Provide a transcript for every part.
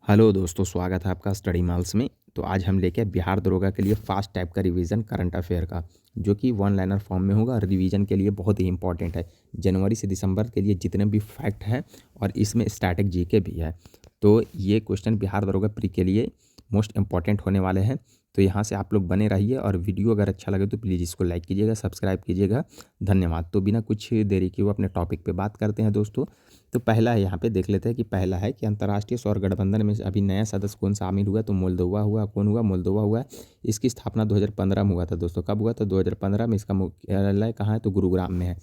Hello दोस्तों, स्वागत है आपका स्टडी माल्स में। तो आज हम लेके आए बिहार दरोगा के लिए फास्ट टाइप का रिवीजन करंट अफेयर का, जो कि वन लाइनर फॉर्म में होगा और रिवीजन के लिए बहुत ही इंपॉर्टेंट है। जनवरी से दिसंबर के लिए जितने भी फैक्ट हैं और इसमें स्टैटिक जीके भी है, तो ये क्वेश्चन बिहार दरोगा प्री के लिए मोस्ट इंपॉर्टेंट होने वाले हैं। तो यहाँ से आप लोग बने रहिए और वीडियो अगर अच्छा लगे तो प्लीज़ इसको लाइक कीजिएगा, सब्सक्राइब कीजिएगा। धन्यवाद। तो बिना कुछ देरी के वो अपने टॉपिक पे बात करते हैं दोस्तों। तो पहला है, यहाँ पे देख लेते हैं कि पहला है कि अंतर्राष्ट्रीय सौर गठबंधन में अभी नया सदस्य कौन शामिल हुआ। तो मोल्दोवा हुआ। कौन हुआ? मोल्दोवा हुआ। इसकी स्थापना 2015 में हुआ था दोस्तों। कब हुआ था? 2015 में। इसका मुख्यालय कहाँ है? तो गुरुग्राम में है।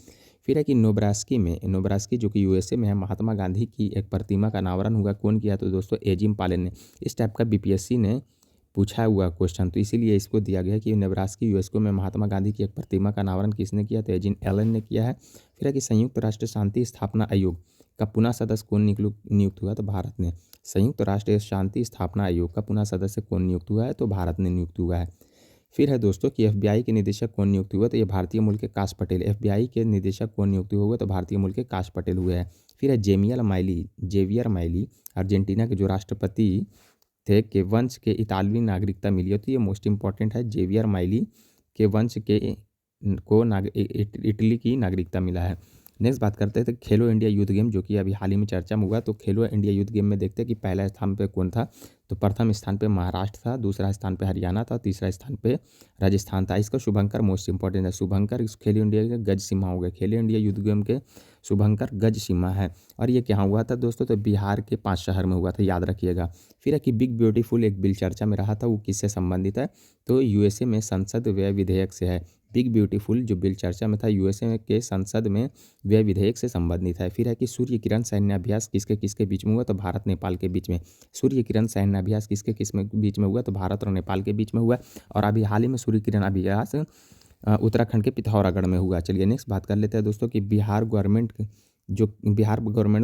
फिर है कि नोब्रास्की जो कि यूएसए में है, महात्मा गांधी की एक प्रतिमा का अनावरण हुआ। कौन किया? तो दोस्तों एजिम पालेन ने। इस टाइप का बीपीएससी ने पूछा हुआ क्वेश्चन, तो इसीलिए इसको दिया गया कि नेब्रास्की यूएसए में महात्मा गांधी की एक प्रतिमा का अनावरण किसने किया? तो एजिन एलन ने किया है। फिर है कि संयुक्त राष्ट्र शांति स्थापना आयोग का पुनः सदस्य कौन नियुक्त हुआ? तो भारत ने। संयुक्त राष्ट्र शांति स्थापना आयोग का पुनः सदस्य कौन नियुक्त हुआ है? तो भारत ने नियुक्त हुआ है। फिर है दोस्तों कि एफबीआई के निदेशक कौन नियुक्त हुए? तो ये भारतीय मूल के काश पटेल। एफबीआई के निदेशक कौन नियुक्त हुए? तो भारतीय मूल के काश पटेल हुए हैं। फिर है जेवियर माइली अर्जेंटीना के जो राष्ट्रपति थे के वंश के इतालवी नागरिकता मिली है। तो ये मोस्ट इंपॉर्टेंट है। जेवियर माइली के वंश के को इटली की नागरिकता मिला है। नेक्स्ट बात करते हैं तो खेलो इंडिया यूथ गेम, जो कि अभी हाल ही में चर्चा में हुआ। तो खेलो इंडिया यूथ गेम में देखते हैं कि पहला स्थान पे कौन था? तो प्रथम स्थान पे महाराष्ट्र था, दूसरा स्थान पे हरियाणा था, तीसरा स्थान पे राजस्थान था। इसका शुभंकर मोस्ट इंपॉर्टेंट है। शुभंकर इस खेलो इंडिया के गज सीमा हो गए। खेलो इंडिया यूथ गेम के शुभंकर गज सीमा है। और ये कहाँ हुआ था दोस्तों? तो बिहार के 5 शहर में हुआ था, याद रखिएगा। फिर है कि बिग ब्यूटीफुल एक बिल चर्चा में रहा था, वो किससे संबंधित है? तो यूएसए में संसद व्यय विधेयक से है। बिग ब्यूटीफुल जो बिल चर्चा में था यूएसए के संसद में व्यय विधेयक से संबंधित है। फिर है कि सूर्य किरण सैन्याभ्यास किसके किसके बीच में हुआ? तो भारत नेपाल के बीच में। सूर्य किरण सैन्याभ्यास किसके किस में बीच में हुआ? तो भारत और नेपाल के बीच में हुआ। और अभी हाल ही में सूर्य किरण अभ्यास उत्तराखंड के पिथौरागढ़ में हुआ। चलिए नेक्स्ट बात कर लेते हैं दोस्तों कि बिहार गवर्नमेंट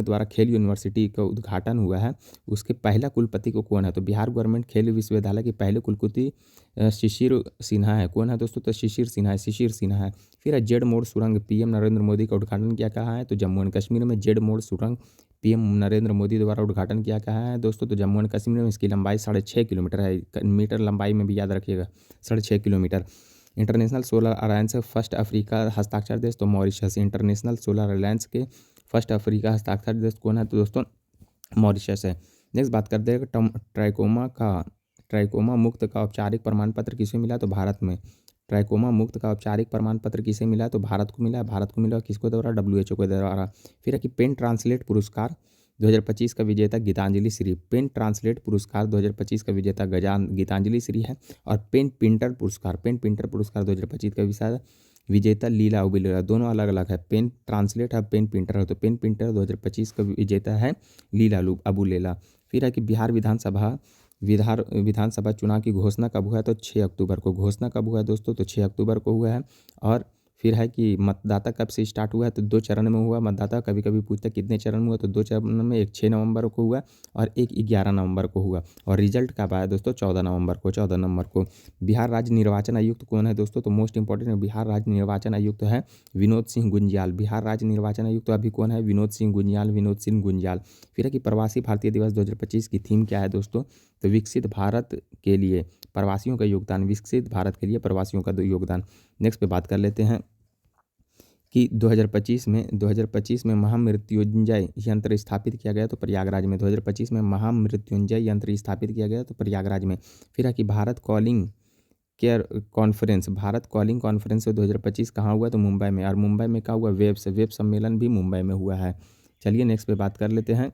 द्वारा खेल यूनिवर्सिटी का उद्घाटन हुआ है, उसके पहला कुलपति को कौन है? तो बिहार गवर्नमेंट खेल विश्वविद्यालय के पहले कुलपति शिशिर सिन्हा है। कौन है दोस्तों? तो शिशिर सिन्हा है। फिर है जेड मोड़ सुरंग पीएम नरेंद्र मोदी का उद्घाटन किया कहाँ है? तो जम्मू एंड कश्मीर में। जेड मोड़ सुरंग पीएम नरेंद्र मोदी द्वारा उद्घाटन किया कहाँ है दोस्तों? तो जम्मू एंड कश्मीर में। इसकी लंबाई 6.5 किलोमीटर है। मीटर लंबाई में भी याद रखिएगा, 6.5 kilometre. International solar alliance first Africa हस्ताक्षर देश तो मॉरिशस। इंटरनेशनल सोलर अलायंस के फर्स्ट अफ्रीका हस्ताक्षर देश कौन है? तो दोस्तों मॉरिशस है। नेक्स्ट बात करते हैं ट्राइकोमा मुक्त का औपचारिक प्रमाण पत्र किसे मिला? तो भारत में। ट्राइकोमा मुक्त का औपचारिक प्रमाण पत्र किसे मिला? तो भारत को मिला। भारत को मिला किसको द्वारा? WHO के द्वारा। फिर है कि पेन ट्रांसलेट पुरस्कार 2025 का विजेता गीतांजलि श्री। पेन ट्रांसलेट पुरस्कार 2025 का विजेता गीतांजलि श्री है। और पेन प्रिंटर पुरस्कार 2025 का विजेता लीला उबिलेला। दोनों अलग अलग है। पेन ट्रांसलेट है, पेन प्रिंटर है। तो पेन प्रिंटर 2025 का विजेता है लीला अबुलेला। फिर है कि बिहार विधानसभा चुनाव की घोषणा कब हुआ है? तो 6 अक्टूबर को। घोषणा कब हुआ है दोस्तों? तो 6 अक्टूबर को हुआ है। और फिर है कि मतदाता कब से स्टार्ट हुआ है? तो 2 चरण में हुआ। मतदाता कभी कभी पूछता है कितने चरण में हुआ? तो 2 चरण में, एक 6 नवंबर को हुआ और एक 11 नवंबर को हुआ। और रिजल्ट कब आया दोस्तों? 14 नवंबर को। बिहार राज्य निर्वाचन आयुक्त कौन है दोस्तों? तो मोस्ट इंपॉर्टेंट है, बिहार राज्य निर्वाचन आयुक्त है विनोद सिंह गुंजियाल। बिहार राज्य निर्वाचन आयुक्त अभी कौन है? विनोद सिंह गुंजियाल। फिर है कि प्रवासी भारतीय दिवस 2025 की थीम क्या है दोस्तों? तो विकसित भारत के लिए प्रवासियों का योगदान। विकसित भारत के लिए प्रवासियों का योगदान। नेक्स्ट पे बात कर लेते हैं कि 2025 में महामृत्युंजय यंत्र स्थापित किया गया तो प्रयागराज में। 2025 में महामृत्युंजय यंत्र स्थापित किया गया तो प्रयागराज में। फिर है कि भारत कॉलिंग कॉन्फ्रेंस 2025 कहाँ हुआ? तो मुंबई में। और मुंबई में क्या हुआ? वेब सम्मेलन भी मुंबई में हुआ है। चलिए नेक्स्ट पे बात कर लेते हैं।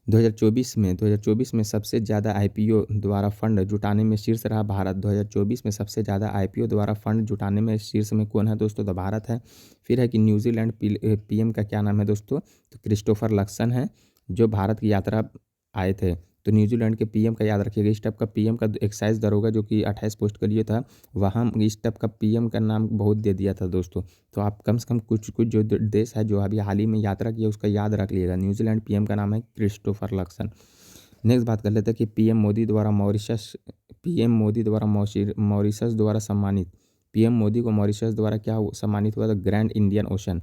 2024 में सबसे ज़्यादा आईपीओ द्वारा फंड जुटाने में शीर्ष रहा भारत। 2024 में सबसे ज़्यादा आईपीओ द्वारा फंड जुटाने में शीर्ष में कौन है दोस्तों? तो भारत है। फिर है कि न्यूजीलैंड पीएम का क्या नाम है दोस्तों? तो क्रिस्टोफर लक्सन है, जो भारत की यात्रा आए थे। तो न्यूजीलैंड के पीएम का याद रखिएगा। इस टाइप का पीएम का एक्साइज दरोगा जो कि 28 पोस्ट के लिए था, वहाँ इस टाइप का पीएम का नाम बहुत दे दिया था दोस्तों। तो आप कम से कम कुछ जो देश है जो अभी हाल ही में यात्रा किया उसका याद रख लीजिएगा। न्यूजीलैंड पीएम का नाम है क्रिस्टोफर लक्सन। नेक्स्ट बात कर लेते हैं कि पीएम मोदी द्वारा मॉरिशस द्वारा सम्मानित। पीएम मोदी को मॉरिशस द्वारा क्या सम्मानित हुआ था? Grand Indian ocean.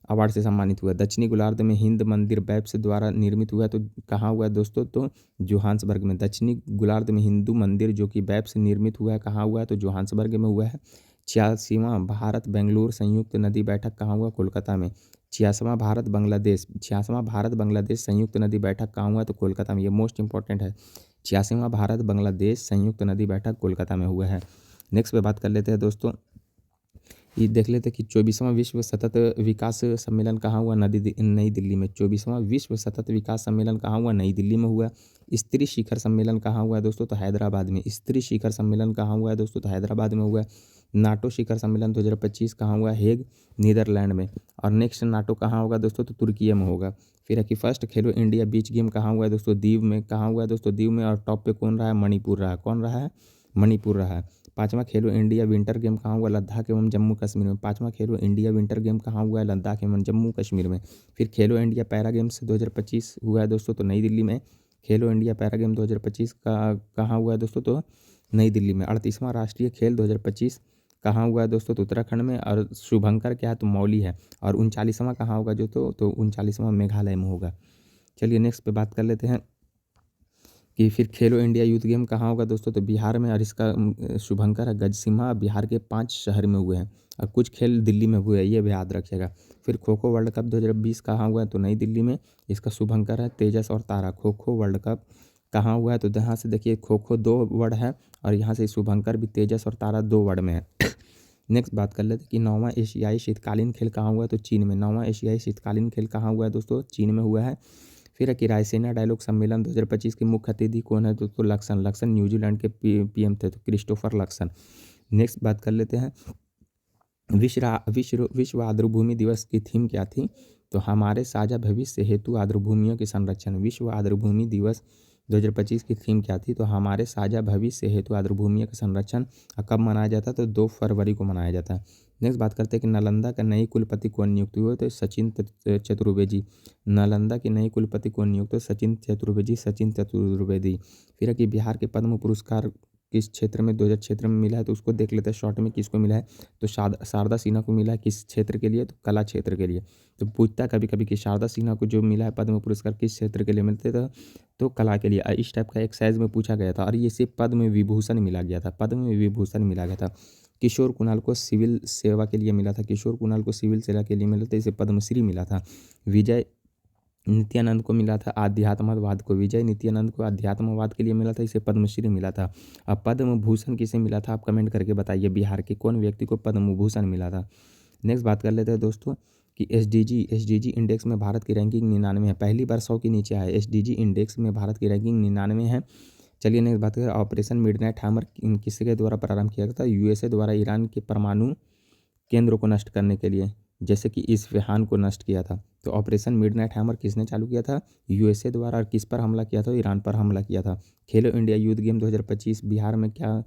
अवार्ड से सम्मानित हुआ। दक्षिणी गोलार्ध में हिंद मंदिर वेब्स द्वारा निर्मित हुआ, तो कहाँ हुआ है दोस्तों? तो जोहान्सबर्ग में। दक्षिणी गोलार्ध में हिंदू मंदिर जो कि वेब्स निर्मित हुआ है, कहाँ हुआ है? तो जोहान्सबर्ग में हुआ है। 86वां भारत बेंगलुरु संयुक्त नदी बैठक कहाँ हुआ? कोलकाता में। 86वां भारत बांग्लादेश संयुक्त नदी बैठक कहाँ हुआ? तो कोलकाता में। ये मोस्ट इंपॉर्टेंट है। 86वां भारत बांग्लादेश संयुक्त नदी बैठक कोलकाता में हुआ है। नेक्स्ट पे बात कर लेते हैं दोस्तों, ये देख लेते हैं कि 24वां विश्व सतत विकास सम्मेलन कहाँ हुआ? नई दिल्ली में। 24वां विश्व सतत विकास सम्मेलन कहाँ हुआ? नई दिल्ली में हुआ। स्त्री शिखर सम्मेलन कहाँ हुआ है दोस्तों? तो हैदराबाद में। स्त्री शिखर सम्मेलन कहाँ हुआ है दोस्तों? तो हैदराबाद में हुआ है। नाटो शिखर सम्मेलन 2025 कहाँ हुआ? हेग, नीदरलैंड में। और नेक्स्ट नाटो कहाँ होगा दोस्तों? तो तुर्की में होगा। फिर है कि फर्स्ट खेलो इंडिया बीच गेम कहाँ हुआ है दोस्तों? दीव में। कहाँ हुआ है दोस्तों? दीव में। और टॉप पे कौन रहा है? मणिपुर रहा है। कौन रहा है? मणिपुर रहा है। पाँचवां खेलो इंडिया विंटर गेम कहाँ हुआ? लद्दाख एवं जम्मू कश्मीर में। पाँचवां खेलो इंडिया विंटर गेम कहाँ हुआ है? लद्दाख एवं जम्मू कश्मीर में। फिर खेलो इंडिया पैरा गेम्स 2025 हुआ है दोस्तों, तो नई दिल्ली में। खेलो इंडिया पैरा गेम 2025 का कहाँ हुआ है दोस्तों? तो नई दिल्ली में। 38वां राष्ट्रीय खेल 2025 कहाँ हुआ है दोस्तों? तो उत्तराखंड में। और शुभंकर क्या है? तो मौली है। और 39वां कहाँ होगा जो? तो 39वां मेघालय में होगा। चलिए नेक्स्ट पे बात कर लेते हैं कि फिर खेलो इंडिया यूथ गेम कहाँ होगा दोस्तों? तो बिहार में। और इसका शुभंकर है गजसिम्हा, बिहार के 5 शहर में हुए हैं। और कुछ खेल दिल्ली में हुए हैं, ये भी याद रखिएगा। फिर खो खो वर्ल्ड कप 2020 कहाँ हुआ है? तो नई दिल्ली में। इसका शुभंकर है तेजस और तारा। खो खो वर्ल्ड कप कहाँ हुआ है? तो यहाँ से देखिए खो खो 2 वर्ड है, और यहाँ से शुभंकर भी तेजस और तारा 2 वर्ड में है। नेक्स्ट बात कर लेते हैं कि 9वां एशियाई शीतकालीन खेल कहाँ हुआ है? तो चीन में। 9वां एशियाई शीतकालीन खेल कहाँ हुआ है दोस्तों? चीन में हुआ है। फिर है कि रायसीना डायलॉग सम्मेलन 2025 के मुख्य अतिथि कौन है? तो लक्सन न्यूजीलैंड के पीएम थे, तो क्रिस्टोफर लक्सन। नेक्स्ट बात कर लेते हैं, विश्व आर्द्रभूमि दिवस की थीम क्या थी? तो हमारे साझा भविष्य हेतु आर्द्रभूमियों के संरक्षण। विश्व आर्द्रभूमि दिवस 2025 की थीम क्या थी? तो हमारे साझा भविष्य हेतु आर्द्रभूमियों का संरक्षण। कब मनाया जाता है? तो 2 फरवरी को मनाया जाता है। नेक्स्ट बात करते हैं कि नालंदा का नई कुलपति कौन नियुक्त हुए? तो सचिन चतुर्वेदी। नालंदा के नए कुलपति कौन नियुक्त हुए? सचिन चतुर्वेदी। फिर है कि बिहार के पद्म पुरस्कार किस क्षेत्र में 2000 क्षेत्र में मिला है? तो उसको देख लेते हैं शॉर्ट में किसको मिला है। तो शारदा सिन्हा को मिला है। किस क्षेत्र के लिए? तो कला क्षेत्र के लिए। तो पूछता कभी कभी कि शारदा सिन्हा को जो मिला है पद्म पुरस्कार किस क्षेत्र के लिए मिलते थे? तो कला के लिए। इस टाइप का एक्सरसाइज में पूछा गया था, और ये सिर्फ पद्म विभूषण मिला गया था। पद्म विभूषण मिला गया था। किशोर कुणाल को सिविल सेवा के लिए मिला था। किशोर कुणाल को सिविल सेवा के लिए मिला था, इसे पद्मश्री मिला था। विजय नित्यानंद को मिला था आध्यात्मवाद को। विजय नित्यानंद को अध्यात्मवाद के लिए मिला था, इसे पद्मश्री मिला था। अब पद्म भूषण किसे मिला था? आप कमेंट करके बताइए, बिहार के कौन व्यक्ति को पद्म भूषण मिला था। नेक्स्ट बात कर लेते हैं दोस्तों कि एसडीजी इंडेक्स में भारत की रैंकिंग 99 है। पहली बार 100 के नीचे आया। एसडीजी इंडेक्स में भारत की रैंकिंग 99 है। चलिए नेक्स्ट बात करें, ऑपरेशन मिडनाइट हैमर किसके द्वारा प्रारंभ किया गया था? यूएसए द्वारा ईरान के परमाणु केंद्रों को नष्ट करने के लिए, जैसे कि इस्फहान को नष्ट किया था। तो ऑपरेशन मिडनाइट हैमर किसने चालू किया था? यूएसए द्वारा। और किस पर हमला किया था? ईरान पर हमला किया था। खेलो इंडिया यूथ गेम 2025 बिहार में क्या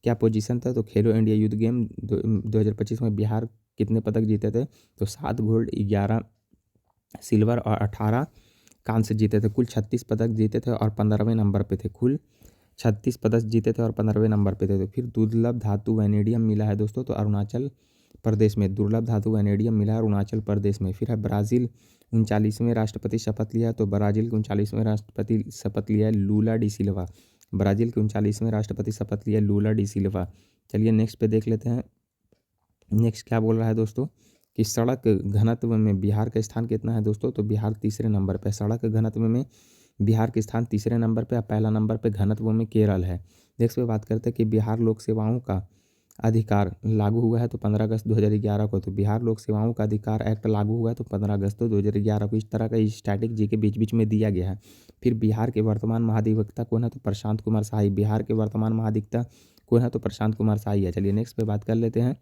क्या पोजीशन था? तो खेलो इंडिया यूथ गेम 2025 में बिहार कितने पदक जीते थे? तो 7 गोल्ड, 11 सिल्वर और 18 कांस्य जीते थे। कुल 36 पदक जीते थे और 15वें नंबर पे थे। कुल 36 पदक जीते थे और 15वें नंबर पे थे। तो फिर दुर्लभ धातु वैनेडियम मिला है दोस्तों, तो अरुणाचल प्रदेश में। दुर्लभ धातु वैनेडियम मिला है अरुणाचल प्रदेश में। फिर है ब्राज़ील 39वें राष्ट्रपति शपथ लिया, तो ब्राज़ील के 39वें राष्ट्रपति शपथ लिया है लूला डी सिल्वा। ब्राज़ील के 39वें राष्ट्रपति शपथ लिया लूला डी सिल्वा। चलिए नेक्स्ट पे देख लेते हैं। नेक्स्ट क्या बोल रहा है दोस्तों कि सड़क घनत्व में बिहार का स्थान कितना है दोस्तों? तो बिहार तीसरे नंबर पे। सड़क घनत्व में बिहार के स्थान तीसरे नंबर पे। पहला नंबर पे घनत्व में केरल है। नेक्स्ट पे बात करते हैं कि बिहार लोक सेवाओं का अधिकार लागू हुआ है तो 15 अगस्त 2011 को। तो बिहार लोक सेवाओं का अधिकार एक्ट लागू हुआ है तो 15 अगस्त 2011 को। इस तरह का स्टैटिक जी के बीच बीच में दिया गया है। फिर बिहार के वर्तमान महाधिवक्ता कौन है? तो प्रशांत कुमार शाही। बिहार के वर्तमान महाधिवक्ता कौन है? तो प्रशांत कुमार शाही है। चलिए नेक्स्ट पे बात कर लेते हैं।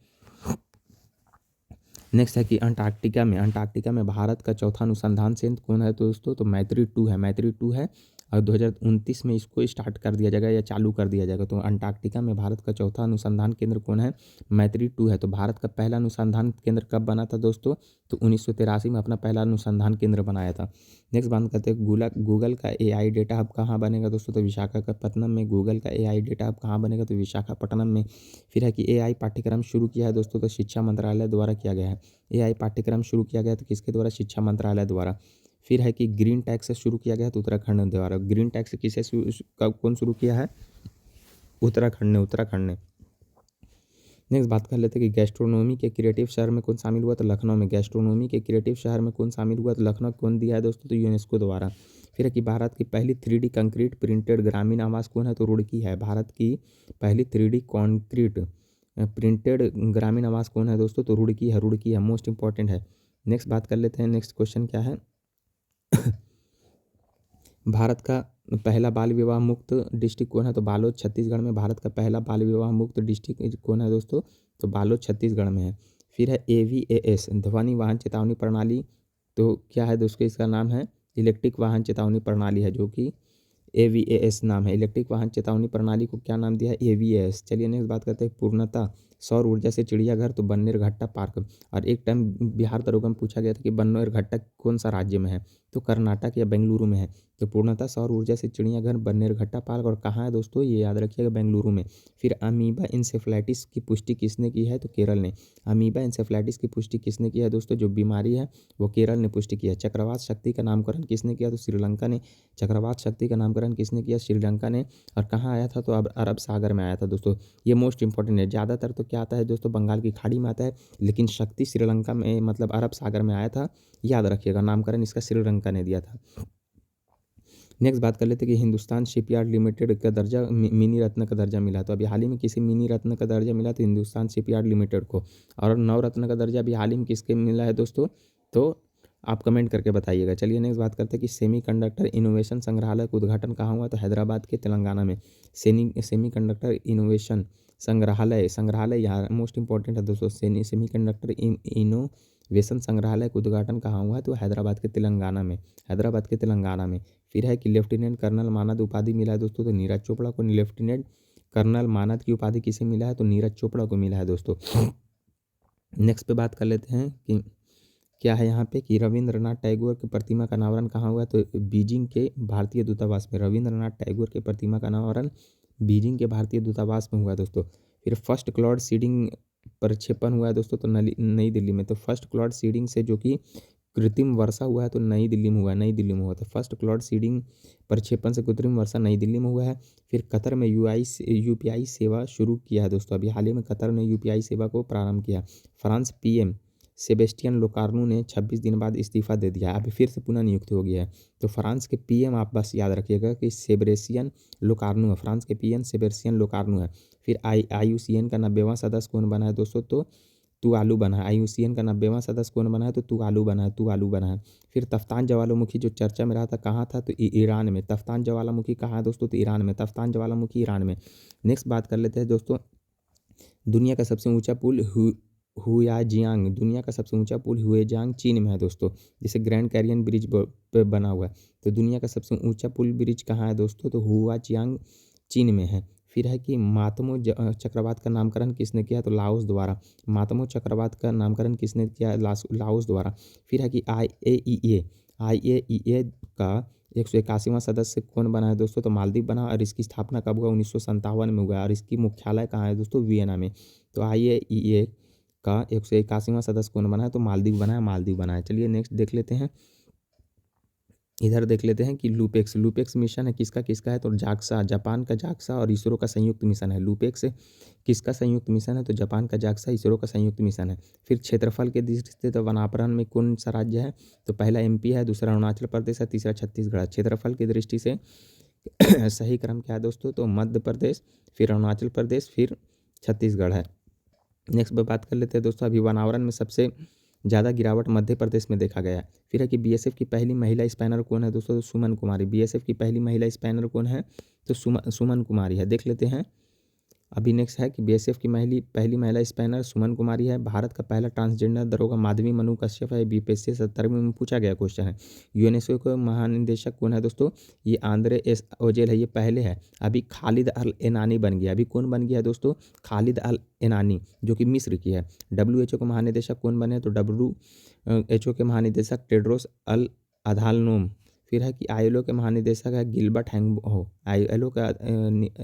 नेक्स्ट है कि अंटार्कटिका में भारत का चौथा अनुसंधान संयंत्र कौन है दोस्तों? तो मैत्री 2 है। मैत्री 2 है और 2029 में इसको स्टार्ट कर दिया जाएगा या चालू कर दिया जाएगा। तो अंटार्कटिका में भारत का चौथा अनुसंधान केंद्र कौन है? मैत्री-2 है। तो भारत का पहला अनुसंधान केंद्र कब बना था दोस्तों? तो 1983 में अपना पहला अनुसंधान केंद्र बनाया था। नेक्स्ट बात करते हैं गूगल का एआई डेटा हब कहाँ बनेगा दोस्तों? तो विशाखापट्टनम में। गूगल का एआई डेटा हब कहाँ बनेगा? तो विशाखापट्टनम में। फिर है कि एआई पाठ्यक्रम शुरू किया है दोस्तों, तो शिक्षा मंत्रालय द्वारा किया गया है। एआई पाठ्यक्रम शुरू किया गया तो किसके द्वारा? शिक्षा मंत्रालय द्वारा। फिर है कि ग्रीन टैक्स शुरू किया गया तो उत्तराखंड द्वारा। ग्रीन टैक्स किसे कौन शुरू किया है? उत्तराखंड ने। नेक्स्ट बात कर लेते हैं कि गैस्ट्रोनॉमी के क्रिएटिव शहर में कौन शामिल हुआ? तो लखनऊ में। गैस्ट्रोनॉमी के क्रिएटिव शहर में कौन शामिल हुआ? तो लखनऊ कौन दिया है दोस्तों? तो यूनेस्को द्वारा। फिर है कि भारत की पहली 3D concrete printed Gramin Awas कौन है? तो रुड़की है। भारत की पहली 3D concrete printed Gramin Awas कौन है दोस्तों? तो रुड़की है। रुड़की है, मोस्ट इंपॉर्टेंट है। नेक्स्ट बात कर लेते हैं, नेक्स्ट क्वेश्चन क्या है? भारत का पहला बाल विवाह मुक्त डिस्ट्रिक्ट कौन है? तो बालोद छत्तीसगढ़ में। भारत का पहला बाल विवाह मुक्त डिस्ट्रिक्ट कौन है दोस्तों? तो बालोद छत्तीसगढ़ में है। फिर है AVAS ध्वनि वाहन चेतावनी प्रणाली, तो क्या है दोस्तों? इसका नाम है इलेक्ट्रिक वाहन चेतावनी प्रणाली है, जो कि AVAS नाम है। इलेक्ट्रिक वाहन चेतावनी प्रणाली को क्या नाम दिया है? AVAS। चलिए नेक्स्ट बात करते हैं पूर्णतः सौर ऊर्जा से चिड़ियाघर, तो बन्नेरघट्टा पार्क। और एक टाइम बिहार दरोगा में पूछा गया था कि बन्नेरघट्टा कौन सा राज्य में है? तो कर्नाटक या बेंगलुरु में है। तो पूर्णतः सौर ऊर्जा से चिड़ियाघर बन्नेरघट्टा पार्क, और कहाँ है दोस्तों? ये याद रखिएगा, बेंगलुरु में। फिर अमीबा इंसेफ्लाइटिस की पुष्टि किसने की है? तो केरल ने। अमीबा इंसेफ्लाइटिस की पुष्टि किसने की है दोस्तों? जो बीमारी है वो केरल ने पुष्टि किया है। चक्रवात शक्ति का नामकरण किसने किया? तो श्रीलंका ने। चक्रवात शक्ति का नामकरण किसने किया? श्रीलंका ने। और कहाँ आया था? तो अब अरब सागर में आया था दोस्तों। ये मोस्ट इंपॉर्टेंट है। ज़्यादातर तो क्या आता है दोस्तों? बंगाल की खाड़ी में आता है, लेकिन शक्ति श्रीलंका में मतलब अरब सागर में आया था। याद रखिएगा, नामकरण इसका श्रीलंका ने दिया था। नेक्स्ट बात कर लेते हैं कि हिंदुस्तान शिपयार्ड लिमिटेड का दर्जा मिनी रत्न का दर्जा मिला। तो अभी हाल ही में किसी मिनी रत्न का दर्जा मिला तो हिंदुस्तान शिपयार्ड लिमिटेड को। और नव रत्न का दर्जा अभी हाल ही में किसके मिला है दोस्तों? तो आप कमेंट करके बताइएगा। चलिए नेक्स्ट बात करते हैं कि सेमीकंडक्टर इनोवेशन संग्रहालय का उद्घाटन कहाँ हुआ? तो हैदराबाद के तेलंगाना में। सेमीकंडक्टर इनोवेशन संग्रहालय यहाँ मोस्ट इंपॉर्टेंट है दोस्तों। सेमीकंडक्टर इनोवेशन संग्रहालय का उद्घाटन कहाँ हुआ है? तो हैदराबाद के तेलंगाना में। हैदराबाद के तेलंगाना में। फिर है कि लेफ्टिनेंट कर्नल मानद उपाधि मिला है दोस्तों, तो नीरज चोपड़ा को। लेफ्टिनेंट कर्नल मानद की उपाधि किसे मिला है? तो नीरज चोपड़ा को मिला है दोस्तों। नेक्स्ट पे बात कर लेते हैं कि क्या है यहाँ पे कि रविंद्रनाथ टैगोर की प्रतिमा का अनावरण कहाँ हुआ? तो बीजिंग के भारतीय दूतावास में। रविंद्रनाथ टैगोर की प्रतिमा का अनावरण बीजिंग के भारतीय दूतावास में हुआ दोस्तों। फिर फर्स्ट क्लाउड सीडिंग प्रक्षेपण हुआ है दोस्तों, तो नई दिल्ली में। तो फर्स्ट क्लाउड सीडिंग से जो कि कृत्रिम वर्षा हुआ है तो नई दिल्ली में हुआ है। नई दिल्ली में हुआ तो फर्स्ट क्लाउड सीडिंग प्रक्षेपण से कृत्रिम वर्षा नई दिल्ली में हुआ है। फिर कतर में UPI सेवा शुरू किया है दोस्तों। अभी हाल ही में कतर ने UPI सेवा को प्रारंभ किया। फ्रांस PM सेबेस्टियन लोकार्नो ने 26 दिन बाद इस्तीफा दे दिया, अभी फिर से पुनः नियुक्त हो गया है। तो फ्रांस के PM आप बस याद रखिएगा कि सेबेस्टियन लोकार्नो है। फ्रांस के PM सेबेस्टियन लोकार्नो है। फिर IUCN का 90वां सदस्य कौन बना है दोस्तों? तो तुवालू बना है। IUCN का 90वां सदस्य कौन बना है? तो तुवालू बना है। फिर तफ्तान ज्वालामुखी जो चर्चा में रहा था कहाँ था? तो ईरान में। तफ्तान ज्वालामुखी कहाँ है दोस्तों? तो ईरान में। तफ्तान ज्वालामुखी ईरान में। नेक्स्ट बात कर लेते हैं दोस्तों, दुनिया का सबसे ऊंचा पुल हुआजियांग। दुनिया का सबसे ऊंचा पुल हुएजांग चीन में है दोस्तों, जिसे ग्रैंड कैरियन ब्रिज पे बना हुआ है। तो दुनिया का सबसे ऊंचा पुल ब्रिज कहाँ है दोस्तों? तो हुआजियांग चीन में है। फिर है कि मातमो चक्रवात का नामकरण किसने किया? तो लाओस द्वारा। मातमो चक्रवात का नामकरण किसने किया? लाओस द्वारा। फिर है कि IAEA का 181वां सदस्य कौन बना है दोस्तों? तो मालदीव बना। और इसकी स्थापना कब हुआ? 1957 में हुआ। और इसकी मुख्यालय कहाँ है दोस्तों? वियना में। तो IAEA का 181वां सदस्य कौन बना है? तो मालदीव बना है। चलिए नेक्स्ट देख लेते हैं, इधर देख लेते हैं कि लूपेक्स मिशन है किसका है? तो जाक्सा, जापान का जाक्सा और इसरो का संयुक्त मिशन है। लूपेक्स किसका संयुक्त मिशन है? तो जापान का जाक्सा, इसरो का संयुक्त मिशन है। फिर क्षेत्रफल के दृष्टि से तो वनापरण में कौन सा राज्य है? तो पहला MP है, दूसरा अरुणाचल प्रदेश है, तीसरा छत्तीसगढ़ है। क्षेत्रफल की दृष्टि से सही क्रम क्या है दोस्तों? तो मध्य प्रदेश, फिर अरुणाचल प्रदेश, फिर छत्तीसगढ़ है। नेक्स्ट पे बात कर लेते हैं दोस्तों, अभी वनावरण में सबसे ज़्यादा गिरावट मध्य प्रदेश में देखा गया है। फिर है कि BSF की पहली महिला स्पैनर कौन है दोस्तों? तो सुमन कुमारी। BSF की पहली महिला स्पैनर कौन है? तो सुमन कुमारी है। देख लेते हैं अभी नेक्स्ट है कि बीएसएफ की पहली महिला स्पैनर सुमन कुमारी है। भारत का पहला ट्रांसजेंडर दरोगा माधवी मनु कश्यप है। बीपीएससी 70वीं में पूछा गया क्वेश्चन है। यूएनएसओ के महानिदेशक कौन है दोस्तों? ये आंद्रे एस ओजेल है, ये पहले है। अभी खालिद अल एनानी बन गया। अभी कौन बन गया है दोस्तों? खालिद अल एनानी, जो कि मिस्र की है। डब्ल्यूएचओ के महानिदेशक कौन बने? तो डब्ल्यूएचओ के महानिदेशक टेड्रोस अल अधानोम। फिर है कि आईएलओ के महानिदेशक है गिलबर्ट हैंगबो। आईएलओ का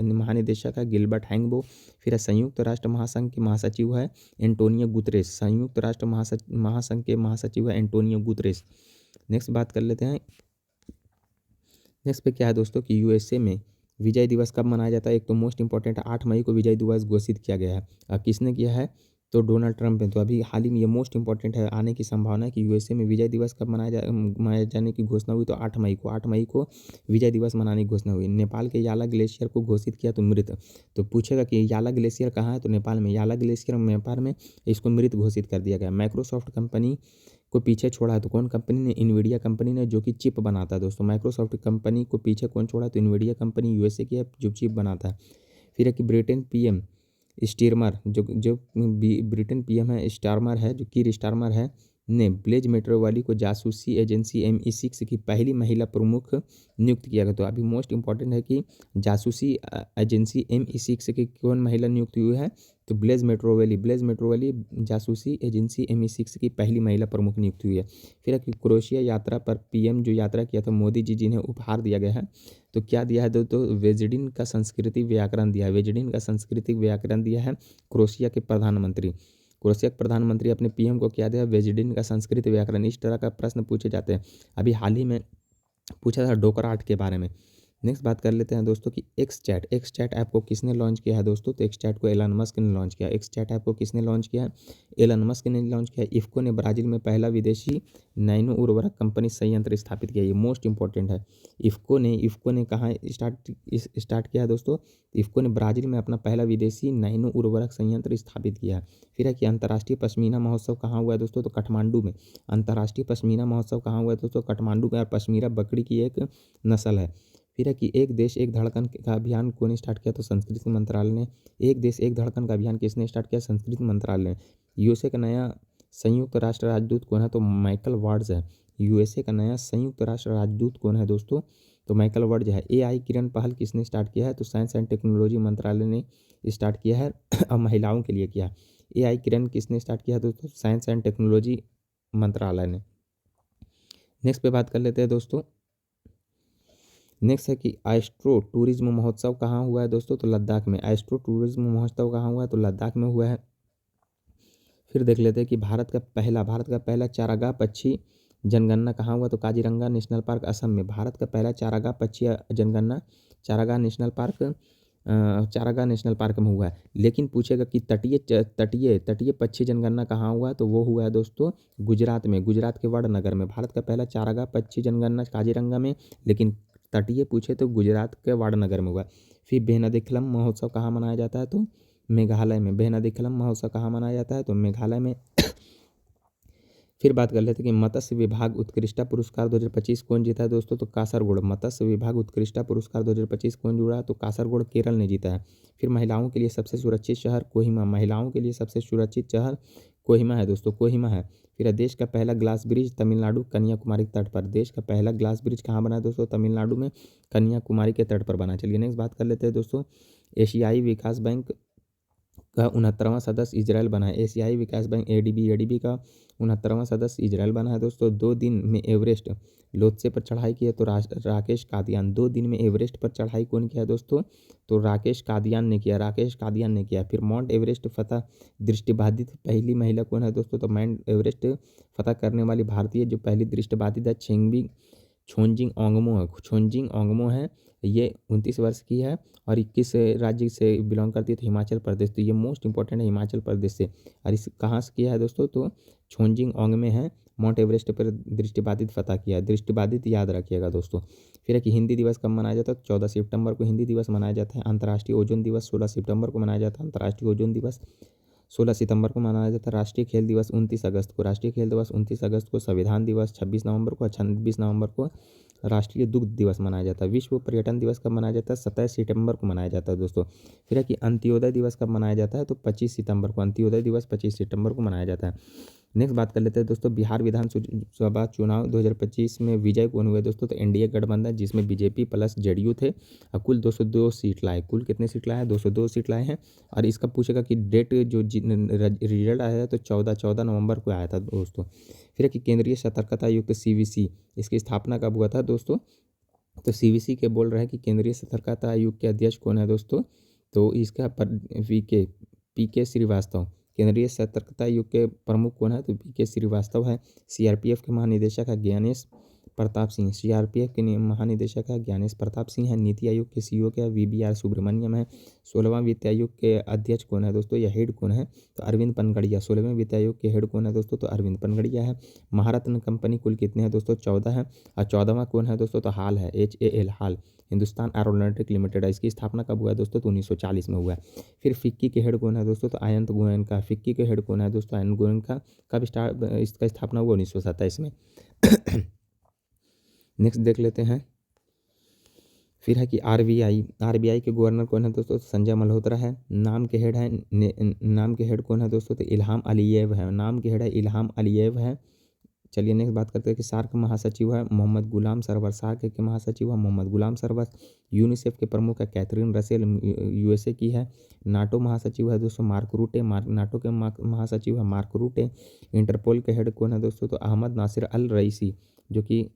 महानिदेशक है गिलबर्ट हैंगबो। फिर है संयुक्त राष्ट्र महासंघ के महासचिव है एंटोनियो गुतरेस। संयुक्त राष्ट्र महासंघ के महासचिव है एंटोनियो गुतरेस। नेक्स्ट बात कर लेते हैं। नेक्स्ट पे क्या है दोस्तों कि यूएसए में विजय दिवस कब मनाया जाता है? एक तो मोस्ट इंपॉर्टेंट 8 मई को विजय दिवस घोषित किया गया है। अब किसने किया है? तो डोनाल्ड ट्रंप ने। तो अभी हाल ही में ये मोस्ट इंपॉर्टेंट है, आने की संभावना है कि यूएसए में विजय दिवस कब मनाए जाने की घोषणा हुई? तो 8 मई को विजय दिवस मनाने की घोषणा हुई। नेपाल के याला ग्लेशियर को घोषित किया तो मृत। तो पूछेगा कि याला ग्लेशियर कहाँ है? तो नेपाल में। याला ग्लेशियर नेपाल में, इसको मृत घोषित कर दिया गया। माइक्रोसॉफ्ट कंपनी को पीछे छोड़ा है तो कौन कंपनी ने? इन्वीडिया कंपनी ने, जो कि चिप बनाता है दोस्तों। माइक्रोसॉफ्ट कंपनी को पीछे कौन छोड़ा? तो इन्वीडिया कंपनी यूएसए की है, जो चिप बनाता है। फिर है कि ब्रिटेन पीएम स्टीरमर, जो ब्रिटेन पीएम है स्टारमर है, जो कीर स्टारमर है, ने ब्लेज मेट्रो वाली को जासूसी एजेंसी MI6 की पहली महिला प्रमुख नियुक्त किया गया। तो अभी मोस्ट इंपॉर्टेंट है कि जासूसी एजेंसी MI6 की कौन महिला नियुक्त हुई है? तो ब्लेज मेट्रो वाली जासूसी एजेंसी MI6 की पहली महिला प्रमुख नियुक्त हुई है। फिर क्रोएशिया यात्रा पर पीएम जो यात्रा किया था मोदी जी, जिन्हें उपहार दिया गया है, तो क्या दिया है दोस्तों? वेजिडिन का सांस्कृतिक व्याकरण दिया है। वेजिडिन का सांस्कृतिक व्याकरण दिया है क्रोएशिया के प्रधानमंत्री। क्रोएशिया के प्रधानमंत्री अपने पीएम को क्या दिया? वेजिडिन का संस्कृत व्याकरण। इस तरह का प्रश्न पूछे जाते हैं। अभी हाल ही में पूछा था डोकराट के बारे में। नेक्स्ट बात कर लेते हैं दोस्तों कि एक्स चैट ऐप को किसने लॉन्च किया है दोस्तों? तो एक्स चैट को एलन मस्क ने लॉन्च किया। एक्स चैट ऐप को किसने लॉन्च किया है? एलन मस्क ने लॉन्च किया। इफ्को ने ब्राजील में पहला विदेशी नैनो उर्वरक कंपनी संयंत्र स्थापित किया। ये मोस्ट इंपॉर्टेंट है। इफ्को ने कहाँ स्टार्ट किया है दोस्तों? इफ्को ने ब्राजील में अपना पहला विदेशी नैनो उर्वरक संयंत्र स्थापित किया है। फिर है कि अंतर्राष्ट्रीय पश्मीना महोत्सव कहाँ हुआ है दोस्तों? तो काठमांडू में। अंतर्राष्ट्रीय पश्मीना महोत्सव कहाँ हुआ है दोस्तों? काठमांडू में। और पश्मीना बकरी की एक नस्ल है। फिर है कि एक देश एक धड़कन का अभियान कौन स्टार्ट किया? तो संस्कृति मंत्रालय ने। एक देश एक धड़कन का अभियान किसने स्टार्ट किया? संस्कृति मंत्रालय ने। यूएसए का नया संयुक्त राष्ट्र राजदूत कौन है? तो माइकल वार्ड्स है। यूएसए का नया संयुक्त राष्ट्र राजदूत कौन है दोस्तों? तो माइकल वार्ड्स है। AI किरण पहल किसने स्टार्ट किया है? तो साइंस एंड टेक्नोलॉजी मंत्रालय ने स्टार्ट किया है और महिलाओं के लिए किया। AI किरण किसने स्टार्ट किया दोस्तों? साइंस एंड टेक्नोलॉजी मंत्रालय ने। नेक्स्ट पे बात कर लेते हैं दोस्तों। नेक्स्ट है कि एस्ट्रो टूरिज्म महोत्सव कहाँ हुआ है दोस्तों? तो लद्दाख में। एस्ट्रो टूरिज्म महोत्सव कहाँ हुआ है? तो लद्दाख में हुआ है। फिर देख लेते हैं कि भारत का पहला चारागाह पक्षी जनगणना कहाँ हुआ? तो काजीरंगा नेशनल पार्क असम में। भारत का पहला चारागाह पक्षी जनगणना चारागाह नेशनल पार्क में हुआ है। लेकिन पूछेगा कि तटीय पक्षी जनगणना कहाँ हुआ? तो वो हुआ है दोस्तों गुजरात में। गुजरात के वडनगर में। भारत का पहला चारागाह पक्षी जनगणना काजीरंगा में, लेकिन तटीय पूछे तो गुजरात के वडनगर में हुआ। फिर बेहनदिखलम महोत्सव कहाँ मनाया जाता है? तो मेघालय में। बेहनदिखलम महोत्सव कहाँ मनाया जाता है? तो मेघालय में। फिर बात कर लेते हैं कि मत्स्य विभाग उत्कृष्टता पुरस्कार 2025 कौन जीता है दोस्तों? तो कासरगोड। मत्स्य विभाग उत्कृष्टता पुरस्कार 2025 कौन जुड़ा? तो कासरगोड केरल ने जीता है। फिर महिलाओं के लिए सबसे सुरक्षित शहर कोहिमा। महिलाओं के लिए सबसे सुरक्षित शहर कोहिमा है दोस्तों, कोहिमा है। फिर देश का पहला ग्लास ब्रिज तमिलनाडु कन्याकुमारी तट पर। देश का पहला ग्लास ब्रिज कहाँ बना है दोस्तों? तमिलनाडु में कन्याकुमारी के तट पर बना। चलिए नेक्स्ट बात कर लेते हैं दोस्तों। एशियाई विकास बैंक का 69वां सदस्य इजरायल बना है। एशियाई विकास बैंक ADB का 69वां सदस्य इजरायल बना है दोस्तों। 2 दिन में एवरेस्ट लोत्से पर चढ़ाई की है तो राकेश कादियान। 2 दिन में एवरेस्ट पर चढ़ाई कौन किया है दोस्तों? तो राकेश कादियान ने किया। फिर माउंट एवरेस्ट फतह दृष्टिबाधित पहली महिला कौन है दोस्तों? तो माउंट एवरेस्ट फतह करने वाली भारतीय जो पहली दृष्टिबाधित है छोंजिंग ओंगमो है। ये 29 वर्ष की है और 21 राज्य से बिलोंग करती है, तो हिमाचल प्रदेश। तो ये मोस्ट इंपॉर्टेंट है, हिमाचल प्रदेश से। और इस कहाँ से किया है दोस्तों? तो छोंजिंग ओंगमे है, माउंट एवरेस्ट पर दृष्टिबाधित फतह किया है। दृष्टिबाधित याद रखिएगा दोस्तों। फिर है कि हिंदी दिवस कब मनाया जाता है? 14 सितंबर को हिंदी दिवस मनाया जाता है। अंतर्राष्ट्रीय ओजोन दिवस 16 सितंबर को मनाया जाता है। अंतर्राष्ट्रीय ओजोन दिवस 16 सितंबर को मनाया जाता है। राष्ट्रीय खेल दिवस 29 अगस्त को, राष्ट्रीय खेल दिवस 29 अगस्त को। संविधान दिवस 26 नवंबर को, 26 नवंबर को राष्ट्रीय दुग्ध दिवस मनाया जाता है। विश्व पर्यटन दिवस कब मनाया जाता है? 27 सितंबर को मनाया जाता है दोस्तों। फिर है कि अंत्योदय दिवस कब मनाया जाता है? तो 25 सितंबर को, अंत्योदय दिवस 25 सितंबर को मनाया जाता है। नेक्स्ट बात कर लेते हैं दोस्तों, बिहार विधानसभा चुनाव 2025 में विजय कौन हुए दोस्तों? तो एनडीए गठबंधन, जिसमें बीजेपी प्लस जेडीयू थे, और कुल 202 सीट लाए। कुल कितने सीट लाए हैं? 202 सीट लाए हैं। और इसका पूछेगा कि डेट जो रिजल्ट आया है तो 14 नवंबर को आया था दोस्तों। फिर है कि केंद्रीय सतर्कता आयुक्त सीवीसी, इसकी स्थापना कब हुआ था दोस्तों? तो सीवीसी के बोल रहे हैं कि केंद्रीय सतर्कता आयोग के अध्यक्ष कौन है दोस्तों? तो इसका पीके श्रीवास्तव। केंद्रीय सतर्कता आयोग के प्रमुख कौन है? तो पीके श्रीवास्तव है। सीआरपीएफ के महानिदेशक है ज्ञानेश प्रताप सिंह। सीआरपीएफ के महानिदेशक है ज्ञानेश प्रताप सिंह है। नीति आयोग के सीईओ क्या है? वीबीआर सुब्रमण्यम है। 16वां वित्त आयोग के अध्यक्ष कौन है दोस्तों? या हेड कौन है? तो अरविंद पनगड़िया। 16वें वित्त आयोग के हेड कौन है दोस्तों? तो अरविंद पनगड़िया है। महारत्न कंपनी कुल कितने हैं दोस्तों? 14 है। और 14वां कौन है दोस्तों? तो हाल है, HAL हाल, हिंदुस्तान एरोनॉटिक लिमिटेड है। इसकी स्थापना कब हुआ है दोस्तों? तो 1940 में हुआ है। फिर फिक्की के हेड कौन है दोस्तों? तो अयंत गोयनका। फिक्की के हेड कौन है दोस्तों? अयंत गोयनका। कब इसका स्थापना हुआ? 1927 में। नेक्स्ट देख लेते हैं। फिर है कि आरबीआई के गवर्नर कौन है दोस्तों? संजय मल्होत्रा है। नाम के हेड कौन है दोस्तों? तो इल्हाम अलीयेव है। नाम के हेड है इल्हाम अलीयेव है। चलिए नेक्स्ट बात करते हैं कि सार्क महासचिव है मोहम्मद गुलाम सरवर। सार्क के महासचिव है मोहम्मद गुलाम सरवर। यूनिसेफ के प्रमुख है कैथरीन रसेल, यूएसए की है। नाटो महासचिव है दोस्तों मार्क रूटे। नाटो के महासचिव है मार्क रूटे। इंटरपोल के हेड कौन है दोस्तों? तो अहमद नासिर अल रईसी, जो कि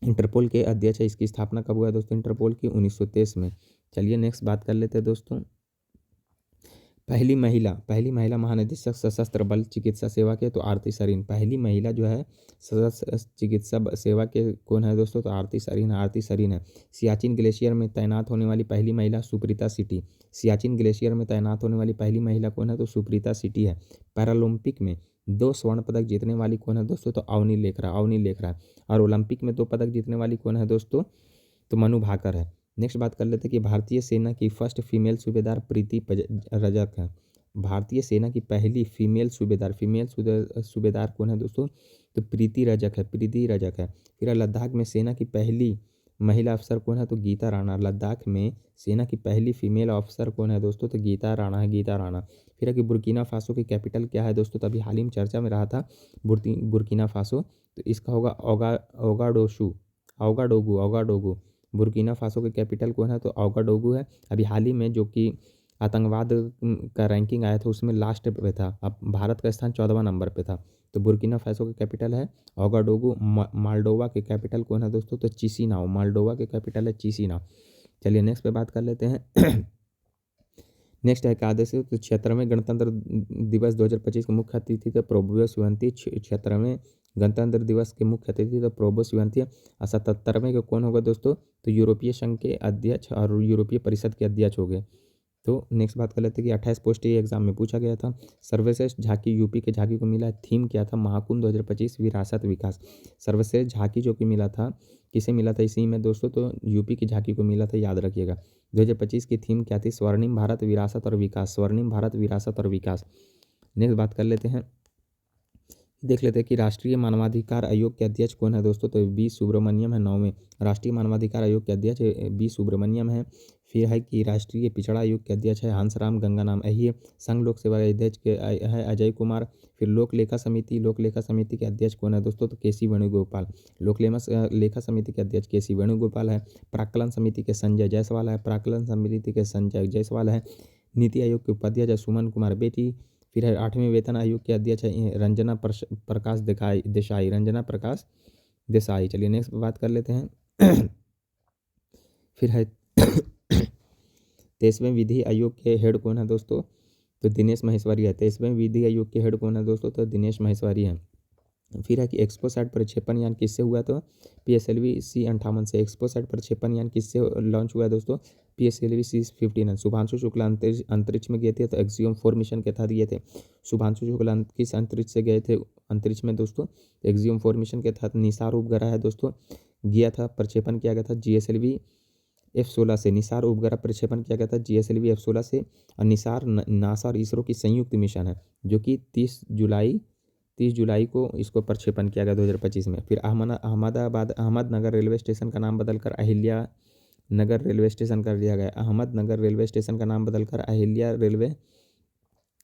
इंटरपोल के अध्यक्ष है। इसकी स्थापना कब हुआ है दोस्तों? इंटरपोल की 1923 में। चलिए नेक्स्ट बात कर लेते हैं दोस्तों, पहली महिला महानिदेशक सशस्त्र बल चिकित्सा सेवा के, तो आरती सरीन। पहली महिला जो है सशस्त्र चिकित्सा सेवा के कौन है दोस्तों? तो आरती सरीन है। सियाचिन ग्लेशियर में तैनात होने वाली पहली महिला सुप्रीता सिटी। सियाचिन ग्लेशियर में तैनात होने वाली पहली महिला कौन है? तो सुप्रीता सिटी है। पैरालंपिक में 2 स्वर्ण पदक जीतने वाली कौन है दोस्तों? तो अवनी लेखरा। और ओलंपिक में 2 पदक जीतने वाली कौन है दोस्तों? तो मनु भाकर है। नेक्स्ट बात कर लेते हैं कि भारतीय सेना की फर्स्ट फीमेल सूबेदार प्रीति रजक है। भारतीय सेना की पहली फीमेल सूबेदार कौन है दोस्तों? तो प्रीति रजक है। फिर लद्दाख में सेना की पहली महिला अफसर कौन है? तो गीता राणा। लद्दाख में सेना की पहली फीमेल अफसर कौन है दोस्तों? तो गीता राणा। फिर है कि बुर्किना फासो की कैपिटल क्या है दोस्तों? तो अभी हाल ही में चर्चा में रहा था बुर्किना फासो, तो इसका होगा ओगाडोगू। बुर्किना फासो के कैपिटल कौन है? तो ओगाडोगू है। अभी हाल ही में जो कि आतंकवाद का रैंकिंग आया था उसमें लास्ट पे था। अब भारत का स्थान 14वां नंबर पे था। तो बुर्किना फासो का कैपिटल है ओगाडोगू। माल्डोवा के कैपिटल कौन है दोस्तों? तो चिसिनाओ। माल्डोवा के कैपिटल है चिसिनाओ। चलिए नेक्स्ट पे बात कर लेते हैं। नेक्स्ट है एकादशी। तो 76वें गणतंत्र दिवस 2025 के मुख्य अतिथि थे प्रोबो शिवंती। 76वें गणतंत्र दिवस के मुख्य अतिथि थे प्रोबो शिवंती। और 77वें के कौन होगा दोस्तों? तो यूरोपीय संघ के अध्यक्ष और यूरोपीय परिषद के अध्यक्ष हो गए। तो नेक्स्ट बात कर लेते हैं कि 28 पोस्ट ये एग्जाम में पूछा गया था। सर्वश्रेष्ठ झांकी यूपी के झांकी को मिला है। थीम क्या था? महाकुंभ 2025 विरासत विकास। सर्वश्रेष्ठ झांकी जो कि मिला था, किसे मिला था इसी में दोस्तों? तो यूपी की झांकी को मिला था, याद रखिएगा। 2025 की थीम क्या थी? स्वर्णिम भारत विरासत और विकास। स्वर्णिम भारत विरासत और विकास। नेक्स्ट बात कर लेते हैं, देख लेते हैं कि राष्ट्रीय मानवाधिकार आयोग के अध्यक्ष कौन है दोस्तों? तो बी सुब्रमण्यम है। 9वें राष्ट्रीय मानवाधिकार आयोग के अध्यक्ष बी सुब्रमण्यम है। फिर है कि राष्ट्रीय पिछड़ा आयोग के अध्यक्ष है हंसराम गंगानाम अय्यर। संघ लोक सेवा अध्यक्ष के है अजय कुमार। फिर लोक लेखा समिति के अध्यक्ष कौन है दोस्तों? तो केसी वेणुगोपाल। लेखा समिति के अध्यक्ष केसी वेणुगोपाल है। प्राक्कलन समिति के संजय जायसवाल है। नीति आयोग के उपाध्यक्ष है सुमन कुमार बेटी। फिर है 8वें वेतन आयोग के अध्यक्ष है रंजना प्रकाश देसाई। चलिए नेक्स्ट बात कर लेते हैं। फिर है 23वें विधि आयोग के हेड कौन है दोस्तों? तो दिनेश महेश्वरी है। 23वें विधि आयोग के हेड कौन है दोस्तों? तो दिनेश महेश्वरी है। फिर है कि एक्सपोसैट प्रक्षेपण यान किससे हुआ? तो PSLV C58 से। एक्सपोसैट प्रक्षेपण यान किससे लॉन्च हुआ दोस्तों? PSLV C59। शुभांशु शुक्ला अंतरिक्ष में गए थे, तो एक्सियम 4 मिशन के तहत गए थे। शुभांशु शुक्ला किस अंतरिक्ष से गए थे अंतरिक्ष में दोस्तों? एक्सियम 4 मिशन के तहत। निसार उपग्रह है दोस्तों, गया था, प्रक्षेपण किया गया था GSLV F-16 से निसार उपग्रह प्रक्षेपण किया गया था GSLV F-16 से। और निसार नासा और इसरो की संयुक्त मिशन है जो कि 30 जुलाई को इसको प्रक्षेपण किया गया 2025 में। फिर अहमदनगर रेलवे स्टेशन का नाम बदलकर अहिल्या नगर रेलवे स्टेशन कर दिया गया। अहमदनगर रेलवे स्टेशन का नाम बदलकर अहिल्या रेलवे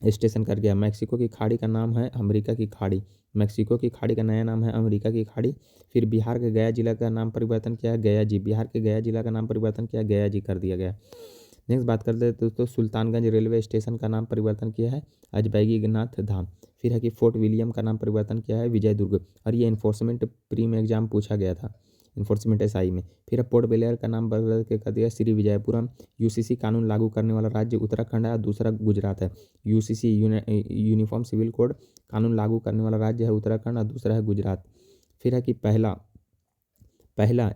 स्टेशन कर गया। मैक्सिको की खाड़ी का नाम है अमेरिका की खाड़ी। मैक्सिको की खाड़ी का नया नाम है अमेरिका की खाड़ी। फिर बिहार के गया जिला का नाम परिवर्तन किया है गया जी। बिहार के गया जिला का नाम परिवर्तन किया गया जी कर दिया गया। नेक्स्ट बात करते हैं दोस्तों, सुल्तानगंज रेलवे स्टेशन का नाम परिवर्तन किया है अजबैगीनाथ धाम। फिर है कि फोर्ट विलियम का नाम परिवर्तन किया है विजयदुर्ग। और ये इन्फोर्समेंट प्री में एग्जाम पूछा गया था, इन्फोर्समेंट SI में। फिर पोर्ट ब्लेयर का नाम बदल के कर दिया श्री विजयपुरम। UCC कानून लागू करने वाला राज्य उत्तराखंड है और दूसरा गुजरात है। UCC यूनिफॉर्म सिविल कोड कानून लागू करने वाला राज्य है उत्तराखंड और दूसरा है गुजरात। फिर है कि पहला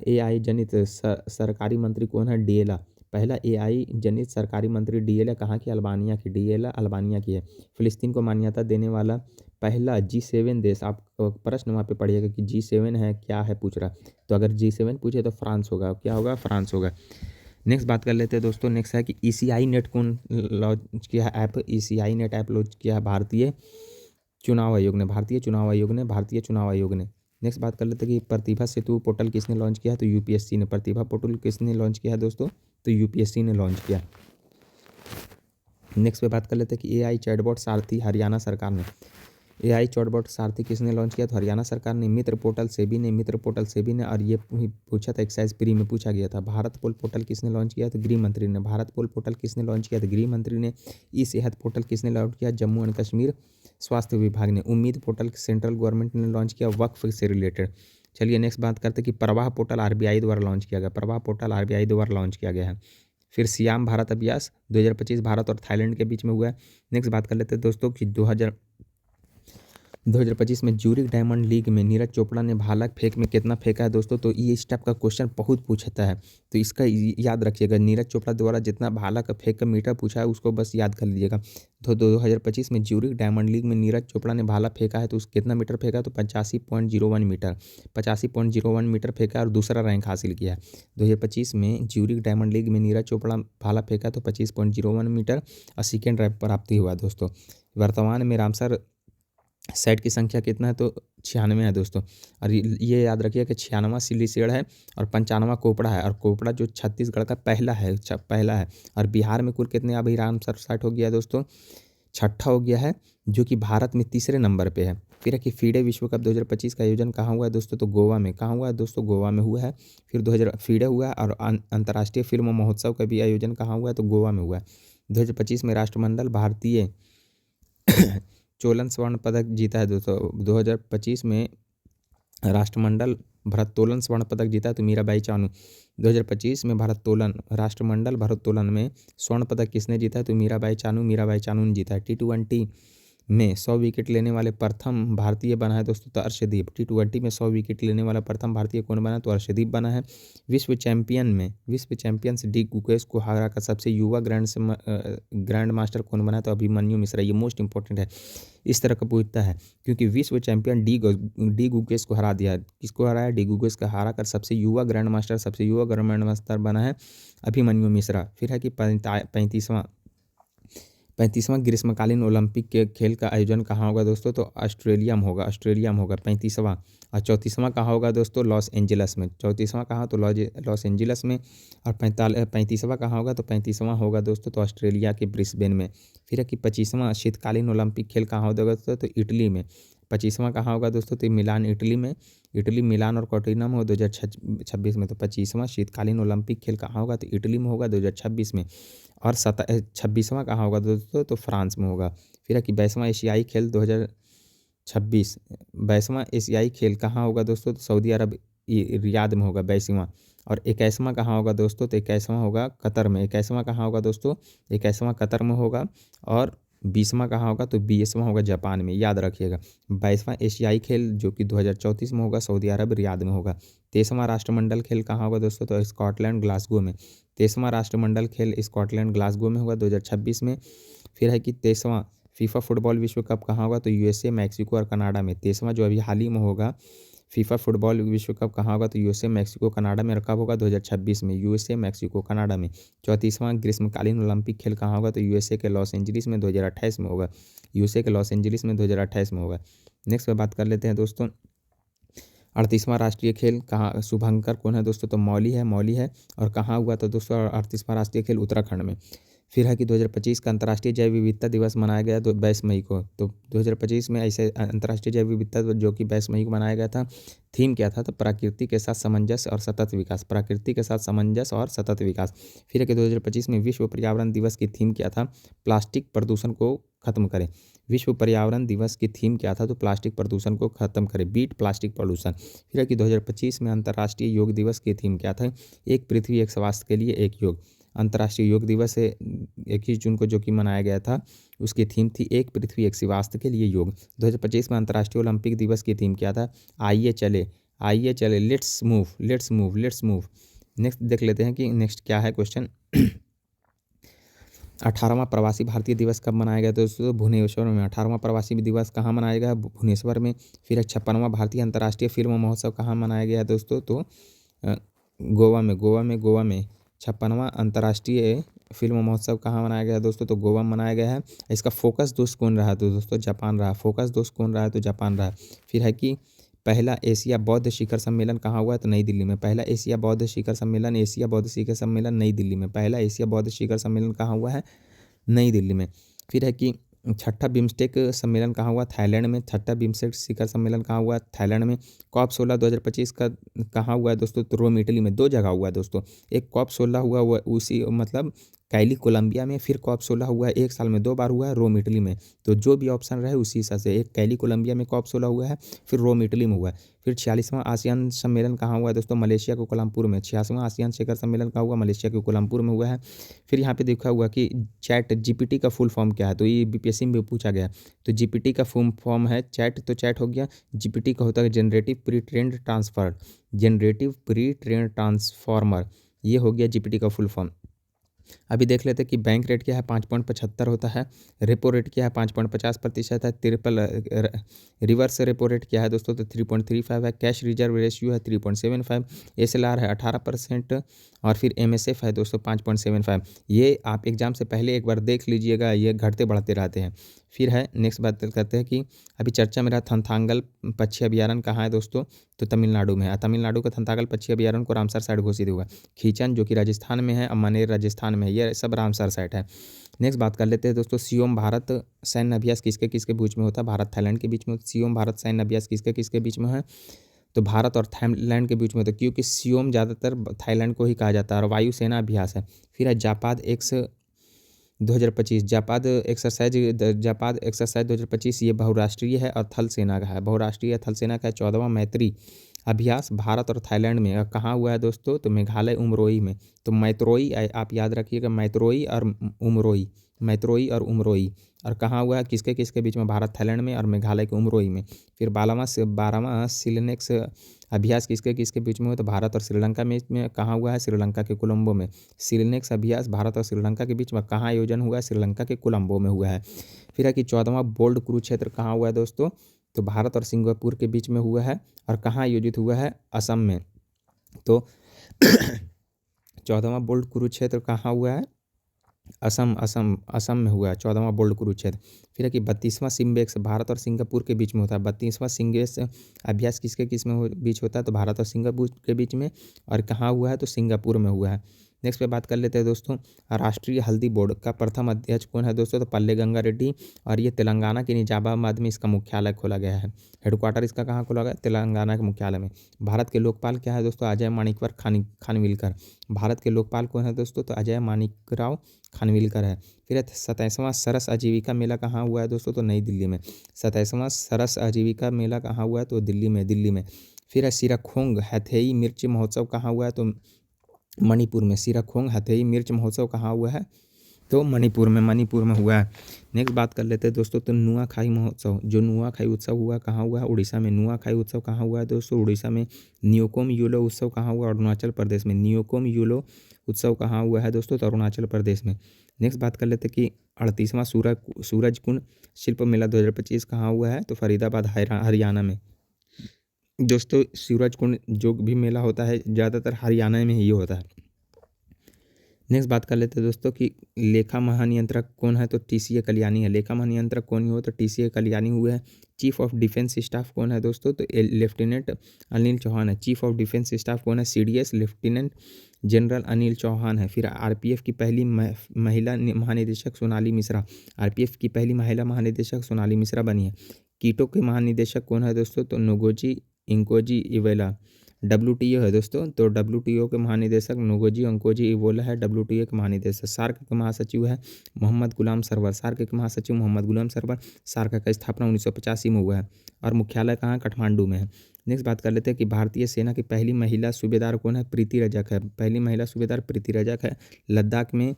AI जनित सरकारी मंत्री कौन है? DLA। पहला AI जनित सरकारी मंत्री DLA कहाँ की? अल्बानिया की। DLA अल्बानिया की है। फिलिस्तीन को मान्यता देने वाला पहला G7 देश, आप प्रश्न वहाँ पे पढ़िएगा कि G7 है क्या है पूछ रहा। तो अगर G7 पूछे तो फ्रांस होगा। क्या होगा? फ्रांस होगा। नेक्स्ट बात कर लेते हैं दोस्तों। नेक्स्ट है कि ECI नेट कौन लॉन्च किया है app? ECI net app launch किया है भारतीय चुनाव आयोग ने। भारतीय चुनाव आयोग ने। नेक्स्ट बात कर लेते हैं कि प्रतिभा सेतु पोर्टल किसने लॉन्च किया है? तो UPSC ने। प्रतिभा पोर्टल किसने लॉन्च किया है दोस्तों? तो UPSC ने लॉन्च किया। नेक्स्ट पे बात कर लेते हैं कि AI चैटबॉट सारथी हरियाणा सरकार ने। AI चैटबॉट सारथी किसने लॉन्च किया? तो हरियाणा सरकार ने। मित्र पोर्टल सेबी ने। और ये पूछा था एक्साइज प्री में पूछा गया था। भारत पोल पोर्टल किसने लॉन्च किया? तो गृह मंत्री ने। भारत पोल पोर्टल किसने लॉन्च किया? तो गृह मंत्री ने। ई सेहत पोर्टल किसने लॉन्च किया? जम्मू एंड कश्मीर स्वास्थ्य विभाग ने। उम्मीद पोर्टल सेंट्रल गवर्नमेंट ने लॉन्च किया वक्फ से रिलेटेड। चलिए नेक्स्ट बात करते हैं कि प्रवाह पोर्टल RBI द्वारा लॉन्च किया गया। प्रवाह पोर्टल RBI द्वारा लॉन्च किया गया है। फिर सियाम भारत अभ्यास 2025 भारत और थाईलैंड के बीच में हुआ है। नेक्स्ट बात कर लेते हैं दोस्तों कि 2025 में ज्यूरिख डायमंड लीग में नीरज चोपड़ा ने भाला फेंक में कितना फेंका है दोस्तों? तो ये इस टाइप का क्वेश्चन बहुत पूछता है, तो इसका याद रखिएगा। नीरज चोपड़ा द्वारा जितना भाला का फेंक का मीटर पूछा है उसको बस याद कर लीजिएगा। तो 2025 में ज्यूरिख डायमंड लीग में नीरज चोपड़ा ने भाला फेंका है तो उस कितना मीटर फेंका? तो 85.01 मीटर। 85.01 मीटर फेंका और दूसरा रैंक हासिल किया है। 2025 में ज्यूरिख डायमंड लीग में नीरज चोपड़ा भाला फेंका तो 25.01 मीटर और सेकेंड रैंक प्राप्ति हुआ दोस्तों। वर्तमान में रामसर सेट की संख्या कितना है? तो 96 है दोस्तों। और ये याद रखिए कि 96वां सिलीसेड़ है और 95वां कोपड़ा है। और कोपड़ा जो छत्तीसगढ़ का पहला है। और बिहार में कुल कितने अभी रामसर सेट हो गया दोस्तों? 6ठा हो गया है, जो कि भारत में तीसरे नंबर पे है। फिर है कि फीडे विश्व कप 2025 का आयोजन कहाँ हुआ है दोस्तों? तो गोवा में। कहाँ हुआ है दोस्तों? गोवा में हुआ है। फिर 2000 फीडे हुआ है और अंतर्राष्ट्रीय फिल्म महोत्सव का भी आयोजन कहाँ हुआ है? तो गोवा में हुआ है। 2025 में राष्ट्रमंडल भारतीय चोलन स्वर्ण पदक जीता है दोस्तों। 2025 में राष्ट्रमंडल भारोत्तोलन स्वर्ण पदक जीता है तो मीराबाई चानू। 2025 में राष्ट्रमंडल भारोत्तोलन में स्वर्ण पदक किसने जीता है? तो मीराबाई चानू ने जीता है। T20 में 100 विकेट लेने वाले प्रथम भारतीय बना है दोस्तों तो अर्शदीप। T20 में 100 विकेट लेने वाला प्रथम भारतीय कौन बना? तो अर्शदीप बना है। विश्व चैंपियंस डी गुकेश को हराकर सबसे युवा ग्रैंड मास्टर कौन बना? तो अभिमन्यु मिश्रा। ये मोस्ट इंपॉर्टेंट है, इस तरह का पूछता है क्योंकि विश्व चैंपियन डी गुकेश को हरा दिया। किसको हराया? डी गुकेश का हरा कर सबसे युवा ग्रैंड मास्टर बना है अभिमन्यु मिश्रा। फिर है कि 35वां ग्रीष्मकालीन ओलंपिक के खेल का आयोजन कहाँ होगा दोस्तों? तो ऑस्ट्रेलिया में होगा। 35वां। और 34वां कहाँ होगा दोस्तों? लॉस एंजल्स में। 34वां कहाँ? तो लॉस एंजल्स में। और 35वां कहाँ होगा? तो 35वां होगा दोस्तों तो ऑस्ट्रेलिया के ब्रिस्बेन में। फिर है कि 25वां शीतकालीन ओलंपिक खेल कहाँ होगा दोस्तों? तो इटली में। 25वां कहाँ होगा दोस्तों? तो मिलान इटली में। मिलान और कोर्टिना में हो 2026 में। तो 25वां शीतकालीन ओलंपिक खेल कहाँ होगा? तो इटली में होगा 2026 में। और 26वां कहाँ होगा दोस्तों? तो फ्रांस में होगा। फिर है कि 22वां एशियाई खेल 2026 22वां एशियाई खेल कहाँ होगा दोस्तों? तो सऊदी अरब रियाद में होगा 22वां। और 21वां कहाँ होगा दोस्तों? तो 21वां होगा कतर में। 21वां कहाँ होगा दोस्तों? 21वां कतर में होगा। और 20वां कहाँ होगा? तो 20वां होगा जापान में। याद रखिएगा। 22वां एशियाई खेल जो कि 2034 में होगा सऊदी अरब रियाद में होगा। 23वां राष्ट्रमंडल खेल कहाँ होगा दोस्तों? तो स्कॉटलैंड ग्लासगो में। 23वां राष्ट्रमंडल खेल स्कॉटलैंड ग्लासगो में होगा 2026 में। फिर है कि 23वां फीफा फुटबॉल विश्व कप कहाँ होगा? तो USA, मैक्सिको और कनाडा में। 23वां जो अभी हाल ही में होगा फीफा फुटबॉल विश्व कप कहाँ होगा, तो यूएसए मैक्सिको कनाडा में। और कब होगा, 2026 में, यूएसए मैक्सिको कनाडा में। 34वां ग्रीष्मकालीन ओलंपिक खेल कहाँ होगा, तो यूएसए के लॉस एंजलिस में 2028 में होगा। यूएसए के लॉस एंजलिस में 2028 में होगा। नेक्स्ट पे बात कर लेते हैं दोस्तों, 38वां राष्ट्रीय खेल कहाँ, शुभंकर कौन है दोस्तों, तो मौली है। और कहाँ हुआ, तो दोस्तों 38वां राष्ट्रीय खेल उत्तराखंड में। फिर है कि 2025 का अंतर्राष्ट्रीय जैव विविधता दिवस मनाया गया 22 मई को। तो 2025 में ऐसे अंतर्राष्ट्रीय जैव विविधता जो कि 22 मई को मनाया गया था। थीम क्या था, तो प्रकृति के साथ सामंजस्य और सतत विकास, प्रकृति के साथ सामंजस्य और सतत विकास। फिर है कि 2025 में विश्व पर्यावरण दिवस की थीम क्या था, प्लास्टिक प्रदूषण को खत्म करें। विश्व पर्यावरण दिवस की थीम क्या था, तो प्लास्टिक प्रदूषण को खत्म करें, बीट प्लास्टिक प्रदूषण। फिर है कि 2025 में अंतर्राष्ट्रीय योग दिवस की थीम क्या था, एक पृथ्वी एक स्वास्थ्य के लिए एक योग। अंतर्राष्ट्रीय योग दिवस है 21 जून को जो कि मनाया गया था, उसकी थीम थी एक पृथ्वी एक स्वास्थ्य के लिए योग। 2025 में अंतर्राष्ट्रीय ओलंपिक दिवस की थीम क्या था, आइए चले, लेट्स मूव। नेक्स्ट देख लेते हैं कि नेक्स्ट क्या है क्वेश्चन। 18वां प्रवासी भारतीय दिवस कब मनाया गया, दोस्तों भुवनेश्वर में। 18वां प्रवासी दिवस कहाँ मनाया गया, भुवनेश्वर में। फिर 56वां भारतीय अंतर्राष्ट्रीय फिल्म महोत्सव कहाँ मनाया गया दोस्तों, तो गोवा में। 56वां अंतर्राष्ट्रीय फिल्म महोत्सव कहाँ मनाया गया दोस्तों, तो गोवा में मनाया गया है। इसका फोकस दोस्त कौन रहा, तो दोस्तों जापान रहा। फोकस दोस्त कौन रहा, तो जापान रहा। फिर है कि पहला एशिया बौद्ध शिखर सम्मेलन कहाँ हुआ, तो नई दिल्ली में। पहला एशिया बौद्ध शिखर सम्मेलन नई दिल्ली में। पहला एशिया बौद्ध शिखर सम्मेलन कहाँ हुआ है, नई दिल्ली में। फिर है कि छठा बिम्स्टेक सम्मेलन कहाँ हुआ, थाईलैंड में। छठा बिम्स्टेक शिखर सम्मेलन कहाँ हुआ, थाईलैंड में। कॉप 16 2025 का कहाँ हुआ है दोस्तों, तो रोम इटली में। 2 जगह हुआ है दोस्तों, एक कॉप 16 हुआ उसी मतलब कैली कोलंबिया में। फिर कॉप 16 हुआ है 1 साल में 2 बार हुआ है रोम इटली में। तो जो भी ऑप्शन रहे उसी हिसाब से, एक कैली कोलंबिया में कॉप 16 हुआ है, फिर रोम इटली में हुआ है। फिर 46वां आसियान सम्मेलन कहाँ हुआ है दोस्तों, मलेशिया के कोलमपुर में। 86वां आसियान शिखर सम्मेलन कहाँ हुआ, मलेशिया के कोलमपुर में हुआ है। फिर यहाँ पे देखा हुआ कि चैट जीपीटी का फुल फॉर्म क्या है, तो ये बीपीएससी में पूछा गया। तो जीपीटी का फुल फॉर्म है चैट, तो चैट हो गया। जीपीटी का होता है जनरेटिव प्री ट्रेंड ट्रांसफॉर्मर, ये हो गया जीपीटी का फुल फॉर्म। अभी देख लेते हैं कि बैंक रेट क्या है, 5.75 होता है। रेपो रेट क्या है, 5.50% है। ट्रिपल रिवर्स रेपो रेट क्या है दोस्तों, तो 3.35 है। कैश रिजर्व रेशियो है 3.75। एसएलआर है 18%। और फिर एमएसएफ है दोस्तों 5.75। ये आप एग्जाम से पहले एक बार देख लीजिएगा, ये घटते बढ़ते रहते हैं। फिर है नेक्स्ट बात करते हैं कि अभी चर्चा में रहा थंथांगल पक्षी अभ्यारण्य कहाँ है दोस्तों, तो तमिलनाडु में है। तमिलनाडु का थंथागल पक्षी अभ्यारण्य को रामसर साइट घोषित हुआ। खींचन जो कि राजस्थान में है, अमनेर राजस्थान में है, ये सब रामसर साइट है। नेक्स्ट बात कर लेते हैं दोस्तों, सियोम भारत सैन्य अभ्यास किसके किसके बीच में होता है, भारत थाईलैंड के बीच में। सियोम भारत सैन्य अभ्यास किसके किसके बीच में है, तो भारत और थाईलैंड के बीच में होता है, क्योंकि सियोम ज़्यादातर थाईलैंड को ही कहा जाता है। और वायुसेना अभ्यास है। फिर है जापाद एक्स 2025, जापाद एक्सरसाइज 2025, ये बहुराष्ट्रीय है और थल सेना का है। बहुराष्ट्रीय थल सेना का 14वां मैत्री अभ्यास भारत और थाईलैंड में कहाँ हुआ है दोस्तों, तो मेघालय उमरोई में। तो मैत्रोई आप याद रखिएगा, मैत्रोई और उमरोई। और कहाँ हुआ है, किसके किसके बीच में, भारत थाईलैंड में और मेघालय के उमरोई में। फिर 12वां सिलनेक्स अभ्यास किसके किसके बीच में हुआ, तो भारत और श्रीलंका में कहाँ हुआ है, श्रीलंका के कोलंबो में। सिलनेक्स अभ्यास भारत और श्रीलंका के बीच में कहाँ आयोजन हुआ है, श्रीलंका के कोलंबो में हुआ है। फिर है कि 14वां बोल्ड कुरुक्षेत्र कहाँ हुआ है दोस्तों, तो भारत और सिंगापुर के बीच में हुआ है। और कहाँ आयोजित हुआ है, असम में। तो 14वां बोल्ड कुरुक्षेत्र कहाँ हुआ है, असम में हुआ है 14वां बोल्ड कुरुक्षेत्र। फिर है कि 32वां सिम्बेक्स भारत और सिंगापुर के बीच में होता है। 32वां सिम्बेक्स अभ्यास किसके किस में बीच होता है, तो भारत और सिंगापुर के बीच में। और कहाँ हुआ है, तो सिंगापुर में हुआ है। नेक्स्ट पे बात कर लेते हैं दोस्तों, राष्ट्रीय हल्दी बोर्ड का प्रथम अध्यक्ष कौन है दोस्तों, तो पल्ले गंगा रेड्डी। और ये तेलंगाना के निजामाबाद में इसका मुख्यालय खोला गया है। हेडक्वार्टर इसका कहाँ खोला गया, तेलंगाना के मुख्यालय में। भारत के लोकपाल क्या है दोस्तों, अजय माणिकवर खानविलकर। भारत के लोकपाल कौन है दोस्तों, तो अजय माणिकराव खानविलकर है। फिर 27वां सरस आजीविका मेला कहाँ हुआ है दोस्तों, तो नई दिल्ली में। 27वां सरस आजीविका मेला कहाँ हुआ है, तो दिल्ली में। फिर है सिराखोंग हथेई मिर्च महोत्सव कहाँ हुआ है, तो मणिपुर में। सिराखोंग हथेई मिर्च महोत्सव कहाँ हुआ है, तो मणिपुर में हुआ है। नेक्स्ट बात कर लेते हैं दोस्तों, तो नुआखाई महोत्सव, जो नुआखाई उत्सव हुआ कहाँ हुआ है, उड़ीसा में। नुआखाई उत्सव कहाँ हुआ है दोस्तों, उड़ीसा में। नियोकोम यूलो उत्सव कहाँ हुआ, अरुणाचल प्रदेश में। नियोकोम यूलो उत्सव कहाँ हुआ है दोस्तों, तो अरुणाचल प्रदेश में। नेक्स्ट बात कर लेते हैं कि 38वां सूरजकुंड शिल्प मेला 2025 कहाँ हुआ है, तो फरीदाबाद हरियाणा में। दोस्तों सूरज कुंड जो भी मेला होता है ज़्यादातर हरियाणा में ही होता है। नेक्स्ट बात कर लेते हैं दोस्तों कि लेखा महानियंत्रक कौन है, तो टीसीए कल्याणी है। लेखा महानियंत्रक कौन हुआ, तो टीसीए कल्याणी हुए हैं। चीफ ऑफ डिफेंस स्टाफ कौन है दोस्तों, तो लेफ्टिनेंट अनिल चौहान है। चीफ ऑफ डिफेंस स्टाफ कौन है, CDS lieutenant general Anil Chauhan है। फिर आरपीएफ की पहली महिला महानिदेशक सोनाली मिश्रा, आरपीएफ की पहली महिला महानिदेशक सोनाली मिश्रा बनी है। कीटो के महानिदेशक कौन है दोस्तों, तो नोगोजी इंकोजी इवेला। डब्ल्यूटीओ है दोस्तों, तो डब्ल्यूटीओ के महानिदेशक नोगोजी अंकोजी इवोला है डब्ल्यूटीओ के महानिदेशक। सार्क के महासचिव है मोहम्मद गुलाम सरवर, सार्क के महासचिव मोहम्मद गुलाम सरवर। सार्क का स्थापना 1985 में हुआ है और मुख्यालय कहाँ, काठमांडू में है। नेक्स्ट बात कर लेते हैं कि भारतीय सेना की पहली महिला सूबेदार कौन है, प्रीति रजक है। पहली महिला सूबेदार प्रीति रजक है। लद्दाख में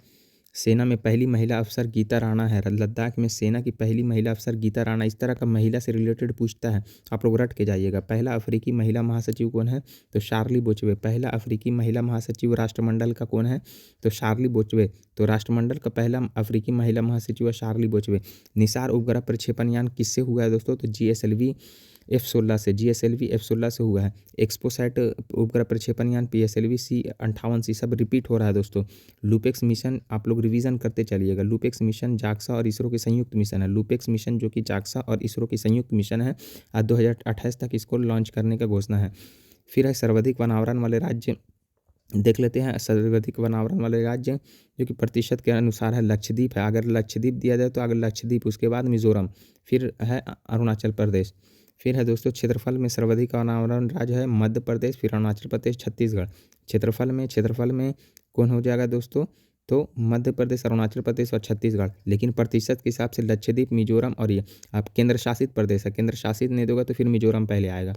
सेना में पहली महिला अफसर गीता राणा है। लद्दाख में सेना की पहली महिला अफसर गीता राणा। इस तरह का महिला से रिलेटेड पूछता है, आप लोग रट के जाइएगा। पहला अफ्रीकी महिला महासचिव कौन है, तो शार्ली बोचवे। पहला अफ्रीकी महिला महासचिव राष्ट्रमंडल का कौन है, तो शार्ली बोचवे। तो राष्ट्रमंडल का पहला अफ्रीकी महिला महासचिव है शार्ली बोचवे। निसार उपग्रह प्रक्षेपण यान किससे हुआ है दोस्तों, तो जीएसएलवी F-16 से, जीएसएलवी F-16 से हुआ है। एक्सपोसैट उपग्रह प्रक्षेपण यान PSLV C-58 सब रिपीट हो रहा है दोस्तों। लूपेक्स मिशन आप लोग रिवीजन करते चलिएगा। लूपेक्स मिशन जाक्सा और इसरो के संयुक्त मिशन है। लूपेक्स मिशन जो कि जाक्सा और इसरो की संयुक्त मिशन है, आज 2028 तक इसको लॉन्च करने का घोषणा है। फिर है सर्वाधिक वनावरण वाले राज्य, देख लेते हैं। सर्वाधिक वनावरण वाले राज्य जो कि प्रतिशत के अनुसार है, लक्षद्वीप है। अगर लक्षद्वीप दिया जाए तो अगर लक्षद्वीप, उसके बाद मिजोरम, फिर है अरुणाचल प्रदेश। फिर है दोस्तों क्षेत्रफल में सर्वाधिक वनावरण राज्य है मध्य प्रदेश, फिर अरुणाचल प्रदेश, छत्तीसगढ़। क्षेत्रफल में कौन हो जाएगा दोस्तों, तो मध्य प्रदेश, अरुणाचल प्रदेश और छत्तीसगढ़। लेकिन प्रतिशत के हिसाब से लक्षद्वीप, मिजोरम और ये आप केंद्र शासित प्रदेश है। केंद्र शासित नहीं दोगे तो फिर मिजोरम पहले आएगा।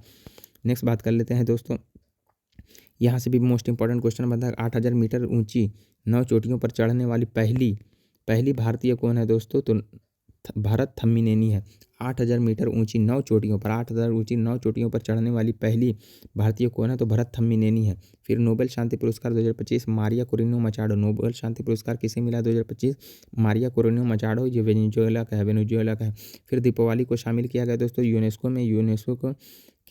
नेक्स्ट बात कर लेते हैं दोस्तों, यहाँ से भी मोस्ट इंपॉर्टेंट क्वेश्चन बनता है। 8000 मीटर ऊंची 9 चोटियों पर चढ़ने वाली पहली भारतीय कौन है दोस्तों, तो भरत थम्मीनेनी है। 8000 मीटर ऊंची 9 चोटियों पर 8000 ऊंची 9 चोटियों पर चढ़ने वाली पहली भारतीय कौन है, तो भरत थम्मीनेनी है। फिर नोबेल शांति पुरस्कार 2025 मारिया कोरिनो मचाडो। नोबेल शांति पुरस्कार किसे मिला 2025, मारिया कोरिनो मचाडो, ये वेनेजुएला का है। फिर दीपावली को शामिल किया गया दोस्तों यूनेस्को को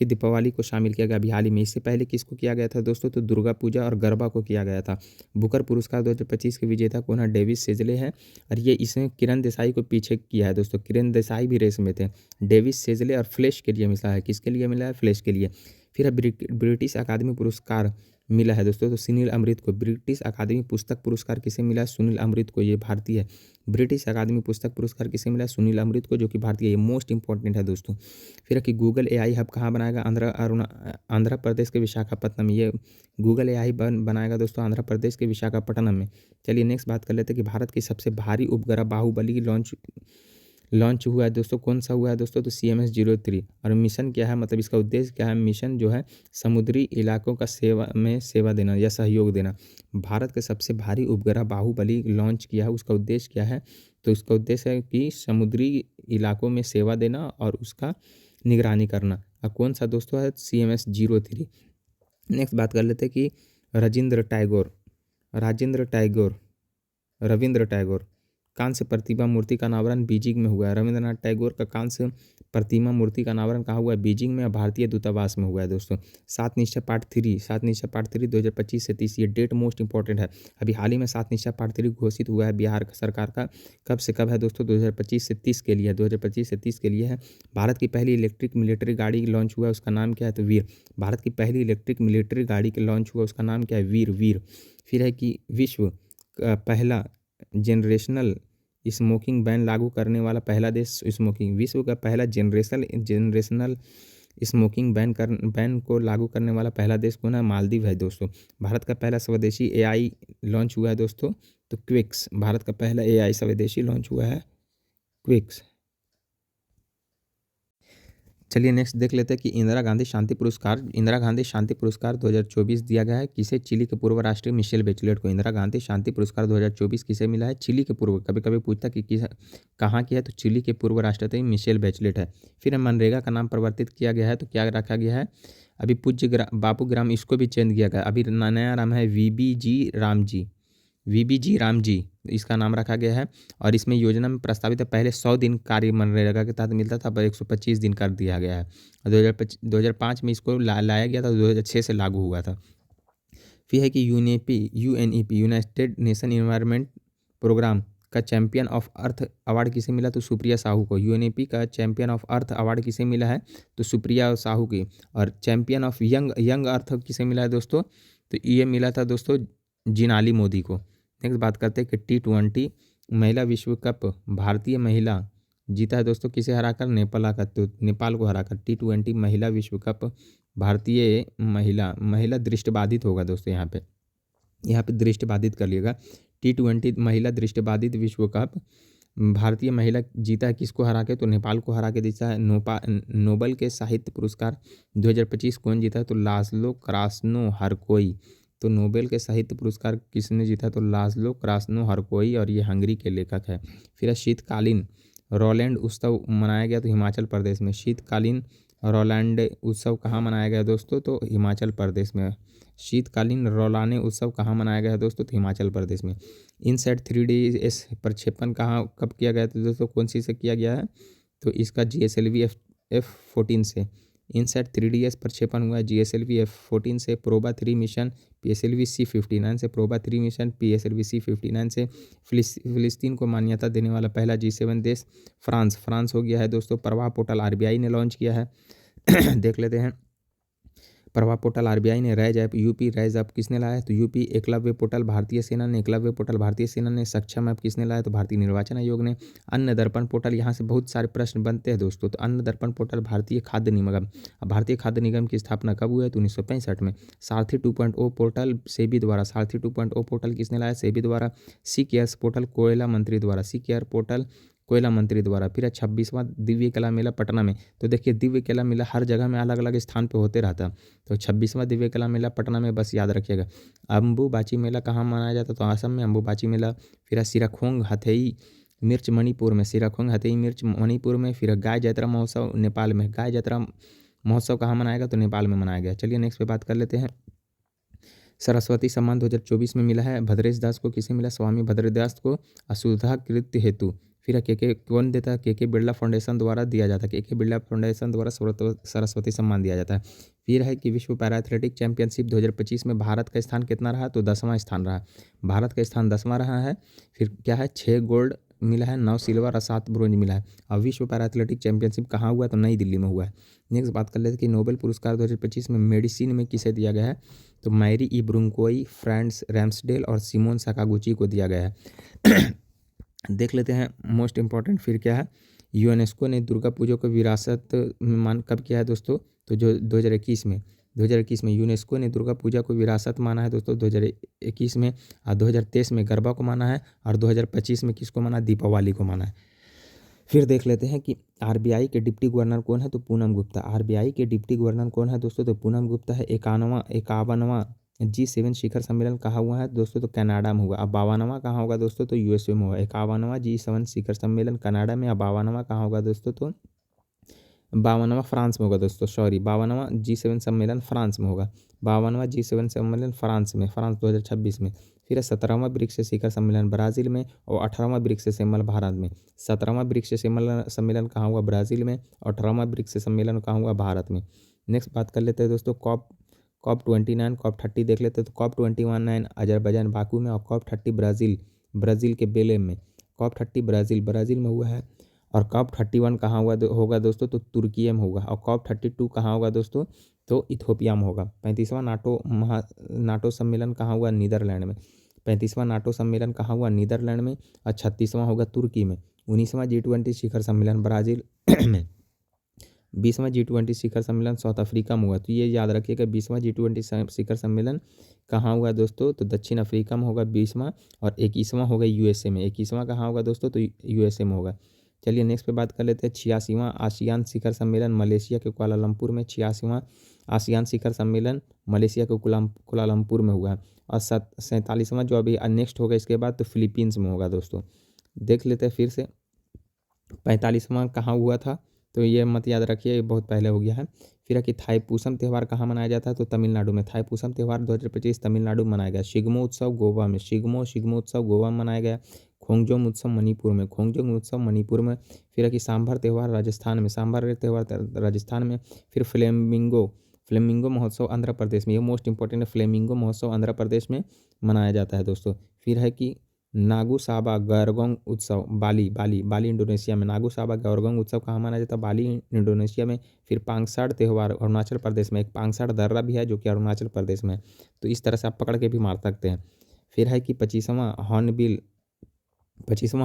कि दीपावली को शामिल किया गया अभी हाल ही में। इससे पहले किसको किया गया था दोस्तों, तो दुर्गा पूजा और गरबा को किया गया था। बुकर पुरस्कार 2025 के विजेता कौन है, डेविस सेजले है। और ये इसने किरण देसाई को पीछे किया है दोस्तों। किरण देसाई भी रेस में थे। डेविस सेजले और फ्लैश के लिए मिला है, किसके लिए मिला है, फ्लैश के लिए। फिर है ब्रिटिश अकादमी पुरस्कार मिला है दोस्तों, तो सुनील अमृत को। ब्रिटिश अकादमी पुस्तक पुरस्कार किसे मिला है, सुनील अमृत को, ये भारतीय है। ब्रिटिश अकादमी पुस्तक पुरस्कार किसे मिला है, सुनील अमृत को, जो कि भारतीय है। ये मोस्ट इंपॉर्टेंट है दोस्तों। फिर है कि गूगल AI हब कहाँ बनाएगा, आंध्र प्रदेश के विशाखापट्टनम में। ये गूगल AI बनाएगा दोस्तों आंध्र प्रदेश के विशाखापट्टनम में। चलिए नेक्स्ट बात कर लेते हैं कि भारत की सबसे भारी उपग्रह बाहुबली लॉन्च हुआ है दोस्तों। कौन सा हुआ है दोस्तों, तो CMS-03। और मिशन क्या है, मतलब इसका उद्देश्य क्या है, मिशन जो है समुद्री इलाकों का सेवा देना या सहयोग देना। भारत के सबसे भारी उपग्रह बाहुबली लॉन्च किया है, उसका उद्देश्य क्या है, तो उसका उद्देश्य है कि समुद्री इलाकों में सेवा देना और उसका निगरानी करना। और कौन सा दोस्तों है, CMS-03। नेक्स्ट बात कर लेते हैं कि रविंद्र टैगोर कांस्य प्रतिमा मूर्ति का अनावरण बीजिंग में हुआ है। रविंद्रनाथ टैगोर का कांस्य प्रतिमा मूर्ति का अनावरण कहाँ हुआ है, बीजिंग में और भारतीय दूतावास में हुआ है दोस्तों। 7 निश्चय पार्ट 3 2025 से 30, ये डेट मोस्ट इंपॉर्टेंट है। अभी हाल ही में 7 निश्चय पार्ट 3 घोषित हुआ है बिहार सरकार का। कब से कब है दोस्तों, 2025 से 30 के लिए है। 2025 से 30 के लिए है। भारत की पहली इलेक्ट्रिक मिलिट्री गाड़ी लॉन्च हुआ है, उसका नाम क्या है, तो वीर। भारत की पहली इलेक्ट्रिक मिलिट्री गाड़ी के लॉन्च हुआ, उसका नाम क्या है, वीर। फिर है कि विश्व का पहला जनरेशनल स्मोकिंग बैन लागू करने वाला पहला देश विश्व का पहला जनरेशनल स्मोकिंग बैन को लागू करने वाला पहला देश कौन है, मालदीव है दोस्तों। भारत का पहला स्वदेशी AI लॉन्च हुआ है दोस्तों, तो क्विक्स। भारत का पहला AI स्वदेशी लॉन्च हुआ है, क्विक्स। चलिए नेक्स्ट देख लेते हैं कि इंदिरा गांधी शांति पुरस्कार 2024 दिया गया है किसे, चिली के पूर्व राष्ट्रीय मिशेल बेचलेट को। इंदिरा गांधी शांति पुरस्कार 2024 किसे मिला है, चिली के पूर्व, कभी कभी पूछता कि कहाँ की है, तो चिली के पूर्व राष्ट्रपति मिशेल बेचलेट है। फिर मनरेगा का नाम परिवर्तित किया गया है, तो क्या रखा गया है, अभी पूज्य बापू ग्राम, इसको भी चेंज किया गया। अभी नया नाम है VBG VBG राम जी इसका नाम रखा गया है। और इसमें योजना में प्रस्तावित है पहले 100 दिन कार्य मनरेगा के तहत मिलता था, अब 125 दिन कर दिया गया है। और 2005 में इसको लाया गया था, 2006 से लागू हुआ था। फिर है कि UNEP United Nation Environment Programme का चैंपियन ऑफ अर्थ अवार्ड किसे मिला, तो सुप्रिया साहू को। UNEP का चैंपियन ऑफ अर्थ अवार्ड किसे मिला है, तो सुप्रिया साहू की। और चैंपियन ऑफ यंग अर्थ किसे मिला है दोस्तों, तो ये मिला था दोस्तों जिनाली मोदी को। नेक्स्ट बात करते हैं कि T20 महिला विश्व कप भारतीय महिला जीता है दोस्तों, किसे हराकर, नेपाल को हराकर। T20 महिला विश्व कप भारतीय महिला दृष्टिबाधित होगा दोस्तों, यहाँ पे दृष्टिबाधित कर लिएगा। T20 महिला दृष्टिबाधित विश्व कप भारतीय महिला जीता है, किसको हरा के, तो नेपाल को हरा के जीता है। नोबल के साहित्य पुरस्कार 2025 कौन जीता है, तो लास्लो क्रास्नो हरकोई। तो नोबेल के साहित्य पुरस्कार किसने जीता, तो लास्लो क्रास्नो हरकोई, और ये हंगरी के लेखक है। फिर शीतकालीन रोलैंड उत्सव मनाया गया, तो हिमाचल प्रदेश में। शीतकालीन रोलैंड उत्सव कहाँ मनाया गया दोस्तों, तो हिमाचल प्रदेश में। शीतकालीन रोलाने उत्सव कहाँ मनाया गया है दोस्तों, तो हिमाचल प्रदेश में। इनसैट 3DS प्रक्षेपण कब किया गया था दोस्तों, कौन सी से किया गया है, तो इसका GSLV F14 से। इनसैट 3DS प्रक्षेपण हुआ है GSLV F14 से। प्रोबा 3 मिशन PSLV C59 से। प्रोबा 3 मिशन PSLV C59 से। फिलिस्तीन को मान्यता देने वाला पहला G7 देश फ्रांस हो गया है दोस्तों। प्रवाह पोर्टल RBI ने लॉन्च किया है। देख लेते हैं प्रवाह पोर्टल RBI ने। Rise app UP rise app किसने लाया है, तो यूपी। एकलव्य पोर्टल भारतीय सेना ने। एकलव्य पोर्टल भारतीय सेना ने। सक्षम ऐप किसने लाया, तो भारतीय निर्वाचन आयोग ने। अन्न दर्पण पोर्टल, यहाँ से बहुत सारे प्रश्न बनते हैं दोस्तों, तो अन्न दर्पण पोर्टल भारतीय खाद्य निगम। भारतीय खाद्य निगम की स्थापना कब हुई है, तो 1965 में। सारथी 2.0 पोर्टल सेबी द्वारा। सारथी 2.0 पोर्टल किसने लाया, सेबी द्वारा। सी केयर्स पोर्टल कोयला मंत्री द्वारा। सी केयर पोर्टल कोयला मंत्री द्वारा। फिर 26वां दिव्य कला मेला पटना में। तो देखिए दिव्य कला मेला हर जगह में अलग अलग स्थान पे होते रहता है, तो 26वां दिव्य कला मेला पटना में, बस याद रखिएगा। अम्बुबाची मेला कहाँ मनाया जाता है, तो असम में अम्बुबाची मेला। फिर सिराखोंग हथेई मिर्च मणिपुर में। सिराखोंग हथेई मिर्च मणिपुर में। फिर गाय जात्रा महोत्सव नेपाल में। गाय जात्रा महोत्सव कहाँ मनाएगा, तो नेपाल में मनाया गया। चलिए नेक्स्ट पे बात कर लेते हैं। सरस्वती सम्मान 2024 में मिला है भद्रेश दास को। किसे मिला, स्वामी भद्रदास को, अशुद्धा कृत्य हेतु। फिर के कौन देता है, के बिरला फाउंडेशन द्वारा दिया जाता है। के बिरला फाउंडेशन द्वारा सरस्वती सम्मान दिया जाता है। फिर है कि विश्व पैरा एथलेटिक चैंपियनशिप 2025 में भारत का स्थान कितना रहा, तो 10वां स्थान रहा। भारत का स्थान 10वां रहा है। फिर क्या है, 6 गोल्ड मिला है, 9 सिल्वर और 7 ब्रोंज मिला है। और विश्व पैरा एथलेटिक चैंपियनशिप कहाँ हुआ, तो नई दिल्ली में हुआ है। नेक्स्ट बात कर लेते हैं कि नोबेल पुरस्कार 2025 में मेडिसिन में किसे दिया गया है, तो मैरी ई ब्रुंकोई, फ्रांस रैम्सडेल और सिमोन साकागुची को दिया गया है। देख लेते हैं मोस्ट इम्पॉर्टेंट। फिर क्या है, यूनेस्को ने दुर्गा पूजा को विरासत में मान कब किया है दोस्तों, तो जो 2021 में यूनेस्को ने दुर्गा पूजा को विरासत माना है दोस्तों 2021 में। और 2023 में गरबा को माना है, और 2025 में किसको माना, दीपावली को माना है। फिर देख लेते हैं कि RBI के डिप्टी गवर्नर कौन है, तो पूनम गुप्ता। RBI के डिप्टी गवर्नर कौन है दोस्तों, तो पूनम गुप्ता है। 51वां G7 शिखर सम्मेलन कहाँ हुआ है दोस्तों, तो कनाडा में हुआ। अब 52वां कहाँ होगा दोस्तों, तो USA में होगा। 51वां G7 शिखर सम्मेलन कनाडा में। अब 52वां कहाँ होगा दोस्तों, तो 52वां फ्रांस में होगा दोस्तों। 52वां G7 सम्मेलन फ्रांस में होगा। 52वां G7 सम्मेलन फ्रांस 2026 में। फिर 17वां ब्रिक्स शिखर सम्मेलन ब्राज़ील में, और 18वां ब्रिक्स सम्मेलन भारत में। 17वां ब्रिक्स सम्मेलन कहाँ हुआ, ब्राज़ील में। 18वां ब्रिक्स सम्मेलन कहाँ हुआ, भारत में। नेक्स्ट बात कर लेते हैं दोस्तों COP 29 COP 30 देख लेते हैं। तो COP 29 अजरबैजान बाकू में, और COP 30 ब्राज़ील के बेलेम में। COP 30 ब्राज़ील में हुआ है। और COP 31 कहाँ होगा दोस्तों, तो तुर्की में होगा। और COP 32 कहाँ होगा दोस्तों, तो इथोपिया में होगा। 35वां नाटो सम्मेलन कहाँ हुआ, नीदरलैंड में। 35वां नाटो सम्मेलन कहाँ हुआ, नीदरलैंड में। और 36वां होगा तुर्की में। 19वां G20 शिखर सम्मेलन ब्राज़ील में। 20वां G20 शिखर सम्मेलन साउथ अफ्रीका में हुआ। तो ये याद रखिएगा 20वां G20 शिखर सम्मेलन कहाँ हुआ दोस्तों, तो दक्षिण अफ्रीका में होगा 20वां। और 21वां होगा USA में। 21वां कहाँ होगा दोस्तों, तो USA में होगा। चलिए नेक्स्ट पे बात कर लेते हैं 86वां आसियान शिखर सम्मेलन मलेशिया के कुआलालंपुर में। 86वां आसियान शिखर सम्मेलन मलेशिया के कुआलालंपुर में हुआ है। और 47वां जो अभी नेक्स्ट होगा इसके बाद, तो फिलीपींस में होगा दोस्तों। देख लेते हैं फिर से 45वां कहाँ हुआ था, तो ये मत याद रखिए, ये बहुत पहले हो गया है। फिर है कि थाईपुसम त्यौहार कहाँ मनाया जाता है, तो तमिलनाडु में। थाईपुसम त्यौहार 2025 तमिलनाडु में मनाया गया। शिग्मो उत्सव गोवा में। शिग्मो उत्सव गोवा में मनाया गया। खोंगजोम उत्सव मणिपुर में। खोंगजोम उत्सव मणिपुर में। फिर है कि सांभर त्यौहार राजस्थान में। सांभर त्यौहार राजस्थान में। फिर फ्लेमिंगो महोत्सव आंध्र प्रदेश में। ये मोस्ट इंपॉर्टेंट है, फ्लेमिंगो महोत्सव आंध्र प्रदेश में मनाया जाता है दोस्तों। फिर है कि नागू साबा गौरगोंग उत्सव बाली इंडोनेशिया में। नागू साबा गौरगोंग उत्सव कहाँ मनाया जाता है, बाली इंडोनेशिया में। फिर पांगसाड़ त्यौहार अरुणाचल प्रदेश में। एक पांगसाड़ दर्रा भी है जो कि अरुणाचल प्रदेश में। तो इस तरह से आप पकड़ के भी मार सकते हैं। फिर है कि 25वां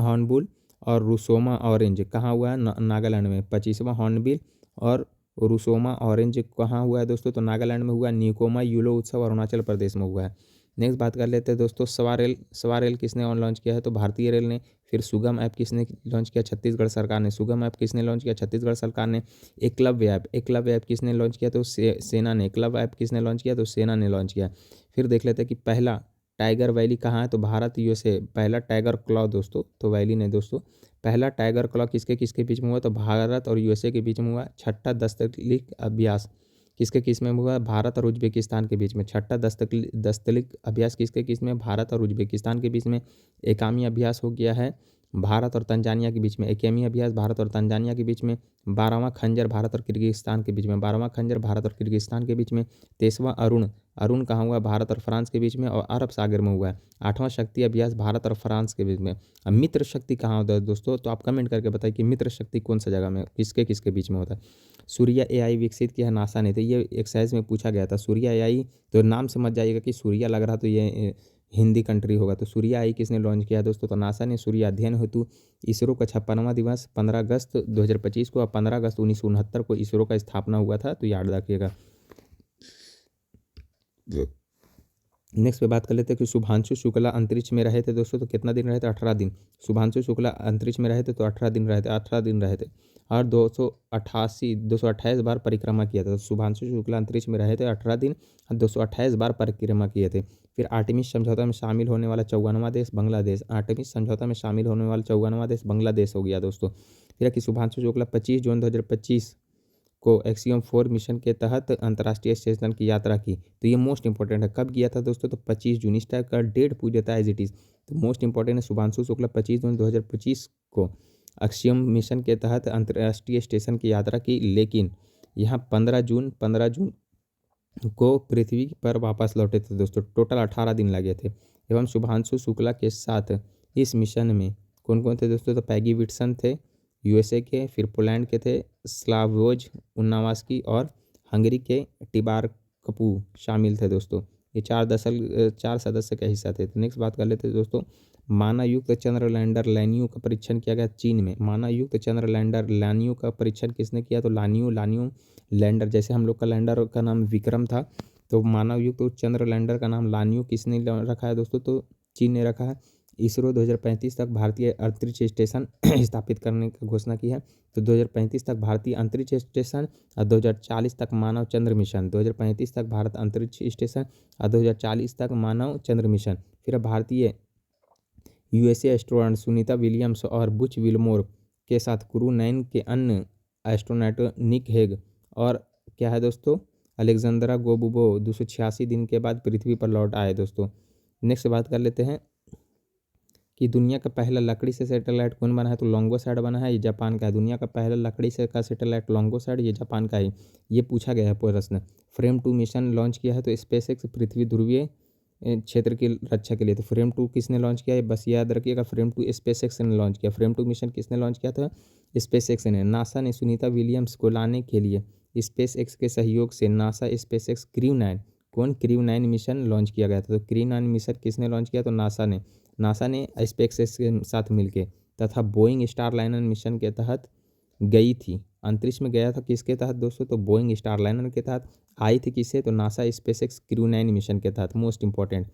हॉर्नबिल और रुसोमा ऑरेंज कहाँ हुआ है, नागालैंड में। 25वां हॉर्नबिल और रुसोमा ऑरेंज कहाँ हुआ है दोस्तों, तो नागालैंड में हुआ। न्यूकोमा यूलो उत्सव अरुणाचल प्रदेश में हुआ है। नेक्स्ट बात कर लेते हैं दोस्तों, सवा रेल किसने लॉन्च किया है, तो भारतीय रेल ने। फिर सुगम ऐप किसने लॉन्च किया, छत्तीसगढ़ सरकार ने। सुगम ऐप किसने लॉन्च किया, छत्तीसगढ़ सरकार ने। एकलव्य ऐप किसने लॉन्च किया, तो सेना ने। एकलव्य ऐप किसने लॉन्च किया, तो सेना ने लॉन्च किया। फिर देख लेते हैं कि पहला टाइगर वैली कहाँ है, तो भारत यूएसए। पहला टाइगर क्लॉ दोस्तों, तो वैली ने दोस्तों। पहला टाइगर क्लॉ किसके बीच में हुआ, तो भारत और यूएसए के बीच में हुआ। छठा दस्तलिक अभ्यास किस में हुआ, भारत और उज्बेकिस्तान के बीच में। छठा दस्तलिक अभ्यास किस में, भारत और उज्बेकिस्तान के बीच में। एकामी अभ्यास हो गया है भारत और तंजानिया के बीच में। एकेमी अभ्यास भारत और तंजानिया के बीच में। 12वां खंजर भारत और किर्गिस्तान के बीच में। 12वां खंजर भारत और किर्गिस्तान के बीच में। 23वां अरुण कहाँ हुआ, भारत और फ्रांस के बीच में और अरब सागर में हुआ है। 8वां शक्ति अभ्यास भारत और फ्रांस के बीच में। अब मित्र शक्ति कहाँ होता है दोस्तों, तो आप कमेंट करके बताइए कि मित्र शक्ति कौन सा जगह में किसके बीच में होता है। सूर्या एआई विकसित किया है नासा ने, तो ये एक्सरसाइज में पूछा गया था। सूर्या एआई, तो नाम से मत जाइएगा कि सूर्या लग रहा तो ये हिंदी कंट्री होगा। तो सूर्या एआई किसने लॉन्च किया दोस्तों, तो नासा ने। सूर्य अध्ययन हेतु इसरो का 56वां दिवस 15 अगस्त 2025 को और 15 अगस्त 1969 को इसरो का स्थापना हुआ था, तो याद रखिएगा। नेक्स्ट पे बात कर लेते हैं कि शुभांशु शुक्ला अंतरिक्ष में रहे थे दोस्तों, तो कितना दिन रहे थे, 18 दिन। शुभांशु शुक्ला अंतरिक्ष में रहे थे तो 18 दिन रहे थे और 228 बार परिक्रमा किया था। तो शुभांशु शुक्ला अंतरिक्ष में रहे थे 18 दिन और 228 बार परिक्रमा किए थे। फिर आर्टेमिस समझौता में शामिल होने वाला 54वां देश बांग्लादेश। आर्टेमिस समझौता में शामिल होने वाला 54वां देश बांग्लादेश हो गया दोस्तों। फिर कि शुभांशु शुक्ला 25 जून 2025 को एक्सियम 4 मिशन के तहत अंतर्राष्ट्रीय स्टेशन की यात्रा की। तो ये मोस्ट इंपॉर्टेंट है, कब किया था दोस्तों, तो 25 जून। इस टाइप का डेट पूछ देता है एज इट इज़, तो मोस्ट इंपॉर्टेंट है। शुभांशु शुक्ला 25 जून 2025 को अक्षयम मिशन के तहत अंतर्राष्ट्रीय स्टेशन की यात्रा की, लेकिन यहाँ 15 जून को पृथ्वी पर वापस लौटे थे दोस्तों। टोटल 18 दिन लगे थे। एवं शुभांशु शुक्ला के साथ इस मिशन में कौन कौन थे दोस्तों, तो पैगी विटसन थे यूएसए के। फिर पोलैंड के थे स्लावोज उन्नावास्की और हंगरी के टिबार कपू शामिल थे दोस्तों। ये 4 सदस्य का हिस्सा थे। तो नेक्स्ट बात कर लेते हैं दोस्तों, मानवयुक्त चंद्र लैंडर लानियो का परीक्षण किया गया चीन में। मानवयुक्त चंद्र लैंडर लानियो का परीक्षण किसने किया, तो लानियो लैंडर, जैसे हम लोग का लैंडर का नाम विक्रम था, तो मानवयुक्त चंद्र लैंडर का नाम लानियो किसने रखा है दोस्तों, तो चीन ने रखा है। इसरो 2035 तक भारतीय अंतरिक्ष स्टेशन स्थापित करने की घोषणा की है। तो 2035 तक भारतीय अंतरिक्ष स्टेशन और 2040 तक मानव चंद्र मिशन। 2035 तक भारत अंतरिक्ष स्टेशन और 2040 तक मानव चंद्र मिशन। फिर भारतीय यूएसए एस्ट्रोनॉट सुनीता विलियम्स और बुच विल्मोर के साथ क्रू 9 के अन्य एस्ट्रोनॉट निक हेग और क्या है दोस्तों, अलेक्जेंड्रा गोबुबो 286 दिन के बाद पृथ्वी पर लौट आए दोस्तों। नेक्स्ट बात कर लेते हैं कि दुनिया का पहला लकड़ी से सैटेलाइट कौन बना है, तो लोंगोसैट बना है, ये जापान का है। दुनिया का पहला लकड़ी से का सैटेलाइट लोंगोसैट, ये जापान का है। ये पूछा गया है प्रश्न। फ्रेम 2 मिशन लॉन्च किया है, तो स्पेसएक्स पृथ्वी ध्रुवीय क्षेत्र की रक्षा के लिए। तो फ्रेम 2 किसने लॉन्च किया है, बस याद रखिएगा, फ्रेम 2 स्पेसएक्स ने लॉन्च किया। फ्रेम 2 मिशन किसने लॉन्च किया था, स्पेसएक्स ने। नासा ने सुनीता विलियम्स को लाने के लिए स्पेसएक्स के सहयोग से NASA SpaceX crew 9 mission launch किया गया था। तो क्रू 9 मिशन किसने लॉन्च किया, तो नासा ने स्पेसएक्स के साथ मिलकर तथा बोइंग स्टारलाइनर मिशन के तहत गई थी। अंतरिक्ष में गया था किसके तहत दोस्तों, तो बोइंग स्टारलाइनर के तहत। आई थी किससे, तो नासा स्पेसएक्स क्रू 9 मिशन के तहत, मोस्ट इंपॉर्टेंट।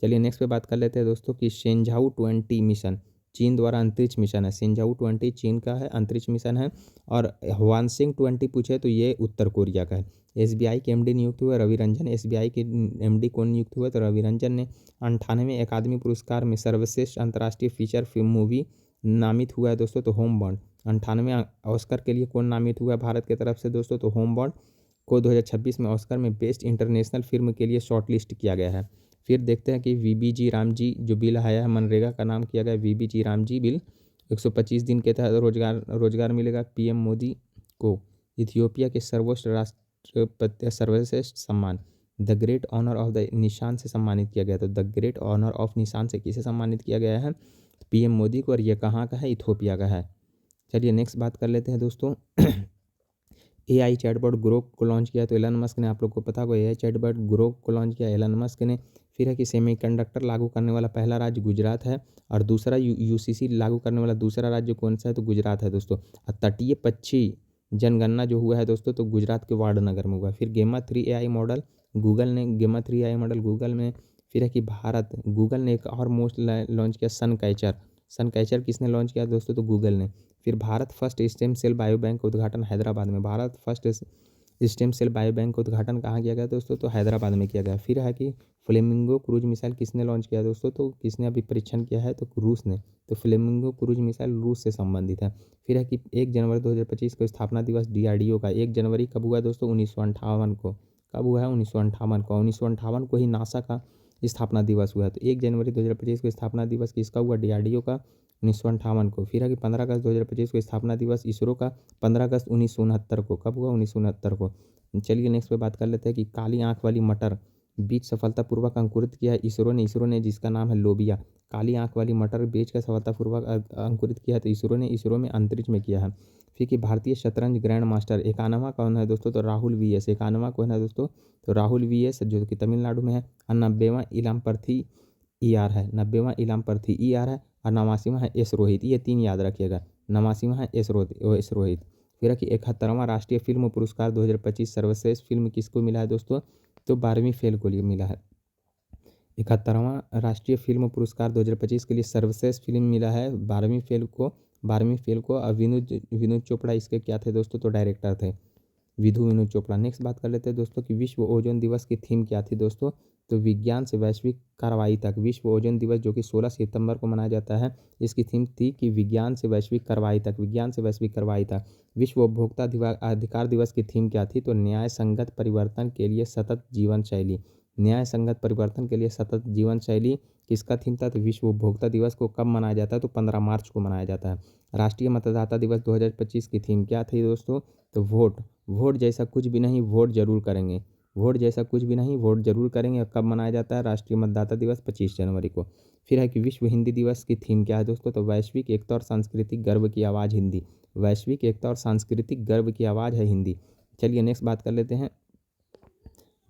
चलिए नेक्स्ट पे बात कर लेते हैं दोस्तों कि शेंझाऊ 20 मिशन चीन द्वारा अंतरिक्ष मिशन है। शेंझाऊ 20 चीन का है, अंतरिक्ष मिशन है। और ह्वानसिंग 20 पूछे तो ये उत्तर कोरिया का है। एसबीआई के एमडी नियुक्त हुए रवि रंजन। एसबीआई के एमडी कौन नियुक्त हुए, तो रवि रंजन ने। 98वें अकादमी पुरस्कार में सर्वश्रेष्ठ अंतर्राष्ट्रीय फीचर फिल्म मूवी नामित हुआ है दोस्तों? तो होम बॉन्ड। 98 ऑस्कर के लिए कौन नामित हुआ है भारत की तरफ से दोस्तों? तो होम बॉन्ड को 2026 में ऑस्कर में बेस्ट इंटरनेशनल फिल्म के लिए शॉर्टलिस्ट किया गया है। फिर देखते हैं कि वीबीजी रामजी जो बिल आया है, मनरेगा का नाम किया गया वीबीजी रामजी बिल। 125 दिन के तहत रोजगार मिलेगा। पीएम मोदी को इथियोपिया के सर्वोच्च राष्ट्रपति सर्वश्रेष्ठ सम्मान the great honour of the Nishan से सम्मानित किया गया। तो द ग्रेट ऑनर ऑफ निशान से किसे सम्मानित किया गया है? पीएम मोदी को। और ये कहाँ का है? इथियोपिया का है। चलिए नेक्स्ट बात कर लेते हैं दोस्तों। एआई चैटबॉट ग्रोक को लॉन्च किया तो एलन मस्क ने, आप लोग को पता होगा एआई चैटबॉट ग्रोक को लॉन्च किया एलन मस्क ने। फिर है कि सेमीकंडक्टर लागू करने वाला पहला राज्य गुजरात है और दूसरा यूसीसी लागू करने वाला दूसरा राज्य कौन सा है? तो गुजरात है दोस्तों। और तटीय पक्षी जनगणना जो हुआ है दोस्तों तो गुजरात के वाडनगर में हुआ है। फिर गेमा 3 एआई मॉडल गूगल ने, गेमा 3 एआई मॉडल गूगल में। फिर है कि भारत गूगल ने एक और मोस्ट लॉन्च किया सन कैचर किसने लॉन्च किया दोस्तों? तो गूगल ने। फिर Bharat first stem cell biobank का उद्घाटन हैदराबाद में। Bharat first stem cell biobank का उद्घाटन कहाँ किया गया दोस्तों? तो हैदराबाद में किया गया। फिर है कि फ्लेमिंगो क्रूज मिसाइल किसने लॉन्च किया दोस्तों? तो किसने अभी परीक्षण किया है? तो रूस ने। तो फ्लेमिंगो क्रूज मिसाइल रूस से संबंधित है। फिर है कि 1 जनवरी 2025 को स्थापना दिवस डीआरडीओ का। 1 जनवरी कब हुआ दोस्तों? 1958 को। कब हुआ है? 1958 को। 1958 को ही नासा का स्थापना दिवस हुआ है। तो 1 जनवरी 2025 को स्थापना दिवस किसका हुआ? डीआरडीओ का, 1958 को। फिर है कि 15 अगस्त 2025 को स्थापना दिवस इसरो का। 15 अगस्त 1969 को। कब हुआ? 1969 को। चलिए नेक्स्ट पे बात कर लेते हैं कि काली आंख वाली मटर बीज सफलतापूर्वक अंकुरित किया है इसरो ने जिसका नाम है लोबिया। काली आंख वाली मटर बीज का सफलतापूर्वक अंकुरित किया है तो इसरो में अंतरिक्ष में किया है। फिर कि भारतीय शतरंज ग्रैंड मास्टर 91वां कौन है दोस्तों? तो राहुल वीएस। 91वां कौन है दोस्तों? तो राहुल वीएस जो कि तमिलनाडु में है। और 90वां इलाम पर्थी ईआर है। 90वां इलाम पर्थी ईआर है। और 89वां है एस रोहित। ये 3 याद रखिएगा। 89वां है एस रोहित। फिर है कि 71वां राष्ट्रीय फिल्म पुरस्कार 2025 सर्वश्रेष्ठ फिल्म किसको मिला है दोस्तों? तो 12वीं फेल को लिए मिला है। 71वां राष्ट्रीय फिल्म पुरस्कार 2025 के लिए सर्वश्रेष्ठ फिल्म मिला है 12वीं फेल को। और विनोद चोपड़ा इसके क्या थे दोस्तों? तो डायरेक्टर थे, विनोद चोपड़ा। नेक्स्ट बात कर लेते हैं दोस्तों कि विश्व ओजोन दिवस की थीम क्या थी दोस्तों? तो विज्ञान से वैश्विक कार्रवाई तक। विश्व ओजोन दिवस जो कि 16 सितंबर को मनाया जाता है, इसकी थीम थी कि विज्ञान से वैश्विक कार्रवाई तक। विश्व उपभोक्ता अधिकार दिवस की थीम क्या थी? तो न्याय संगत परिवर्तन के लिए सतत जीवन शैली किसका थीम था? तो विश्व उपभोक्ता दिवस को कब मनाया जाता है? तो 15 मार्च को मनाया जाता है। राष्ट्रीय मतदाता दिवस 2025 की थीम क्या थी दोस्तों? तो वोट जैसा कुछ भी नहीं, वोट जरूर करेंगे। और कब मनाया जाता है? राष्ट्रीय मतदाता दिवस 25 जनवरी को। फिर है कि विश्व हिंदी दिवस की थीम क्या है दोस्तों? तो वैश्विक एकता और सांस्कृतिक गर्व की आवाज़ हिंदी। वैश्विक एकता और सांस्कृतिक गर्व की आवाज़ है हिंदी। चलिए नेक्स्ट बात कर लेते हैं,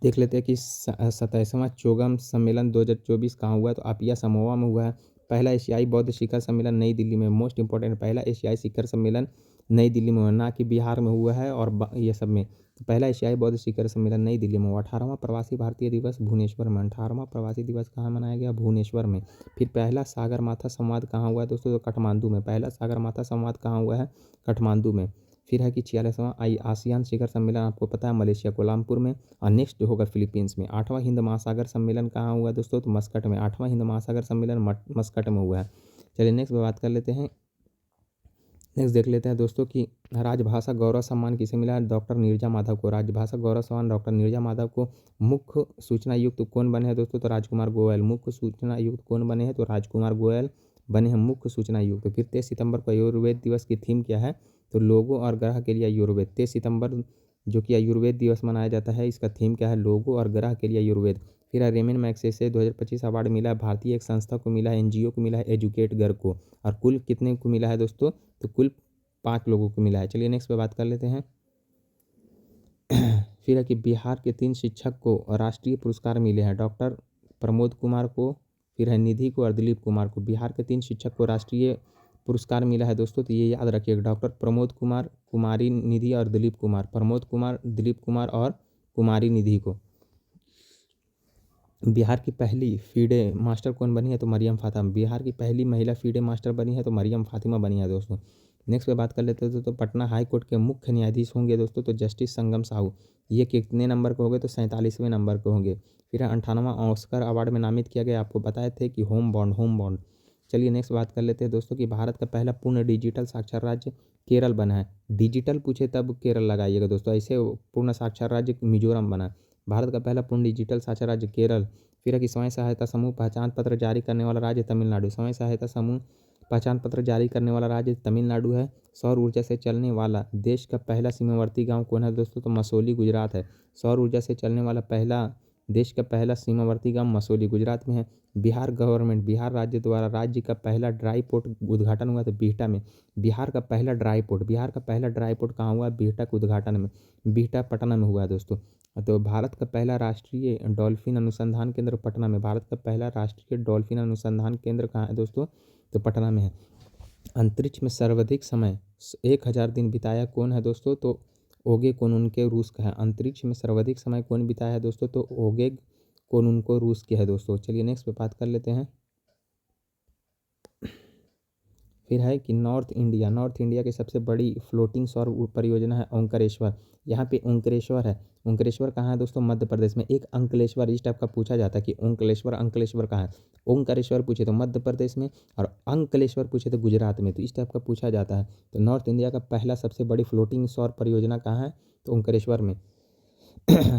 देख लेते हैं कि 27वां चोगम सम्मेलन 2024 कहाँ हुआ है? तो अपिया समोआ में हुआ है। पहला एशियाई बौद्ध शिखर सम्मेलन नई दिल्ली में। मोस्ट इंपॉर्टेंट, पहला एशियाई शिखर सम्मेलन नई दिल्ली में हुआ, ना कि बिहार में हुआ है और ये सब में। तो पहला एशियाई बौद्ध शिखर सम्मेलन नई दिल्ली में हुआ। 18वां प्रवासी भारतीय दिवस भुवनेश्वर में। 18वां प्रवासी दिवस कहाँ मनाया गया? भुवनेश्वर में। फिर पहला सागरमाथा संवाद कहाँ हुआ है दोस्तों? तो काठमांडू में। पहला सागरमाथा संवाद कहाँ हुआ है? काठमांडू में। फिर है कि 46वां आसियान शिखर सम्मेलन आपको पता है मलेशिया कोलालमपुर में। और नेक्स्ट होगा फिलीपींस में। 8वां हिंद महासागर सम्मेलन कहाँ हुआ दोस्तों? तो मस्कट में। 8वां हिंद महासागर सम्मेलन मस्कट में हुआ है। चलिए नेक्स्ट बात कर लेते हैं, नेक्स्ट देख लेते हैं दोस्तों कि राजभाषा गौरव सम्मान किसे मिला है? डॉक्टर नीरजा माधव को। राजभाषा गौरव सम्मान डॉक्टर नीरजा माधव को। मुख्य सूचना युक्त कौन बने हैं दोस्तों? तो राजकुमार गोयल। मुख्य सूचना युक्त कौन बने हैं? तो राजकुमार गोयल बने हैं मुख्य सूचना युक्त। फिर 23 सितंबर को आयुर्वेद दिवस की थीम क्या है? तो लोगों और ग्रह के लिए आयुर्वेद। 23 सितंबर जो कि आयुर्वेद दिवस मनाया जाता है, इसका थीम क्या है? लोगों और ग्रह के लिए आयुर्वेद। फिर रेमन मैग्सेसे 2025 अवार्ड मिला है भारतीय एक संस्था को मिला है, एनजीओ को मिला है, एजुकेट घर को। और कुल कितने को मिला है दोस्तों? तो कुल 5 लोगों को मिला है। चलिए नेक्स्ट पे बात कर लेते हैं। फिर है कि बिहार के 3 शिक्षक को राष्ट्रीय पुरस्कार मिले हैं। डॉक्टर प्रमोद कुमार को, फिर है निधि को और दिलीप कुमार को। बिहार के 3 शिक्षक को राष्ट्रीय पुरस्कार मिला है दोस्तों, तो ये याद रखिएगा। डॉक्टर प्रमोद कुमार, कुमारी निधि और दिलीप कुमार। प्रमोद कुमार, दिलीप कुमार और कुमारी निधि को। बिहार की पहली फीडे मास्टर कौन बनी है? तो मरियम फातिमा। बिहार की पहली महिला फीडे मास्टर बनी है तो मरियम फातिमा बनी है दोस्तों। नेक्स्ट पे बात कर लेते हैं तो पटना हाई कोर्ट के मुख्य न्यायाधीश होंगे दोस्तों तो जस्टिस संगम साहू। ये कितने नंबर के होंगे? तो 47वें नंबर के होंगे। फिर 98वां ऑस्कर अवार्ड में नामित किया गया, आपको बताए थे कि होम बॉन्ड। चलिए नेक्स्ट बात कर लेते हैं दोस्तों कि भारत का पहला पूर्ण डिजिटल साक्षर राज्य केरल बना है। डिजिटल पूछे तब केरल लगाइएगा दोस्तों, ऐसे पूर्ण साक्षर राज्य मिजोरम बना है। भारत का पहला पूर्ण डिजिटल साक्षर राज्य केरल। फिर है कि स्वयं सहायता समूह पहचान पत्र जारी करने वाला राज्य तमिलनाडु। स्वयं सहायता समूह पहचान पत्र जारी करने वाला राज्य तमिलनाडु है। सौर ऊर्जा से चलने वाला देश का पहला सीमावर्ती गांव कौन है दोस्तों? तो मसौली गुजरात है। सौर ऊर्जा से चलने वाला देश का पहला सीमावर्ती गांव मसौली गुजरात में है। बिहार गवर्नमेंट, बिहार राज्य द्वारा राज्य का पहला ड्राई पोर्ट उद्घाटन हुआ था बिहटा में। बिहार का पहला ड्राई पोर्ट कहाँ हुआ? बिहटा के उद्घाटन में, बिहटा पटना में हुआ है दोस्तों। तो भारत का पहला राष्ट्रीय डॉल्फिन अनुसंधान केंद्र पटना में। भारत का पहला राष्ट्रीय डॉल्फिन अनुसंधान केंद्र कहाँ है दोस्तों? तो पटना में है। अंतरिक्ष में सर्वाधिक समय 1000 दिन बिताया कौन है दोस्तों? तो ओगे कोनुनके रूस का है। अंतरिक्ष में सर्वाधिक समय कौन बिताया है दोस्तों? तो ओगे कोनुनको रूस के है दोस्तों। चलिए नेक्स्ट पे बात कर लेते हैं। फिर है कि नॉर्थ इंडिया की सबसे बड़ी फ्लोटिंग सौर परियोजना है ओंकारेश्वर। यहाँ पे ओंकारेश्वर है। ओंकारेश्वर कहाँ है दोस्तों? मध्य प्रदेश में। एक अंकलेश्वर इस टाइप का पूछा जाता है कि अंकलेश्वर कहाँ है। ओंकारेश्वर पूछे तो मध्य प्रदेश में, और अंकलेश्वर पूछे तो गुजरात में। तो इस टाइप का पूछा जाता है। तो नॉर्थ इंडिया का पहला सबसे बड़ी फ्लोटिंग सौर परियोजना कहाँ है? तो ओंकारेश्वर में।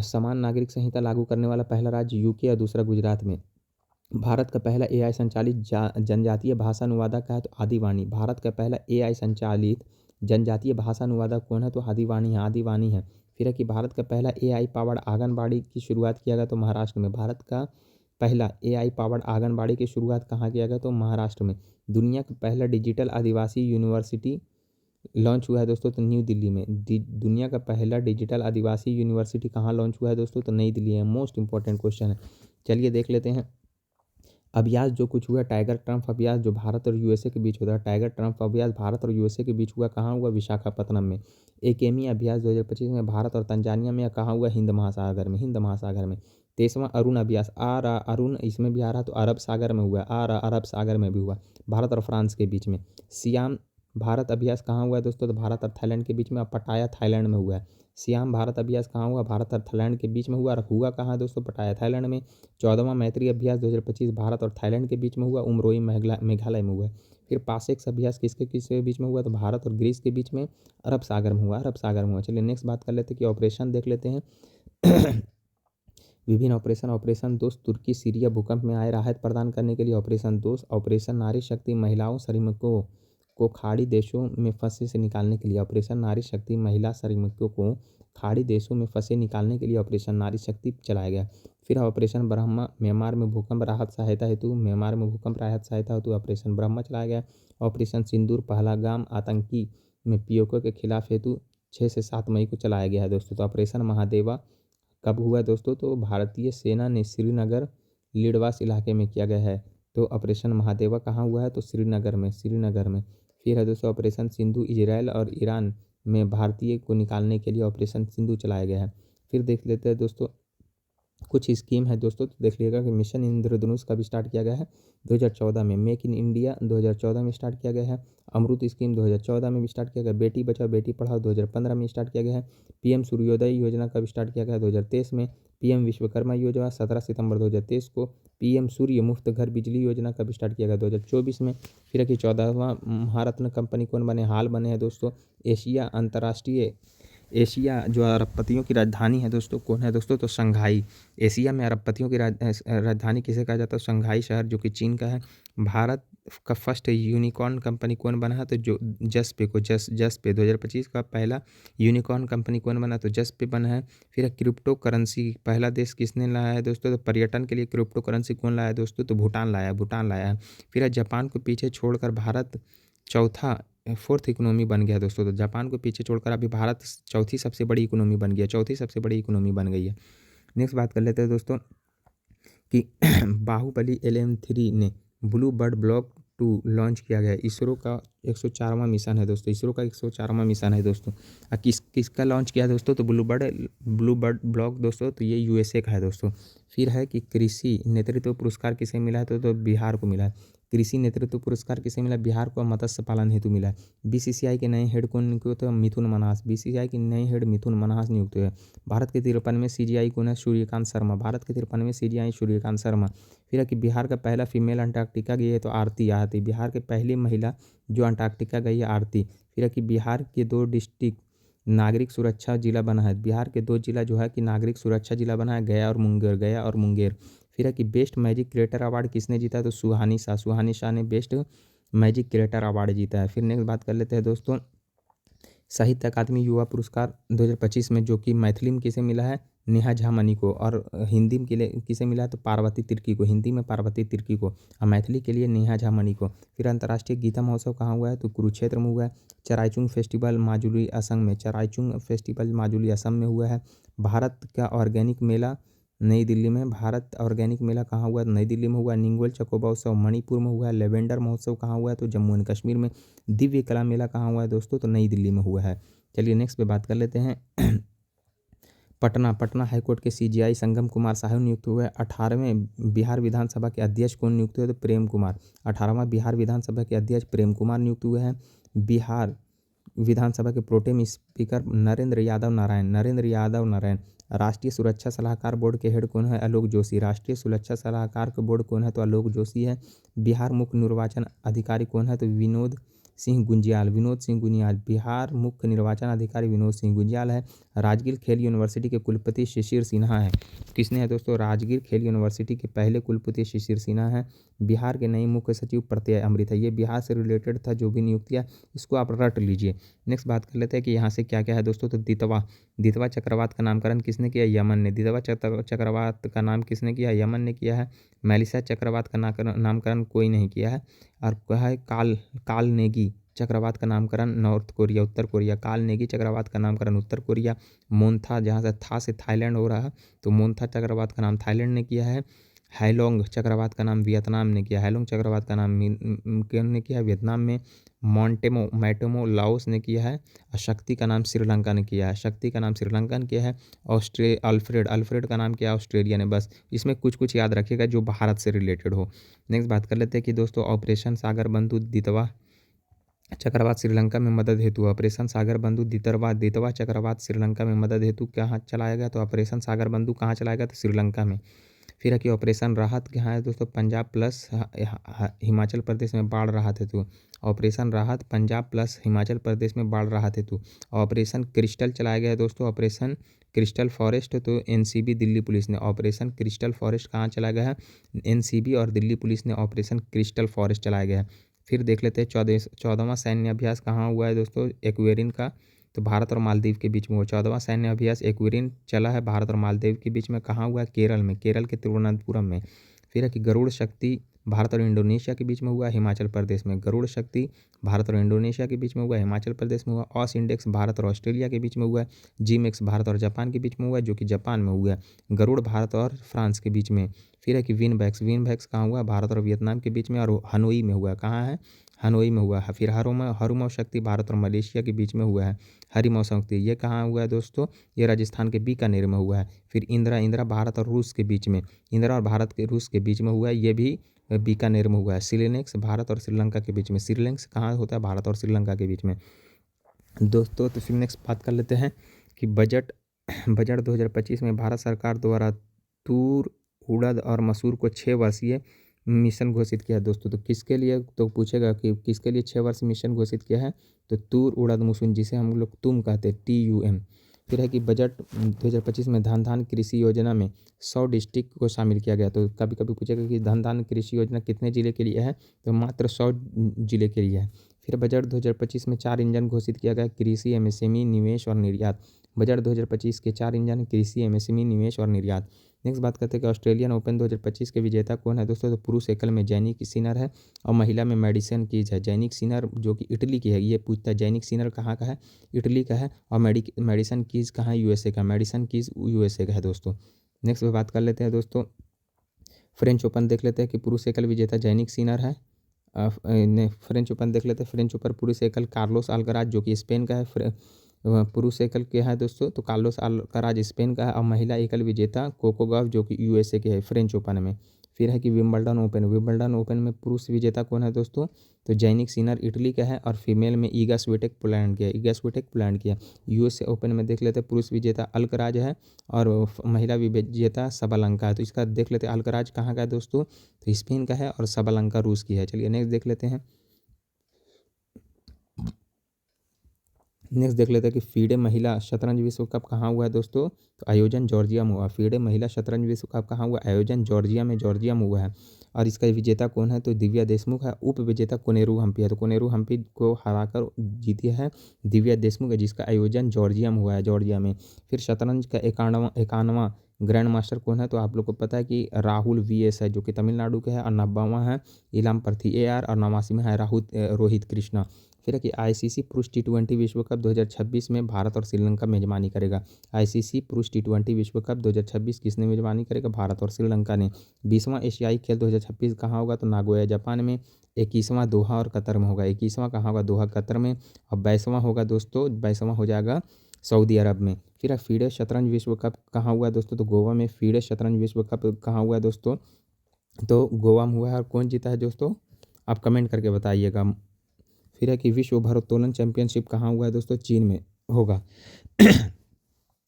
समान नागरिक संहिता लागू करने वाला पहला राज्य यूके और दूसरा गुजरात में। भारत का पहला एआई संचालित जनजातीय भाषा अनुवादक है तो आदिवाणी। भारत का पहला एआई संचालित जनजातीय भाषा अनुवादक कौन है? तो आदिवाणी है। फिर है कि भारत का पहला एआई पावर्ड आंगनबाड़ी की शुरुआत किया गया तो महाराष्ट्र में। भारत का पहला एआई पावर्ड आंगनबाड़ी की शुरुआत कहाँ किया गया? तो महाराष्ट्र में। दुनिया का पहला डिजिटल आदिवासी यूनिवर्सिटी लॉन्च हुआ है दोस्तों? तो न्यू दिल्ली में। दुनिया का पहला डिजिटल आदिवासी यूनिवर्सिटी कहाँ लॉन्च हुआ है दोस्तों? तो नई दिल्ली है। मोस्ट इंपॉर्टेंट क्वेश्चन है। चलिए देख लेते हैं। अभ्यास जो कुछ हुआ टाइगर ट्रम्प अभ्यास जो भारत और यूएसए के बीच होता है। टाइगर ट्रम्प अभ्यास भारत और यूएसए के बीच हुआ कहाँ हुआ? विशाखापत्तनम में। एकेमी अभ्यास 2025 में भारत और तंजानिया में कहाँ हुआ? हिंद महासागर में। 23वां अरुण अभ्यास अरुण इसमें भी आ रहा तो अरब सागर में हुआ। अरब सागर में भी हुआ, भारत और फ्रांस के बीच में। सियाम भारत अभ्यास कहाँ हुआ है दोस्तों? तो भारत और थाईलैंड के बीच में। पटाया थाईलैंड में हुआ है। सियाम भारत अभ्यास कहाँ हुआ? भारत और थाईलैंड के बीच में हुआ। हुआ कहाँ दोस्तों? पटाया थाईलैंड में। 14वां मैत्री अभ्यास 2025 भारत और थाईलैंड के बीच में हुआ। उमरोई मेघालय में हुआ। फिर पासेक्स अभ्यास किसके बीच में हुआ? तो भारत और ग्रीस के बीच में। अरब सागर में हुआ। चलिए नेक्स्ट बात कर लेते हैं कि ऑपरेशन देख लेते हैं। विभिन्न ऑपरेशन दोस्त तुर्की सीरिया भूकंप में आए राहत प्रदान करने के लिए ऑपरेशन दोस्त। ऑपरेशन नारी शक्ति महिलाओं श्रमिकों को खाड़ी देशों में फंसे से निकालने के लिए। ऑपरेशन नारी शक्ति महिला श्रमिकों को खाड़ी देशों में फंसे निकालने के लिए ऑपरेशन नारी शक्ति चलाया गया। फिर ऑपरेशन ब्रह्मा म्यांमार में भूकंप राहत सहायता हेतु ऑपरेशन ब्रह्मा चलाया गया। ऑपरेशन सिंदूर पहलगाम आतंकी में पीओके के खिलाफ हेतु 6 से 7 मई को चलाया गया है दोस्तों। तो ऑपरेशन महादेवा कब हुआ दोस्तों? तो भारतीय सेना ने श्रीनगर लिडवास इलाके में किया गया है। तो ऑपरेशन महादेवा कहाँ हुआ है? तो श्रीनगर में। फिर है दोस्तों ऑपरेशन सिंधु इजराइल और ईरान में भारतीय को निकालने के लिए ऑपरेशन सिंधु चलाया गया है। फिर देख लेते हैं दोस्तों कुछ स्कीम है दोस्तों। तो देख लीजिएगा कि मिशन इंद्रधनुष कब स्टार्ट किया गया है? 2014 में। मेक इन इंडिया 2014 में स्टार्ट किया गया है। अमृत स्कीम 2014 में भी स्टार्ट किया गया। बेटी बचाओ बेटी पढ़ाओ 2015 में स्टार्ट किया गया है। पीएम सूर्योदय योजना कब स्टार्ट किया गया? 2023 में। पीएम विश्वकर्मा योजना 17 सितंबर 2023 को। पीएम सूर्य मुफ्त घर बिजली योजना कब स्टार्ट किया गया? 2024 में। फिर है कि 14वां महारत्न कंपनी कौन बने? हाल बने हैं दोस्तों। एशिया जो अरबपतियों की राजधानी है दोस्तों कौन है दोस्तों? तो शंघाई। एशिया में अरबपतियों की राजधानी किसे कहा जाता है? शंघाई शहर जो कि चीन का है। भारत का फर्स्ट यूनिकॉर्न कंपनी कौन बना है? तो जो जसपे 2025 का पहला यूनिकॉर्न कंपनी कौन बना? तो जसपे बना है। फिर क्रिप्टो करेंसी पहला देश किसने लाया है दोस्तों? तो पर्यटन के लिए क्रिप्टो करेंसी कौन लाया है दोस्तों? तो भूटान लाया है। फिर जापान को पीछे छोड़कर भारत फोर्थ इकोनॉमी बन गया दोस्तों। तो जापान को पीछे छोड़कर अभी भारत चौथी सबसे बड़ी इकोनॉमी बन गई है। नेक्स्ट बात कर लेते हैं दोस्तों कि बाहुबली LM-3 ने ब्लू बर्ड ब्लॉक 2 लॉन्च किया गया है। इसरो का 104वां मिशन है दोस्तों। किसका लॉन्च किया दोस्तों? तो ब्लू बर्ड ब्लॉक दोस्तों तो ये यूएसए का है दोस्तों। फिर है कि कृषि नेतृत्व पुरस्कार किसे मिला है? तो बिहार को मिला है। कृषि नेतृत्व पुरस्कार किसे मिला? बिहार को मत्स्य पालन हेतु मिला है। बीसीसीआई के नए हेड कौन नियुक्त हुए? मिथुन मन्हास। बीसीसीआई के नए हेड मिथुन मन्हास नियुक्त हुए। भारत के 53वें सीजीआई कौन है? सूर्यकांत शर्मा। भारत के 53वें सीजीआई सूर्यकांत शर्मा। फिर है कि बिहार का पहला फीमेल अंटार्कटिका गई है तो आरती। बिहार के पहली महिला जो अंटार्कटिका गई है आरती। फिर है कि बिहार के 2 डिस्ट्रिक्ट नागरिक सुरक्षा जिला बना है। बिहार के 2 जिला जो है कि नागरिक सुरक्षा जिला बना है, गया और मुंगेर। फिर है कि बेस्ट मैजिक क्रिएटर अवार्ड किसने जीता है? तो सुहानी शाह ने बेस्ट मैजिक क्रिएटर अवार्ड जीता है। फिर नेक्स्ट बात कर लेते हैं दोस्तों साहित्य अकादमी युवा पुरस्कार 2025 में, जो कि मैथिली में किसे मिला है? नेहा झा मनी को। और हिंदी में के लिए किसे मिला है? तो पार्वती तिर्की को। हिंदी में पार्वती तिर्की को और मैथिली के लिए नेहा झा मनी को। फिर अंतर्राष्ट्रीय गीता महोत्सव कहाँ हुआ है? तो कुरुक्षेत्र में हुआ है। चराइचुंग फेस्टिवल माजुली असम में हुआ है। भारत का ऑर्गेनिक मेला नई दिल्ली में। भारत ऑर्गेनिक मेला कहाँ हुआ? नई दिल्ली में हुआ। निंगोल चकोबा उत्सव मणिपुर में हुआ है। लेवेंडर महोत्सव कहाँ हुआ है? तो जम्मू एंड कश्मीर में। दिव्य कला मेला कहाँ हुआ है दोस्तों? तो नई दिल्ली में हुआ है। चलिए नेक्स्ट पे बात कर लेते हैं पटना हाईकोर्ट के सीजीआई संगम कुमार साहू नियुक्त हुए। 18वें बिहार विधानसभा के अध्यक्ष कौन नियुक्त हुए? तो प्रेम कुमार। 18वां बिहार विधानसभा के अध्यक्ष प्रेम कुमार नियुक्त हुए हैं। बिहार विधानसभा के प्रोटेम स्पीकर नरेंद्र यादव नारायण। राष्ट्रीय सुरक्षा सलाहकार बोर्ड के हेड कौन है? आलोक जोशी। राष्ट्रीय सुरक्षा सलाहकार का बोर्ड कौन है? तो आलोक जोशी है। बिहार मुख्य निर्वाचन अधिकारी कौन है? तो विनोद सिंह गुंजियाल। बिहार मुख्य निर्वाचन अधिकारी विनोद सिंह गुंजियाल है। राजगीर खेल यूनिवर्सिटी के कुलपति शिशिर सिन्हा है। किसने है दोस्तों? राजगीर खेल यूनिवर्सिटी के पहले कुलपति शिशिर सिन्हा है। बिहार के नए मुख्य सचिव प्रत्यय अमृत है। ये बिहार से रिलेटेड था जो भी नियुक्तियाँ, इसको आप रट लीजिए। नेक्स्ट बात कर लेते हैं कि यहाँ से क्या क्या है दोस्तों। तो दितवा चक्रवात का नामकरण किसने किया? यमन ने। दितवा चक्रवात का नाम किसने किया? यमन ने किया है। मेलिसा चक्रवात का नामकरण कोई नहीं किया है। और कहा है काल नेगी चक्रवात का नामकरण उत्तर कोरिया। काल नेगी चक्रवात का नामकरण उत्तर कोरिया। मोन्था, जहाँ से था से थाईलैंड हो रहा है, तो मोन्था चक्रवात का नाम थाईलैंड ने किया है। हैलोंग चक्रवात का नाम वियतनाम ने किया। हैलोंग चक्रवात का नाम ने किया है वियतनाम में। मैटेमो लाओस ने किया है। और शक्ति का नाम श्रीलंका ने किया है। अल्फ्रेड का नाम क्या है? ऑस्ट्रेलिया ने। बस इसमें कुछ याद रखिएगा जो भारत से रिलेटेड हो। नेक्स्ट बात कर लेते हैं कि दोस्तों ऑपरेशन सागर बंधु दितवा चक्रवात श्रीलंका में मदद हेतु। ऑपरेशन सागर बंधु दितवा चक्रवात श्रीलंका में मदद हेतु कहाँ चलाया गया? तो ऑपरेशन सागर बंधु कहाँ चलाया गया? तो श्रीलंका में। फिर है कि ऑपरेशन राहत कहाँ है दोस्तों? पंजाब प्लस हिमाचल प्रदेश में बाढ़ राहत हेतु। ऑपरेशन राहत पंजाब प्लस हिमाचल प्रदेश में बाढ़ राहत हेतु। ऑपरेशन क्रिस्टल चलाया गया है दोस्तों। ऑपरेशन क्रिस्टल फॉरेस्ट तो एनसीबी दिल्ली पुलिस ने। ऑपरेशन क्रिस्टल फॉरेस्ट कहाँ चलाया गया है? एनसीबी और दिल्ली पुलिस ने ऑपरेशन क्रिस्टल फॉरेस्ट चलाया गया है। फिर देख लेते हैं 14वां सैन्य अभ्यास कहाँ हुआ है दोस्तों? एक्वेरिन का। तो भारत और मालदीव के बीच में हुआ 14वां सैन्य अभ्यास एक्वेरिन चला है भारत और मालदीव के बीच में। कहाँ हुआ है? केरल में। केरल के तिरुवनंतपुरम में। फिर है कि गरुड़ शक्ति भारत और इंडोनेशिया के बीच में हुआ हिमाचल प्रदेश में। गरुड़ शक्ति भारत और इंडोनेशिया के बीच में हुआ हिमाचल प्रदेश में हुआ। ऑस इंडेक्स भारत और ऑस्ट्रेलिया के बीच में हुआ है। जीमेक्स भारत और जापान के बीच में हुआ है, जो कि जापान में हुआ है। गरुड़ भारत और फ्रांस के बीच में। फिर है कि विनबैक्स कहाँ हुआ? भारत और वियतनाम के बीच में और हनोई में हुआ। कहाँ है? हनोई में हुआ है। फिर हरुमो शक्ति भारत और मलेशिया के बीच में हुआ है। हरिमो शक्ति ये कहाँ हुआ है दोस्तों? ये राजस्थान के बीकानेर में हुआ है। फिर इंदिरा भारत और रूस के बीच में। इंदिरा और भारत के रूस के बीच में हुआ है, ये भी बीकानेर में हुआ है। सिलेनेक्स भारत और श्रीलंका के बीच में। सिलेनेक्स कहाँ होता है? भारत और श्रीलंका के बीच में दोस्तों। तो फिर नेक्स्ट बात कर लेते हैं कि बजट 2025 में भारत सरकार द्वारा तूर उड़द और मसूर को 6 वर्षीय मिशन घोषित किया है दोस्तों। तो किसके लिए? तो पूछेगा कि किसके लिए 6 वर्ष मिशन घोषित किया है? तो तूर उड़द मसूर, जिसे हम लोग तुम कहते हैं, TUM। फिर है कि बजट 2025 में धन कृषि योजना में 100 डिस्ट्रिक्ट को शामिल किया गया। तो कभी कभी पूछेगा कि धन कृषि योजना कितने जिले के लिए है? तो मात्र 100 जिले के लिए है। फिर बजट 2025 में 4 इंजन घोषित किया गया, कृषि, MSME, निवेश और निर्यात। बजट 2025 के 4 इंजन कृषि, MSME, निवेश और निर्यात। नेक्स्ट बात करते हैं कि ऑस्ट्रेलियन ओपन 2025 के विजेता कौन है दोस्तों? तो पुरुष एकल में जैनिक सिनर है और महिला में मेडिसन कीज है। जैनिक सिनर जो कि इटली की है, ये पूछता है जैनिक सिनर कहाँ का है? इटली का है। और मेडिसन कीज कहाँ है? USA का। मेडिसन कीज USA का है दोस्तों। नेक्स्ट पे बात कर लेते हैं दोस्तों फ्रेंच ओपन देख लेते हैं कि पुरुष एकल विजेता जैनिक सिनर है। फ्रेंच ओपन देख लेते हैं। फ्रेंच ओपन पुरुष एकल कार्लोस अल्कराज जो कि स्पेन का है। पुरुष एकल क्या है दोस्तों? तो कार्लोस अल्कराज स्पेन का है। और महिला एकल विजेता कोको गॉफ जो कि USA के है फ्रेंच ओपन में। फिर है कि विंबलडन ओपन में पुरुष विजेता कौन है दोस्तों, तो जैनिक सिनर इटली का है और फीमेल में ईगा स्विटेक पोलैंड की है। यूएस ओपन में देख लेते हैं पुरुष विजेता अल्कराज है और महिला विजेता सबलंका है। तो इसका देख लेते हैं अल्कराज कहाँ का है दोस्तों, तो स्पेन का है और सबलंका रूस की है। चलिए नेक्स्ट देख लेते हैं। नेक्स्ट देख लेते हैं कि फीडे महिला शतरंज विश्व कप कहाँ हुआ है दोस्तों, तो आयोजन जॉर्जिया में हुआ। फीडे महिला शतरंज विश्व कप कहाँ हुआ, आयोजन जॉर्जिया में हुआ है। और इसका विजेता कौन है, तो दिव्या देशमुख है। उप विजेता कोनेरू हम्पी है, तो कोनेरू हम्पी को हराकर जीती है दिव्या देशमुख है, जिसका आयोजन जॉर्जिया में हुआ है, जॉर्जिया में। फिर शतरंज का 51वां ग्रैंड मास्टर कौन है, तो आप लोग को पता है कि राहुल वीएस है, जो कि तमिलनाडु के हैं। और 90वां है इलाम प्रथी एआर और 89 में है रोहित कृष्णा। फिर है कि आईसीसी पुरुष टी20 विश्व कप 2026 में भारत और श्रीलंका मेजबानी करेगा। आईसीसी पुरुष टी20 विश्व कप 2026 किसने मेजबानी करेगा, भारत और श्रीलंका ने। 20वां एशियाई खेल 2026 कहाँ होगा, तो नागोया जापान में। 21वां दोहा और कतर में होगा। 21वां कहाँ होगा, दोहा कतर में। और 22वां होगा दोस्तों, 22वां हो जाएगा सऊदी अरब में। फिर फीडे शतरंज विश्व कप कहाँ हुआ है दोस्तों, तो गोवा में। फीडे शतरंज विश्व कप कहाँ हुआ है दोस्तों, तो गोवा में हुआ है। और कौन जीता है दोस्तों, आप कमेंट करके बताइएगा। फिर है कि विश्व भारोत्तोलन चैंपियनशिप कहाँ हुआ है दोस्तों, चीन में होगा।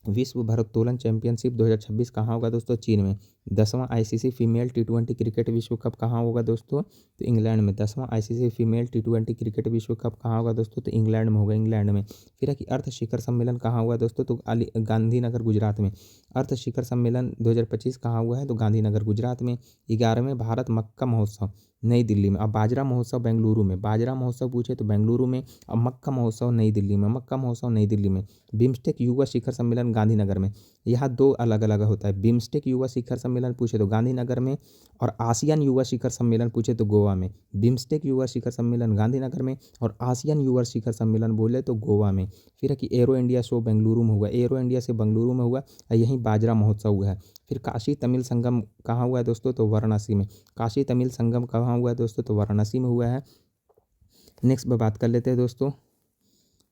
विश्व भारोत्तोलन चैंपियनशिप 2026 कहाँ होगा दोस्तों, चीन में। 10वां आईसीसी फीमेल टी20 क्रिकेट विश्व कप कहाँ होगा दोस्तों, तो इंग्लैंड में। 10वां आईसीसी फीमेल टी20 क्रिकेट विश्व कप कहाँ होगा दोस्तों, तो इंग्लैंड में होगा, इंग्लैंड में। फिर है कि अर्थ शिखर सम्मेलन कहाँ हुआ दोस्तों, तो गांधीनगर गुजरात में। अर्थ शिखर सम्मेलन 2025 कहाँ हुआ है, तो गांधीनगर गुजरात में। 11वें भारत मक्का महोत्सव नई दिल्ली में। अब बाजरा महोत्सव बेंगलुरु में, बाजरा महोत्सव पूछे तो बेंगलुरु में। अब मक्का महोत्सव नई दिल्ली में, मक्का महोत्सव नई दिल्ली में। बिम्स्टेक युवा शिखर सम्मेलन गांधीनगर में। यहाँ दो अलग अलग होता है, बिम्स्टेक युवा शिखर सम्मेलन पूछे तो गांधीनगर में और आसियान युवा शिखर सम्मेलन पूछे तो गोवा में। बिम्स्टेक युवा शिखर सम्मेलन गांधीनगर में और आसियान युवा शिखर सम्मेलन बोले तो गोवा में। फिर है कि एरो इंडिया शो बेंगलुरु में हुआ, एरो इंडिया से बेंगलुरु में हुआ और यहीं बाजरा महोत्सव हुआ है। फिर काशी तमिल संगम कहाँ हुआ है दोस्तों, तो वाराणसी में। काशी तमिल संगम कहाँ हुआ है दोस्तों, तो वाराणसी में हुआ है। नेक्स्ट बात कर लेते हैं दोस्तों,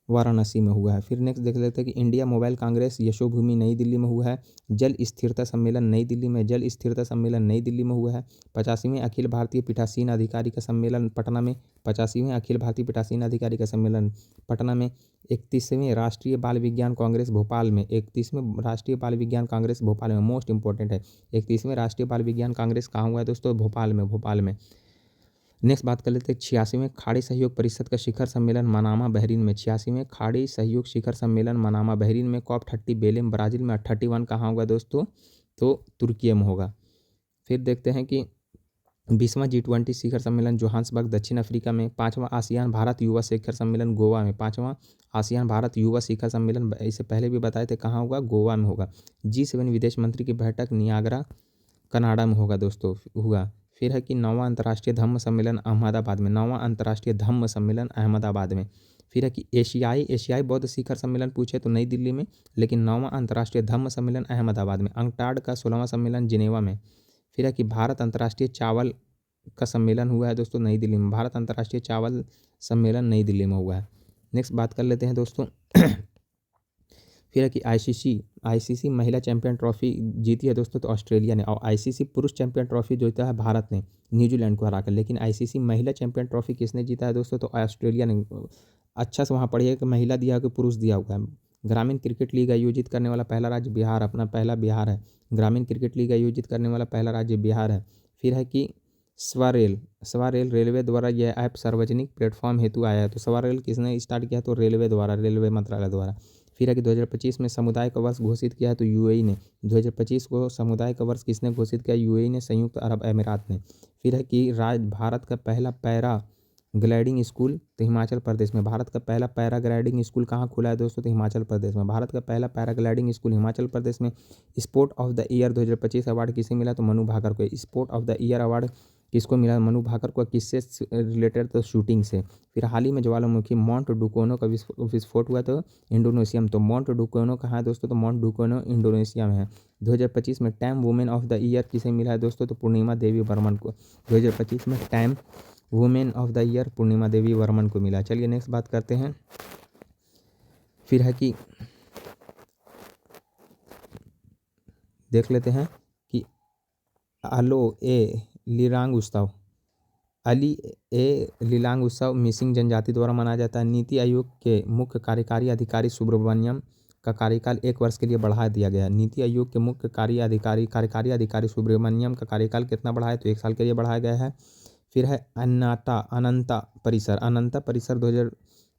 वाराणसी में हुआ है। फिर नेक्स्ट देख लेते हैं कि इंडिया मोबाइल कांग्रेस यशोभूमि नई दिल्ली में हुआ है। जल स्थिरता सम्मेलन नई दिल्ली में, जल स्थिरता सम्मेलन नई दिल्ली में हुआ है। 85वें अखिल भारतीय पीठासीन अधिकारी का सम्मेलन पटना में। 85वें अखिल भारतीय पीठासीन अधिकारी का सम्मेलन पटना में। 31वें राष्ट्रीय बाल विज्ञान कांग्रेस भोपाल में। 31वें राष्ट्रीय बाल विज्ञान कांग्रेस भोपाल में, मोस्ट इंपॉर्टेंट है। 31वें राष्ट्रीय बाल विज्ञान कांग्रेस कहाँ हुआ है दोस्तों, भोपाल में, भोपाल में। नेक्स्ट बात कर लेते हैं 86वें खाड़ी सहयोग परिषद का शिखर सम्मेलन मनामा बहरीन में। 86वें खाड़ी सहयोग शिखर सम्मेलन मनामा बहरीन में। COP30 बेलेम ब्राज़ील में। 31 कहाँ होगा दोस्तों, तो तुर्की में होगा। फिर देखते हैं कि 20वां G20 शिखर सम्मेलन जोहान्सबर्ग दक्षिण अफ्रीका में। 5वां आसियान भारत युवा शिखर सम्मेलन गोवा में। 5वां आसियान भारत युवा शिखर सम्मेलन इससे पहले भी बताए थे कहाँ होगा, गोवा में होगा। G7 विदेश मंत्री की बैठक नियाग्रा कनाडा में होगा दोस्तों, हुआ। फिर है कि 9वां अंतर्राष्ट्रीय धम्म सम्मेलन अहमदाबाद में। 9वां अंतर्राष्ट्रीय धम्म सम्मेलन अहमदाबाद में। फिर है कि एशियाई बौद्ध शिखर सम्मेलन पूछे तो नई दिल्ली में, लेकिन 9वां अंतर्राष्ट्रीय धम्म सम्मेलन अहमदाबाद में। अंकटाड का 16वां सम्मेलन जिनेवा में। फिर है कि भारत अंतर्राष्ट्रीय चावल का सम्मेलन हुआ है दोस्तों नई दिल्ली में। भारत अंतर्राष्ट्रीय चावल सम्मेलन नई दिल्ली में हुआ है। नेक्स्ट बात कर लेते हैं दोस्तों फिर है कि आईसीसी महिला चैंपियन ट्रॉफी जीती है दोस्तों, तो ऑस्ट्रेलिया ने। और आईसीसी पुरुष चैंपियन ट्रॉफी जीता है भारत ने न्यूजीलैंड को हराकर। लेकिन आईसीसी महिला चैंपियन ट्रॉफी किसने जीता है दोस्तों, तो ऑस्ट्रेलिया ने। अच्छा से वहाँ पढ़िए कि महिला दिया कि पुरुष दिया हुआ है। ग्रामीण क्रिकेट लीग आयोजित करने वाला पहला राज्य बिहार, अपना पहला बिहार है। ग्रामीण क्रिकेट लीग आयोजित करने वाला पहला राज्य बिहार है। फिर है कि स्वरेल रेलवे द्वारा यह ऐप सार्वजनिक प्लेटफॉर्म हेतु आया है। तो स्वरेल किसने स्टार्ट किया, तो रेलवे द्वारा, रेलवे मंत्रालय द्वारा। फिर है कि 2025 में समुदाय का वर्ष घोषित किया है, तो यूएई ने। 2025 को समुदाय का वर्ष किसने घोषित किया, यूएई ने, संयुक्त अरब अमीरात ने। फिर है कि भारत का पहला पैरा ग्लाइडिंग स्कूल, तो हिमाचल प्रदेश में। भारत का पहला पैराग्लाइडिंग स्कूल कहाँ खुला है दोस्तों, तो हिमाचल प्रदेश में। भारत का पहला पैराग्लाइडिंग स्कूल हिमाचल प्रदेश में। Sport of the year 2025 award किसे मिला, तो मनु भाकर को। Sport of the year award किसको मिला, मनु भाकर को। किससे रिलेटेड, तो शूटिंग से। फिर हाल ही में ज्वालामुखी माउंट डुकोनो का विस्फोट हुआ, तो इंडोनेशिया में। तो माउंट डुकोनो कहाँ है दोस्तों, तो माउंट डुकोनो इंडोनेशिया में है। 2025 में Time woman of the year किसे मिला है दोस्तों, तो पूर्णिमा देवी वर्मन को। 2025 में Time woman of the year Purnima Devi Barman को मिला। चलिए नेक्स्ट बात करते हैं। फिर है कि देख लेते हैं कि लिरांग उत्सव, अली ए लिलांग उत्सव मिसिंग जनजाति द्वारा मनाया जाता है। नीति आयोग के मुख्य कार्यकारी अधिकारी सुब्रमण्यम का कार्यकाल 1 वर्ष के लिए बढ़ा दिया गया है। नीति आयोग के मुख्य कार्यकारी अधिकारी सुब्रमण्यम का कार्यकाल कितना बढ़ाया, तो 1 साल के लिए बढ़ाया गया है। फिर है अनंता परिसर 2000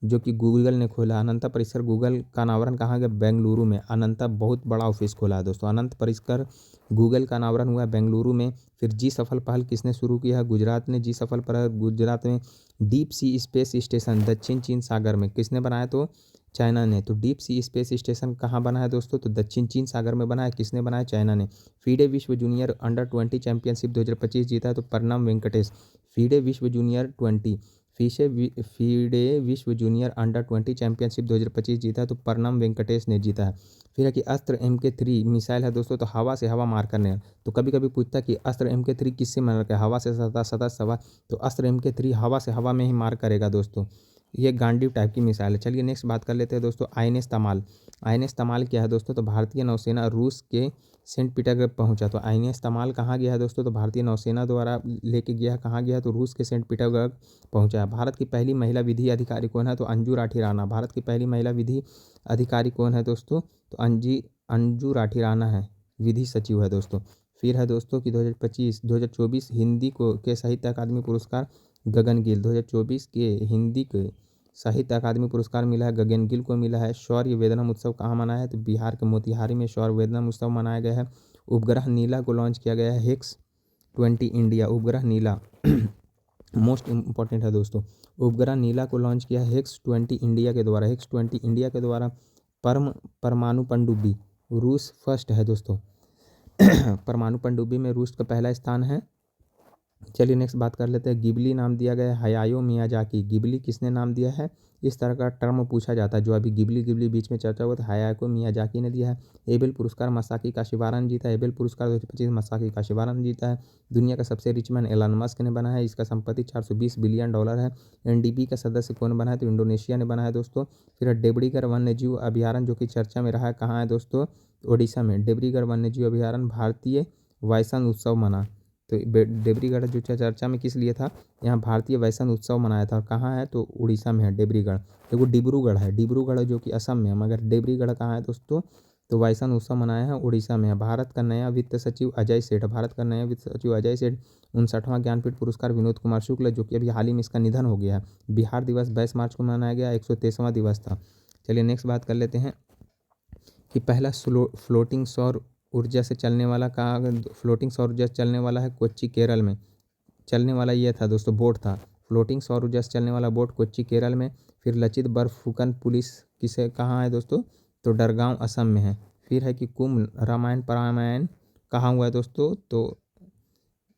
जो कि गूगल ने खोला। अनंता परिसर गूगल का अनावरण कहाँ गया, बेंगलुरु में। अनंता बहुत बड़ा ऑफिस खोला है दोस्तों। अनंत परिसर गूगल का अनावरण हुआ है बेंगलुरु में। फिर जी सफल पहल किसने शुरू किया है, गुजरात ने। जी सफल पहल गुजरात में। डीप सी स्पेस स्टेशन दक्षिण चीन सागर में किसने बनाया, तो चाइना ने। तो डीप सी स्पेस स्टेशन कहाँ बना है दोस्तों, तो दक्षिण चीन सागर में बना है। किसने बनाया, चाइना ने। फीडे विश्व जूनियर अंडर 20 चैंपियनशिप 2025 जीता है, तो परनम वेंकटेश। फीडे विश्व जूनियर 20 फीडे विश्व जूनियर अंडर 20 चैंपियनशिप 2025 जीता है, तो परनम वेंकटेश ने जीता है। फिर है कि अस्त्र MK3 मिसाइल है दोस्तों, तो हवा से हवा मार करने। तो कभी कभी पूछता है कि अस्त्र MK3 किससे मार कर, हवा से सतह सतह सवा, तो अस्त्र MK3 हवा से हवा में ही मार करेगा दोस्तों। ये गांडीव टाइप की मिसाइल है। चलिए नेक्स्ट बात कर लेते हैं दोस्तों, INS तमाल। INS तमाल क्या है दोस्तों, तो भारतीय नौसेना रूस के सेंट पीटर्सबर्ग पहुंचा। तो INS तमाल कहाँ गया है दोस्तों, तो भारतीय नौसेना द्वारा लेके गया है। कहाँ गया है, तो रूस के सेंट पीटर्सबर्ग पहुंचा है। भारत की पहली महिला विधि अधिकारी कौन है, तो अंजू राठी राणा। भारत की पहली महिला विधि अधिकारी कौन है दोस्तों, तो अंजू राठी राणा है, विधि सचिव है दोस्तों। फिर है दोस्तों कि 2024 हिंदी को के साहित्य अकादमी पुरस्कार गगनगिल। 2024 के हिंदी के साहित्य अकादमी पुरस्कार मिला है, गगनगिल को मिला है। शौर्य वेदनम उत्सव कहाँ मनाया है, तो बिहार के मोतिहारी में शौर्य वेदनम उत्सव मनाया गया है। उपग्रह नीला को लॉन्च किया गया है, हेक्स-20 इंडिया। उपग्रह नीला मोस्ट इम्पॉर्टेंट है दोस्तों। उपग्रह नीला को लॉन्च किया है हेक्स-20 इंडिया के द्वारा। हेक्स-20 इंडिया के द्वारा परमाणु पनडुब्बी रूस फर्स्ट है दोस्तों। परमाणु पनडुब्बी में रूस का पहला स्थान है। चलिए नेक्स्ट बात कर लेते हैं, गिबली नाम दिया गया है हायायो मियाजाकी। गिबली किसने नाम दिया है, इस तरह का टर्म पूछा जाता है। जो अभी गिबली गिबली बीच में चर्चा हुआ था, हायायो मियाजाकी ने दिया है। एबेल पुरस्कार मसाकी काशिवारा ने जीता है। एबेल पुरस्कार 2025 मसाकी काशिवारा ने जीता है। दुनिया का सबसे रिच मैन एलन मस्क ने बना है, इसका संपत्ति $420 बिलियन है। NDP का सदस्य कौन बना है, तो इंडोनेशिया ने बना है दोस्तों। फिर डेब्रीगढ़ वन्य जीव अभ्यारण्य जो कि चर्चा में रहा है, कहाँ है दोस्तों, ओडिशा में। डेब्रीगढ़ वन्य जीव अभ्यारण्य भारतीय वैसन उत्सव मना। तो डेब्रीगढ़ जो चर्चा में किस लिए था, यहाँ भारतीय वैसन उत्सव मनाया था। कहाँ है, तो उड़ीसा में है डेब्रीगढ़। देखो डिब्रूगढ़ है, डिब्रूगढ़ जो कि असम में है, मगर डेब्रीगढ़ कहाँ है दोस्तों, तो वैसन उत्सव मनाया है उड़ीसा में है। भारत का नया वित्त सचिव अजय सेठ। भारत का नया वित्त सचिव अजय सेठ। 59वां ज्ञानपीठ पुरस्कार विनोद कुमार शुक्ल, जो कि अभी हाल ही में इसका निधन हो गया है। बिहार दिवस 22 मार्च को मनाया गया, 123वां दिवस था। चलिए नेक्स्ट बात कर लेते हैं कि पहला फ्लोटिंग सौर ऊर्जा से चलने वाला फ्लोटिंग सौर ऊर्जा से चलने वाला है कोच्चि केरल में चलने वाला ये था दोस्तों, बोट था। फ्लोटिंग सौर ऊर्जा से चलने वाला बोट कोच्चि केरल में। फिर लचित बर्फुकन पुलिस किसे कहाँ है दोस्तों, तो डरगांव असम में है। फिर है कि कुंभ रामायण पारायण कहाँ हुआ है दोस्तों, तो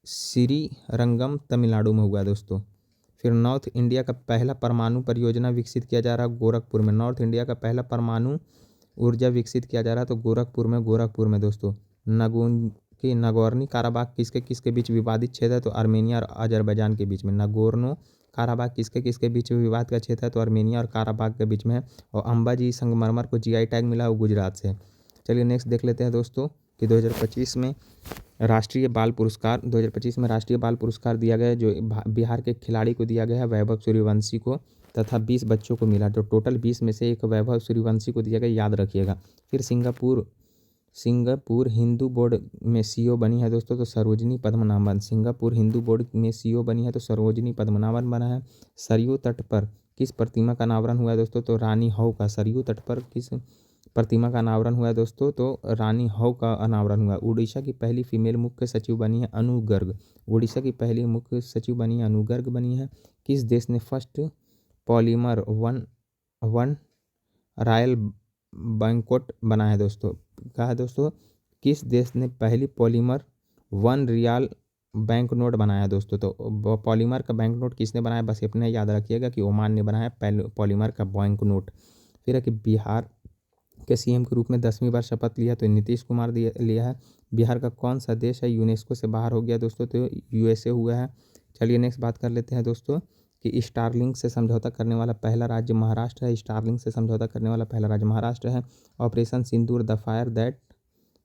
श्रीरंगम तमिलनाडु में हुआ है दोस्तों। फिर नॉर्थ इंडिया का पहला परमाणु परियोजना विकसित किया जा रहा है गोरखपुर में। नॉर्थ इंडिया का पहला परमाणु ऊर्जा विकसित किया जा रहा है, तो गोरखपुर में दोस्तों। नगोर्नो काराबाग किसके किसके बीच विवादित क्षेत्र है, तो आर्मेनिया और अजरबैजान के बीच में। नगोर्नो काराबाग किसके किसके बीच विवाद का क्षेत्र है, तो आर्मेनिया और काराबाग के बीच में है। और अंबाजी संगमरमर को GI टैग मिला, वो गुजरात से। चलिए नेक्स्ट देख लेते हैं दोस्तों कि 2025 में राष्ट्रीय बाल पुरस्कार दिया गया, जो बिहार के खिलाड़ी को दिया गया है, वैभव सूर्यवंशी को, तथा 20 बच्चों को मिला। तो टोटल 20 में से एक वैभव सूर्यवंशी को दिया गया, याद रखिएगा। फिर सिंगापुर हिंदू बोर्ड में CEO बनी है दोस्तों, तो सरोजनी पद्मनाभन। सिंगापुर हिंदू बोर्ड में CEO बनी है, तो सरोजनी पद्मनाभन बना है। सरयू तट पर किस प्रतिमा का अनावरण हुआ है दोस्तों, तो रानी हौ का। सरयू तट पर किस प्रतिमा का अनावरण हुआ है दोस्तों, तो रानी हौ का अनावरण हुआ। उड़ीसा की पहली फीमेल मुख्य सचिव बनी है अनु गर्ग। उड़ीसा की पहली मुख्य सचिव बनी है अनु गर्ग बनी है। किस देश ने first polymer one royal banknote बना है दोस्तों, कहा है दोस्तों, किस देश ने पहली पॉलीमर 1 रियाल बैंक नोट बनाया दोस्तों। तो पॉलीमर का बैंक नोट किसने बनाया, बस इतना याद रखिएगा कि ओमान ने बनाया पॉलीमर का बैंक नोट। फिर है कि बिहार के CM के रूप में 10वीं बार शपथ लिया, तो नीतीश कुमार लिया है। बिहार का कौन सा देश है यूनेस्को से बाहर हो गया दोस्तों, तो USA हुआ है। चलिए नेक्स्ट बात कर लेते हैं दोस्तों कि स्टारलिंक से समझौता करने वाला पहला राज्य महाराष्ट्र है। स्टारलिंक से समझौता करने वाला पहला राज्य महाराष्ट्र है। Operation Sindoor the fire that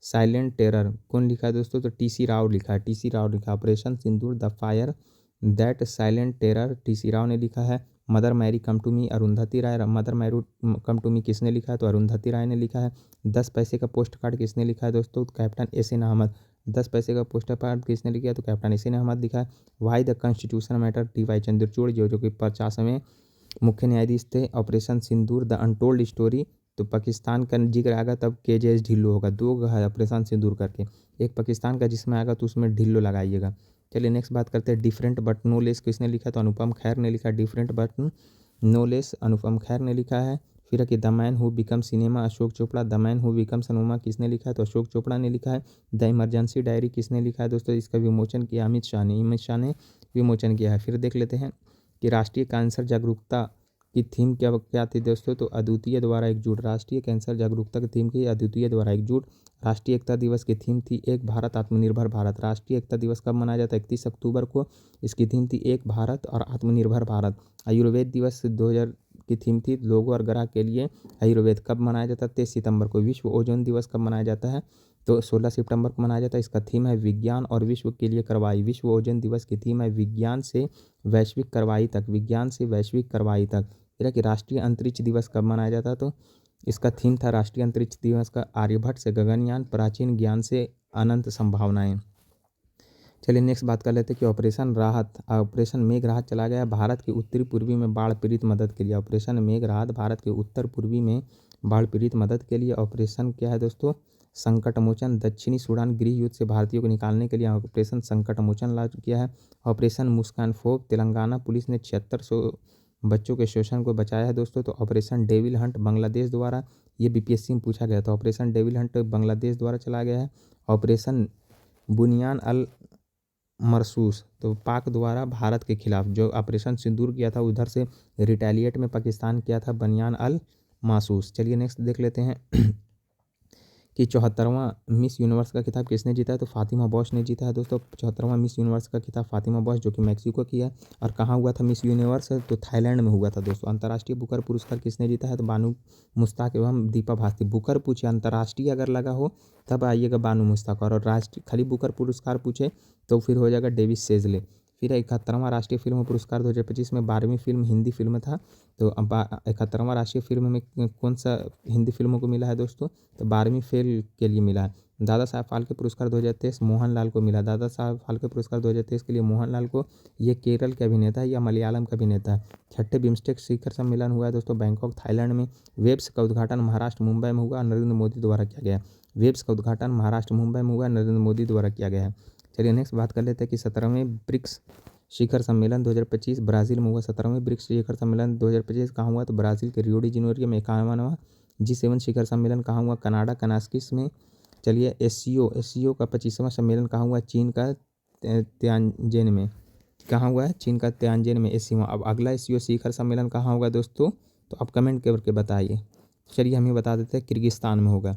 silent terror कौन लिखा है दोस्तों? तो टी सी राव लिखा है, टी सी राव लिखा है। Operation Sindoor the fire that silent terror T C Rao ने लिखा है। Mother Mary come to me Arundhati Roy, mother Mary come to me किसने लिखा है? तो अरुंधति राय ने लिखा है। 10 पैसे का पोस्ट कार्ड किसने लिखा है दोस्तों? तो कैप्टन एस एन अहमद। 10 पैसे का पोस्ट कार्ड किसने लिखा है? तो कैप्टन एस एन अहमद लिखा है। Why the constitution matter D Y Chandrachud जो कि 50वें मुख्य न्यायाधीश थे। Operation Sindoor the untold story, तो पाकिस्तान का जिक्र आएगा तब KJS ढिल्लो होगा। 2 है ऑपरेशन सिंदूर करके, एक पाकिस्तान का जिसमें आएगा तो उसमें ढिल्लो लगाइएगा। चलिए नेक्स्ट बात करते हैं। डिफरेंट बट नो लेस किसने लिखा? तो अनुपम खैर ने लिखा। डिफरेंट बट नो लेस अनुपम खैर ने लिखा है। फिर है कि the man who become cinema Ashok Chopra, the man who become cinema किसने लिखा है? तो अशोक चोपड़ा ने लिखा है। द इमरजेंसी डायरी किसने लिखा है दोस्तों? इसका विमोचन किया अमित शाह ने, अमित शाह ने विमोचन किया है। फिर देख लेते हैं कि राष्ट्रीय कैंसर जागरूकता की थीम क्या क्या थी दोस्तों? तो अद्वितीय द्वारा एकजुट। राष्ट्रीय कैंसर जागरूकता की थीम की अद्वितीय द्वारा एकजुट। राष्ट्रीय एकता दिवस की थीम थी एक भारत आत्मनिर्भर भारत। राष्ट्रीय एकता दिवस कब मनाया जाता है? 31 अक्टूबर को। इसकी थीम थी एक भारत और आत्मनिर्भर भारत। आयुर्वेद दिवस 2000 की थीम थी लोगों और ग्राहक के लिए आयुर्वेद। कब मनाया जाता है? 23 सितंबर को। विश्व ओजोन दिवस कब मनाया जाता है? तो 16 सितंबर को मनाया जाता है। इसका थीम है विज्ञान और विश्व के लिए कार्रवाई। विश्व ओजोन दिवस की थीम है विज्ञान से वैश्विक कार्रवाई तक, विज्ञान से वैश्विक कार्रवाई तक। फिर कि राष्ट्रीय अंतरिक्ष दिवस कब मनाया जाता है? तो इसका थीम था राष्ट्रीय अंतरिक्ष दिवस का आर्यभट्ट से गगनयान, प्राचीन ज्ञान से अनंत संभावनाएं। चलिए नेक्स्ट बात कर लेते हैं कि ऑपरेशन मेघ राहत चला गया भारत के उत्तरी पूर्वी में बाढ़ पीड़ित मदद के लिए। ऑपरेशन मेघ राहत भारत के उत्तर पूर्वी में बाढ़ पीड़ित मदद के लिए। ऑपरेशन क्या है दोस्तों? संकट मोचन। दक्षिणी सूडान गृह युद्ध से भारतीयों को निकालने के लिए ऑपरेशन संकट मोचन लॉन्च किया है। ऑपरेशन मुस्कान फोब तेलंगाना पुलिस ने 7600 बच्चों के शोषण को बचाया है दोस्तों। तो ऑपरेशन डेविल हंट बांग्लादेश द्वारा, ये BPSC में पूछा गया था। ऑपरेशन डेविल हंट बांग्लादेश द्वारा चला गया है। ऑपरेशन बुनियान अल मरसूस, तो पाक द्वारा भारत के खिलाफ जो ऑपरेशन सिंदूर किया था उधर से रिटेलिएट में पाकिस्तान किया था बनियान अल मासूस। चलिए नेक्स्ट देख लेते हैं कि 74वां मिस यूनिवर्स का खिताब किसने जीता है? तो फातिमा बॉश ने जीता है दोस्तों। 74वां मिस यूनिवर्स का खिताब फातिमा बॉश जो कि मैक्सिको की है। और कहाँ हुआ था मिस यूनिवर्स? तो थाईलैंड में हुआ था दोस्तों। अंतर्राष्ट्रीय बुकर पुरस्कार किसने जीता है? तो बानू मुश्ताक एवं दीपा भारती। बुकर पूछे अंतर्राष्ट्रीय अगर लगा हो तब आइएगा बानू मुश्ताक, और राष्ट्रीय खाली बुकर पुरस्कार पूछे तो फिर हो जाएगा डेविस सेजले। फिर 71वां राष्ट्रीय फिल्म पुरस्कार 2025 में 12वीं फिल्म हिंदी फिल्म था। तो 71वां राष्ट्रीय फिल्म में कौन सा हिंदी फिल्मों को मिला है दोस्तों? तो 12वीं फेल के लिए मिला है। दादा साहब फाल्के पुरस्कार 2023 मोहनलाल को मिला। दादा साहब फाल्के पुरस्कार 2023 के लिए मोहनलाल को। ये केरल के अभिनेता है या मलयालम का अभिनेता है। 6ठे बिम्स्टेक शिखर सम्मेलन हुआ है दोस्तों बैंकॉक थाईलैंड में। वेब्स का उद्घाटन महाराष्ट्र मुंबई में हुआ, नरेंद्र मोदी द्वारा किया गया। वेब्स का उद्घाटन महाराष्ट्र मुंबई में हुआ, नरेंद्र मोदी द्वारा किया गया है। चलिए नेक्स्ट बात कर लेते हैं कि 17वें ब्रिक्स शिखर सम्मेलन 2025 ब्राज़ील में हुआ। 17वें ब्रिक्स शिखर सम्मेलन 2025 कहाँ हुआ? तो ब्राज़ील के रियो डी जेनेरियो में। 51वां G7 शिखर सम्मेलन कहाँ हुआ? कनाडा कनास्किस में। चलिए एससीओ का 25वां सम्मेलन कहाँ हुआ? चीन का त्यानजेन में। कहाँ हुआ है? चीन का त्यानजेन में एससीओ। अब अगला एससीओ शिखर सम्मेलन कहाँ होगा दोस्तों? तो आप कमेंट करके बताइए। चलिए हम ये बता देते हैं किर्गिस्तान में होगा।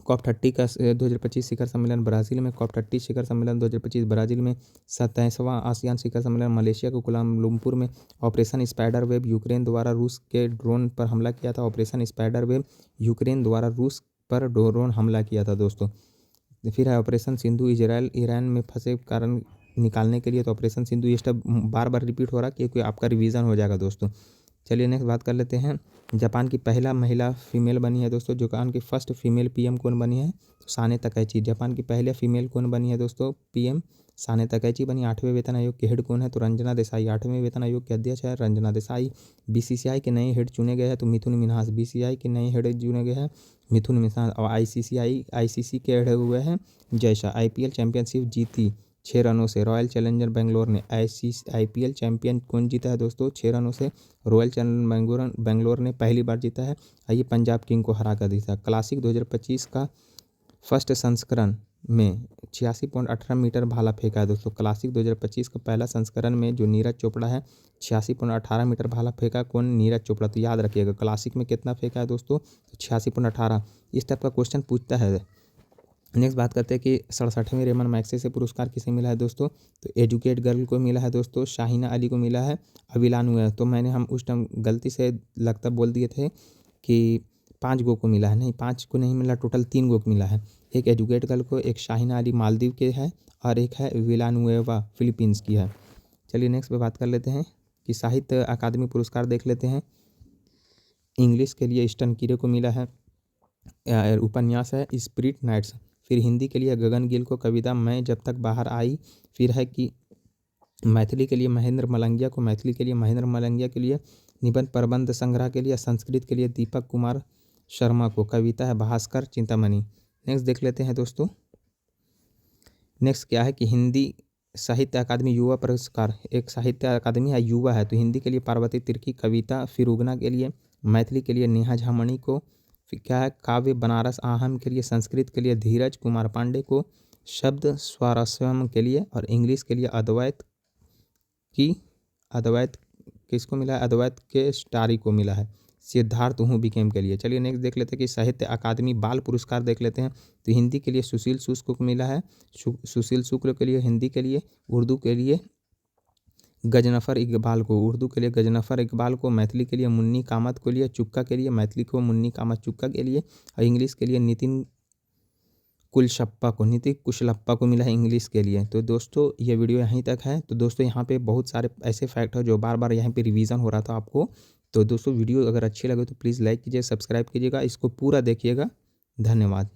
COP30 का 2025 शिखर सम्मेलन ब्राज़ील में। COP30 शिखर सम्मेलन 2025 ब्राज़ील में। 27वां आसियान शिखर सम्मेलन मलेशिया के कुलालमपुर में। ऑपरेशन स्पाइडर वेब यूक्रेन द्वारा रूस के ड्रोन पर हमला किया था। ऑपरेशन स्पाइडर वेब यूक्रेन द्वारा रूस पर ड्रोन हमला किया था दोस्तों। फिर है ऑपरेशन सिंधु इजराइल ईरान में फंसे कारण निकालने के लिए। तो ऑपरेशन सिंधु ये स्टेप बार बार रिपीट हो रहा है क्योंकि आपका रिवीजन हो जाएगा दोस्तों। चलिए नेक्स्ट बात कर लेते हैं। जापान की पहला महिला फीमेल बनी है दोस्तों। जापान की फर्स्ट फीमेल PM कौन बनी है? तो साने तकैची। जापान की पहले फीमेल कौन बनी है दोस्तों? PM साने तकैची बनी। 8वें वेतन आयोग के हेड कौन है? तो रंजना देसाई। 8वें वेतन आयोग के अध्यक्ष है रंजना देसाई। BCCI के नए हेड चुने गए हैं तो मिथुन मिन्हास। BCCI के नए हेड चुने गए हैं मिथुन मिन्हास। और ICC के हेड हुए हैं जय शाह। IPL चैंपियनशिप जीती 6 रनों से रॉयल चैलेंजर बेंगलोर ने। IPL चैंपियन कौन जीता है दोस्तों? 6 रनों से रॉयल चैलेंजर बेंगलोर ने पहली बार जीता है। आइए पंजाब किंग को हरा कर दिया। क्लासिक 2025 का फर्स्ट संस्करण में 86.18 मीटर भाला फेंका है दोस्तों। क्लासिक 2025 का पहला संस्करण में जो नीरज चोपड़ा है 86.18 मीटर भाला फेंका। कौन? नीरज चोपड़ा। तो याद रखिएगा क्लासिक में कितना फेंका है दोस्तों? तो 86.18। इस टाइप का क्वेश्चन पूछता है। नेक्स्ट बात करते हैं कि 67वें रेमन मैग्सेसे पुरस्कार किसे मिला है दोस्तों? तो एजुकेट गर्ल को मिला है दोस्तों। शाहिना अली को मिला है। अविलान हुआ है। तो हम उस टाइम गलती से लगता बोल दिए थे कि 5 गो को मिला है, नहीं 5 को नहीं मिला, टोटल 3 गो को मिला है। एक एजुकेट गर्ल को, एक शाहीन अली मालदीव के है और एक है विलानुएवा फिलीपींस की है। चलिए नेक्स्ट पे बात कर लेते हैं कि साहित्य अकादमी पुरस्कार देख लेते हैं। इंग्लिश के लिए ईस्टर्न कीरे को मिला है, उपन्यास है स्पिरिट नाइट्स। फिर हिंदी के लिए गगन गिल को कविता मैं जब तक बाहर आई। फिर है कि मैथिली के लिए महेंद्र मलंगिया को, मैथिली के लिए महेंद्र मलंगिया के लिए निबंध प्रबंध संग्रह के लिए, संस्कृत के लिए दीपक कुमार शर्मा को, कविता है भास्कर चिंतामणि। नेक्स्ट देख लेते हैं दोस्तों। नेक्स्ट क्या है कि हिंदी साहित्य अकादमी युवा पुरस्कार, एक साहित्य अकादमी है युवा है, तो हिंदी के लिए पार्वती तिर्की कविता, फिर उगना के लिए, मैथिली के लिए नेहा झामणी को, फिर क्या है काव्य बनारस आहम के लिए, संस्कृत के लिए धीरज कुमार पांडे को, शब्द स्वारस्यम के लिए, और इंग्लिश के लिए अद्वैत किसको मिला है, अद्वैत के स्टारी को मिला है, सिद्धार्थ हूँ बिकेम के लिए। चलिए नेक्स्ट देख लेते हैं कि साहित्य अकादमी बाल पुरस्कार देख लेते हैं। तो हिंदी के लिए सुशील शुक्ल को मिला है, सुशील शुक्ल के लिए हिंदी के लिए, उर्दू के लिए गजनफर इकबाल को, उर्दू के लिए गजनफर इकबाल को, मैथिली के लिए मुन्नी कामत को लिए, चुक्का के लिए मैथिली को मुन्नी कामत चुक्का के लिए, और इंग्लिश के लिए नितिन कुशलप्पा को मिला है इंग्लिश के लिए। तो दोस्तों ये वीडियो यहीं तक है। तो दोस्तों यहाँ पे बहुत सारे ऐसे फैक्ट है जो बार बार यहाँ पे रिवीजन हो रहा था आपको। तो दोस्तों वीडियो अगर अच्छी लगे तो प्लीज़ लाइक कीजिए, सब्सक्राइब कीजिएगा, इसको पूरा देखिएगा। धन्यवाद।